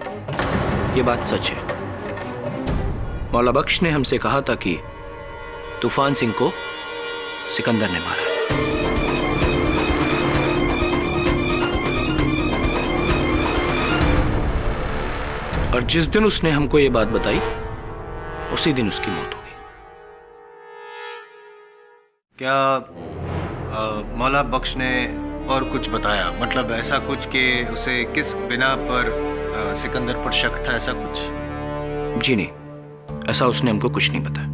ये बात सच है। मौला बख्श ने हमसे कहा था कि तूफान सिंह को सिकंदर ने मारा है। और जिस दिन उसने हमको ये बात बताई, उसी दिन उसकी मौत हो गई। क्या मौला बख्श ने और कुछ बताया? मतलब ऐसा कुछ कि उसे किस बिना पर सिकंदर पर शक था, ऐसा कुछ? जी नहीं, ऐसा उसने हमको कुछ नहीं बताया।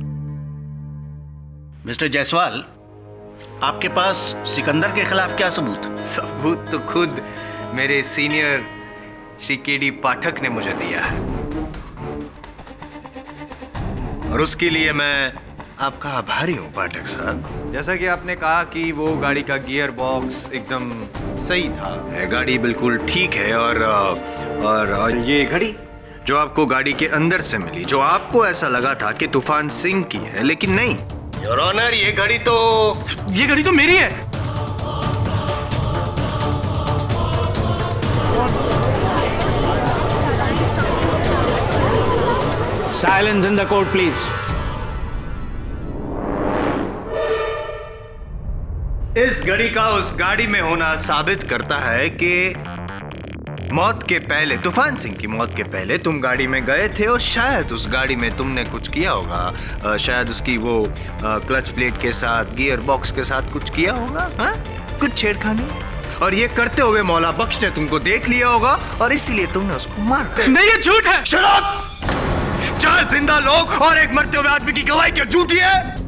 मिस्टर जायसवाल, आपके पास सिकंदर के खिलाफ क्या सबूत? सबूत तो खुद मेरे सीनियर श्री केडी पाठक ने मुझे दिया है, और उसके लिए मैं आपका आभारी हूँ पाठक साहब। जैसा कि आपने कहा कि वो गाड़ी का गियर बॉक्स एकदम सही था, गाड़ी बिल्कुल ठीक है, और ये घड़ी जो आपको गाड़ी के अंदर से मिली, जो आपको ऐसा लगा था कि तूफान सिंह की है, लेकिन नहीं योर ऑनर, ये घड़ी तो मेरी है। Silence in the court, please. इस घड़ी का उस गाड़ी में होना साबित करता है कि मौत के पहले, तूफान सिंह की मौत के पहले तुम गाड़ी में गए थे, और शायद उस गाड़ी में तुमने कुछ किया होगा। शायद उसकी वो क्लच प्लेट के साथ, गियर बॉक्स के साथ कुछ किया होगा, हाँ? कुछ छेड़खानी, और ये करते हुए मौला बख्श ने तुमको देख लिया होगा, और इसीलिए तुमने उसको मारा। नहीं, ये झूठ है। शराब! 4 जिंदा लोग और एक मरते हुए आदमी की गवाही क्या झूठी है?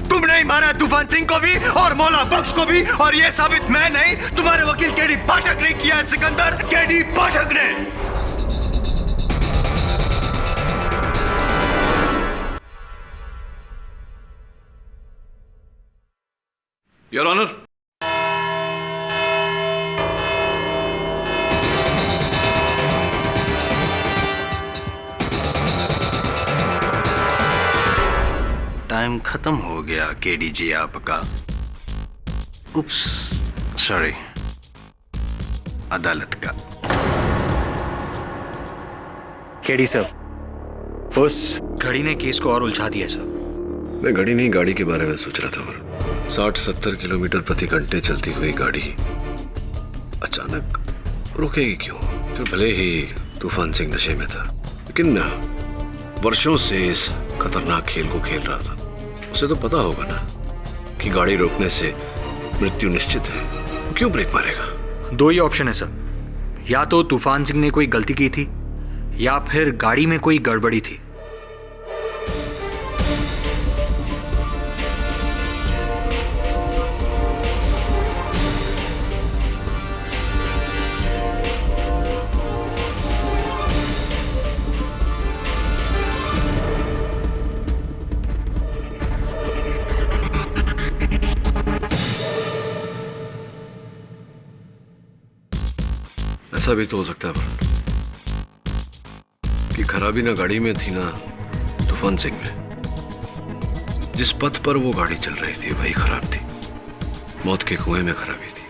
तुमने ही मारा तूफान सिंह को भी और मौला बख्श को भी, और ये साबित मैं नहीं, तुम्हारे वकील केडी पाठक ने किया है सिकंदर, केडी पाठक ने। योर ऑनर, टाइम खत्म हो गया केडी जी आपका। उप्स, सॉरी, अदालत का। केडी सर, उस घड़ी ने केस को और उलझा दिया सर। मैं घड़ी नहीं, गाड़ी के बारे में सोच रहा था। 60-70 किलोमीटर प्रति घंटे चलती हुई गाड़ी अचानक रुकेगी क्यों? जो भले ही तूफान सिंह नशे में था, लेकिन वर्षों से इस खतरनाक खेल को खेल रहा था। उसे तो पता होगा ना कि गाड़ी रोकने से मृत्यु निश्चित है, तो क्यों ब्रेक मारेगा? 2 ही ऑप्शन है सर, या तो तूफान सिंह ने कोई गलती की थी, या फिर गाड़ी में कोई गड़बड़ी थी। ऐसा भी तो हो सकता है कि खराबी ना गाड़ी में थी ना तूफान सिंह में। जिस पथ पर वो गाड़ी चल रही थी वही खराब थी। मौत के कुएं में खराबी थी।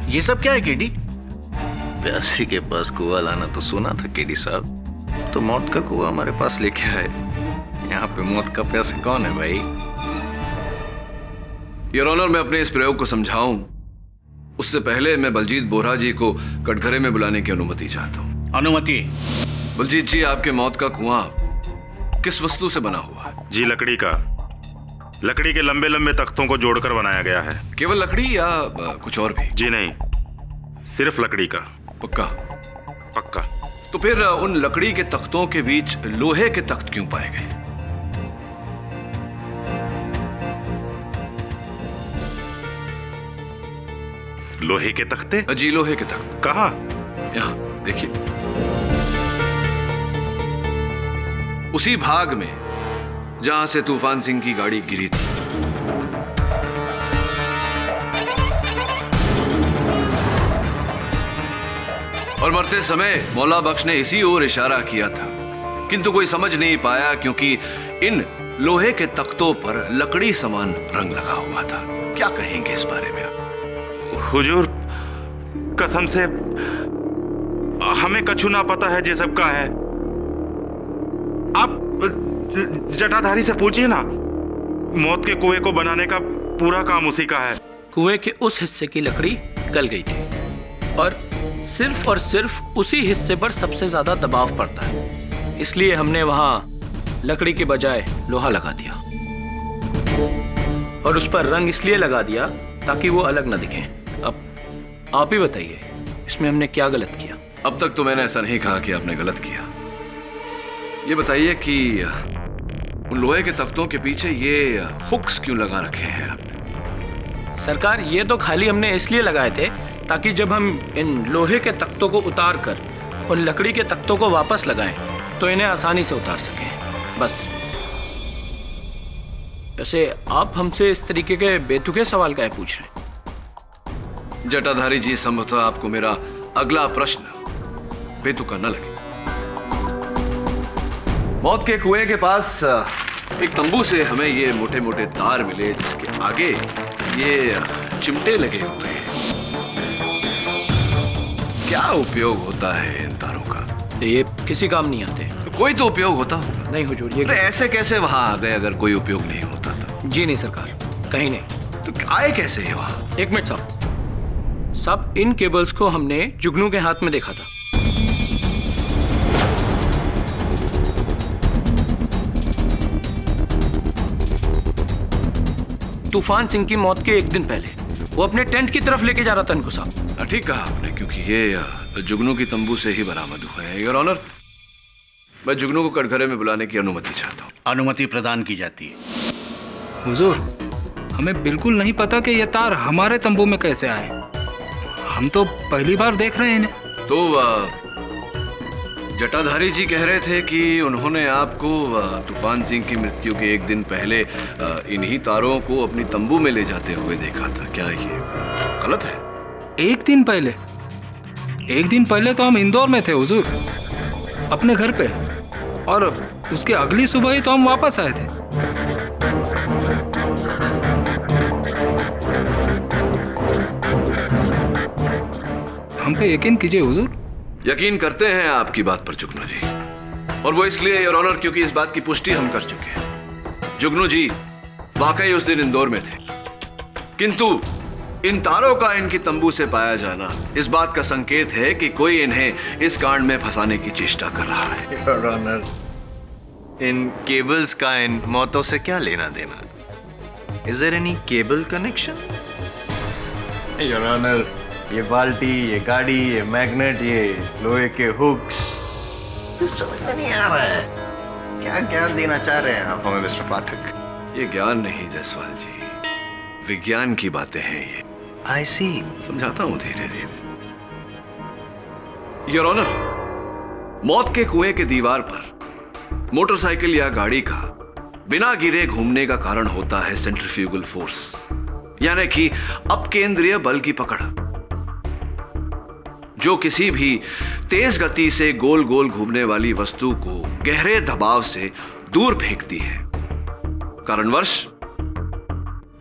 ये सब क्या है केडी? प्यासी के पास कुआं लाना तो सुना था केडी साहब, तो मौत का कुआं हमारे पास लेके आए। यहाँ पे मौत का प्यासा कौन है भाई? योर ऑनर, मैं अपने इस प्रयोग को समझाऊं उससे पहले मैं बलजीत बोहरा जी को कटघरे में बुलाने की अनुमति चाहता हूं। अनुमति? बलजीत जी, आपके मौत का कुआं किस वस्तु से बना हुआ है? जी लकड़ी का। लकड़ी के लंबे लंबे तख्तों को जोड़कर बनाया गया है। केवल लकड़ी या कुछ और भी? जी नहीं, सिर्फ लकड़ी का। पक्का? पक्का। तो फिर उन लकड़ी के तख्तों के बीच लोहे के तख्त क्यों पाए गए? लोहे के तख्ते? जी, लोहे के तख्त। कहाँ? यहाँ देखिए, उसी भाग में जहां से तूफान सिंह की गाड़ी गिरी थी। और मरते समय मौला बख्श ने इसी ओर इशारा किया था, किंतु कोई समझ नहीं पाया क्योंकि इन लोहे के तख्तों पर लकड़ी समान रंग लगा हुआ था। क्या कहेंगे इस बारे में आप? हुजूर, कसम से हमें कछु ना पता है ये सब का है। आप जटाधारी से पूछिए ना, मौत के कुएं को बनाने का पूरा काम उसी का है। कुएं के उस हिस्से की लकड़ी गल गई थी और सिर्फ उसी हिस्से पर सबसे ज्यादा दबाव पड़ता है, इसलिए हमने वहां लकड़ी के बजाय लोहा लगा दिया और उस पर रंग इसलिए लगा दिया ताकि वो अलग न दिखे। अब आप ही बताइए, इसमें हमने क्या गलत किया? अब तक तो मैंने ऐसा नहीं कहा कि आपने गलत किया। ये बताइए कि उन लोहे के तख्तों के पीछे ये हुक्स क्यों लगा रखे हैं आपने? सरकार, ये तो खाली हमने इसलिए लगाए थे ताकि जब हम इन लोहे के तख्तों को उतार कर उन लकड़ी के तख्तों को वापस लगाएं तो इन्हें आसानी से उतार सकें, बस। वैसे आप हमसे इस तरीके के बेतुके सवाल काहे पूछ रहे हैं? जटाधारी जी, संभवतः आपको मेरा अगला प्रश्न बेतुका न लगे। मौत के कुएं के पास एक तंबू से हमें ये मोटे मोटे तार मिले जिसके आगे ये चिमटे लगे हुए हैं। क्या उपयोग होता है इन तारों का? ये किसी काम नहीं आते। तो कोई तो उपयोग होता होगा। नहीं हुजूर, ये ऐसे कैसे वहां आ गए अगर कोई उपयोग नहीं होता तो? जी नहीं सरकार, कहीं नहीं। तो आए कैसे ये वहां? एक मिनट साहब, इन केबल्स को हमने जुगनू के हाथ में देखा था। तूफान सिंह की मौत के एक दिन पहले वो अपने टेंट की तरफ लेके जा रहा था इनको साहब। ठीक कहा आपने, क्योंकि ये जुगनू की तंबू से ही बरामद हुए हैं। योर ऑनर, मैं जुगनू को कटघरे में बुलाने की अनुमति चाहता हूँ। अनुमति प्रदान की जाती है। हुजूर, हमें बिल्कुल नहीं पता कि ये तार हमारे तंबू में कैसे आए। हम तो पहली बार देख रहे हैं इन्हें। तो जटाधारी जी कह रहे थे कि उन्होंने आपको तूफान सिंह की मृत्यु के एक दिन पहले इन्हीं तारों को अपनी तंबू में ले जाते हुए देखा था। क्या ये गलत है? एक दिन पहले? एक दिन पहले तो हम इंदौर में थे हुजूर, अपने घर पे, और उसके अगली सुबह ही तो हम वापस आए थे। हम पे यकीन कीजिए हुजूर। यकीन करते हैं आपकी बात पर जुगनू जी, और वो इसलिए योर ऑनर क्योंकि इस बात की पुष्टि हम कर चुके हैं। जुगनू जी वाकई उस दिन इंदौर में थे, किंतु इन तारों का इनकी तंबू से पाया जाना इस बात का संकेत है कि कोई इन्हें इस कांड में फंसाने की चेष्टा कर रहा है। योर ऑनर, इन केबल्स का इन मौतों से क्या लेना देना? Is there any cable connection? Your honour, ये बाल्टी, ये गाड़ी, ये मैग्नेट, ये लोहे के हुक्स, समझ में नहीं आ रहा है। क्या ज्ञान देना चाह रहे हैं आप हमें मिस्टर पाठक? ये ज्ञान नहीं जायसवाल जी, विज्ञान की बातें हैं ये। आई सी। समझाता हूं धीरे धीरे। योर ऑनर, मौत के कुएं के दीवार पर मोटरसाइकिल या गाड़ी का बिना गिरे घूमने का कारण होता है सेंट्रीफ्यूगल फोर्स, यानी कि अपकेंद्रीय बल की पकड़, जो किसी भी तेज गति से गोल गोल घूमने वाली वस्तु को गहरे दबाव से दूर फेंकती है, कारणवश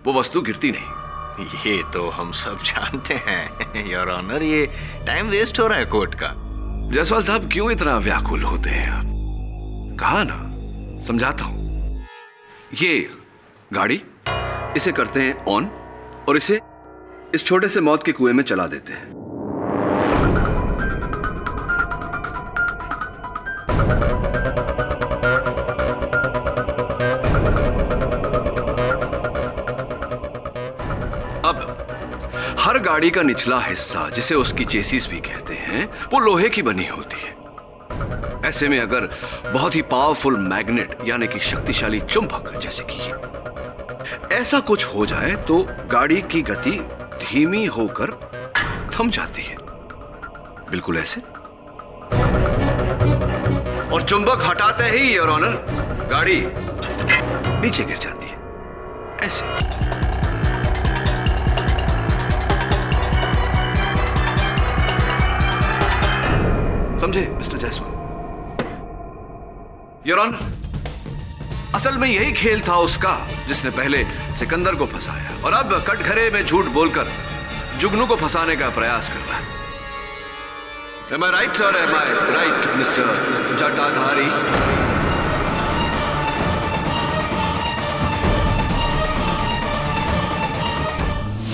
वो वस्तु गिरती नहीं। ये तो हम सब जानते हैं योर ऑनर, ये टाइम वेस्ट हो रहा है कोर्ट का। जायसवाल साहब क्यों इतना व्याकुल होते हैं आप? कहा ना, समझाता हूं। ये गाड़ी, इसे करते हैं ऑन और इसे इस छोटे से मौत के कुएं में चला देते हैं। अब हर गाड़ी का निचला हिस्सा, जिसे उसकी चेसिस भी कहते हैं, वो लोहे की बनी होती है। ऐसे में अगर बहुत ही पावरफुल मैग्नेट यानी कि शक्तिशाली चुंबक, जैसे कि ये, ऐसा कुछ हो जाए तो गाड़ी की गति धीमी होकर थम जाती है, बिल्कुल ऐसे। और चुंबक हटाते ही योर ऑनर गाड़ी नीचे गिर जाती है, ऐसे। समझे मिस्टर जायसवाल? योर ऑनर, असल में यही खेल था उसका जिसने पहले सिकंदर को फंसाया और अब कटघरे में झूठ बोलकर जुगनू को फंसाने का प्रयास कर रहा है। Am I right or am I right, mister जटाधारी?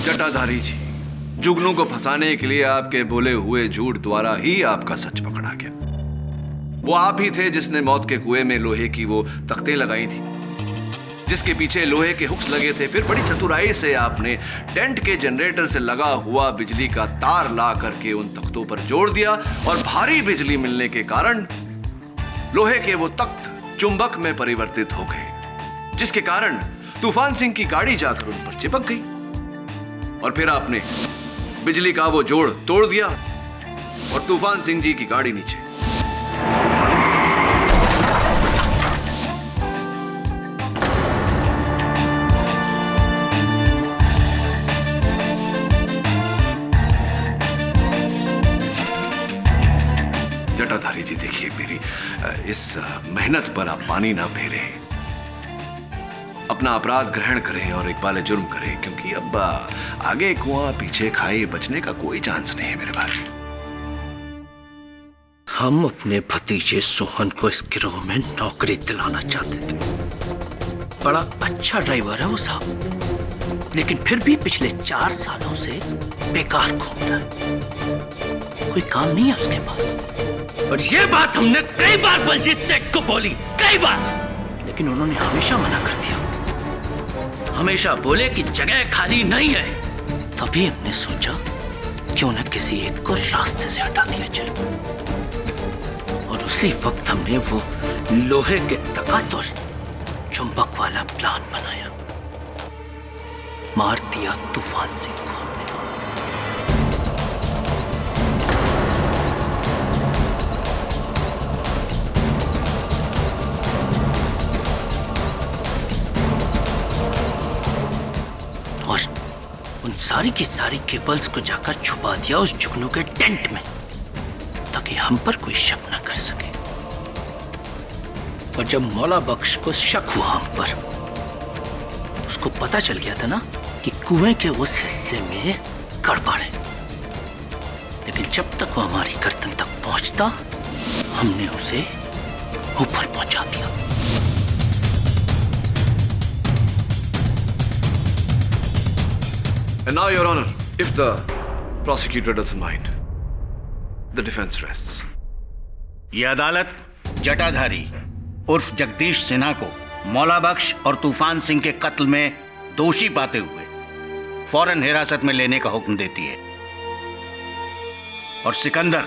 जटाधारी जी, जुगनू को फंसाने के लिए आपके बोले हुए झूठ द्वारा ही आपका सच पकड़ा गया। वो आप ही थे जिसने मौत के कुएं में लोहे की वो तख्तें लगाई थी, जिसके पीछे लोहे के हुक्स लगे थे। फिर बड़ी चतुराई से आपने टेंट के जनरेटर से लगा हुआ बिजली का तार ला करके उन तख्तों पर जोड़ दिया और भारी बिजली मिलने के कारण लोहे के वो तख्त चुंबक में परिवर्तित हो गए, जिसके कारण तूफान सिंह की गाड़ी जाकर उन पर चिपक गई और फिर आपने बिजली का वो जोड़ तोड़ दिया और तूफान सिंह जी की गाड़ी नीचे। जटाधारी जी, देखिए मेरी इस मेहनत पर आप पानी ना फेरे, अपना अपराध ग्रहण करें और इकबाल जुर्म करें, क्योंकि अब आगे कुआं पीछे खाई बचने का कोई चांस नहीं है मेरे भाई। हम अपने भतीजे सोहन को इस गिरोह में नौकरी दिलाना चाहते थे। बड़ा अच्छा ड्राइवर है वो साहब, लेकिन फिर भी पिछले 4 सालों से बेकार घूम रहा है, कोई काम नहीं है उसके पास। और ये बात हमने कई बार बलजीत सेठ को बोली, कई बार, लेकिन उन्होंने हमेशा मना कर दिया। हमेशा बोले कि जगह खाली नहीं है। तभी हमने सोचा क्यों न किसी एक को रास्ते से हटा दिया जाए, और उसी वक्त हमने वो लोहे के तख्त और चुंबक वाला प्लान बनाया। मार दिया तूफान सिंह को हमने। और उन सारी की सारी केबल्स को जाकर छुपा दिया उस जुगनू के टेंट में, ताकि हम पर कोई शक न कर सके। और जब मौला बख्श को शक हुआ हम पर, उसको पता चल गया था ना कि कुएं के उस हिस्से में गड़बड़ है, लेकिन जब तक वो हमारी गर्दन तक पहुंचता, हमने उसे ऊपर पहुंचा दिया। And now, Your Honor, if the prosecutor doesn't mind, the defense rests. यह अदालत जटाधारी उर्फ जगदीश सिन्हा को मौला बख्श और तूफान सिंह के कत्ल में दोषी पाते हुए फौरन हिरासत में लेने का हुक्म देती है और सिकंदर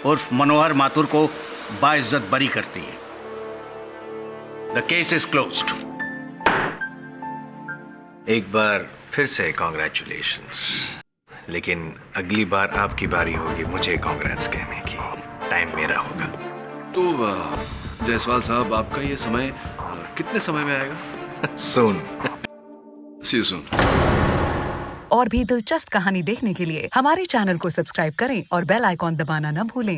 उर्फ मनोहर माथुर को बाइज्जत बरी करती है। The case is closed. एक बार फिर से कॉन्ग्रेचुलेशंस, लेकिन अगली बार आपकी बारी होगी मुझे कांग्रेट्स कहने की। टाइम मेरा होगा। तो जायसवाल साहब, आपका ये समय कितने समय में आएगा? Soon. See you soon. और भी दिलचस्प कहानी देखने के लिए हमारे चैनल को सब्सक्राइब करें और बेल आइकॉन दबाना न भूलें।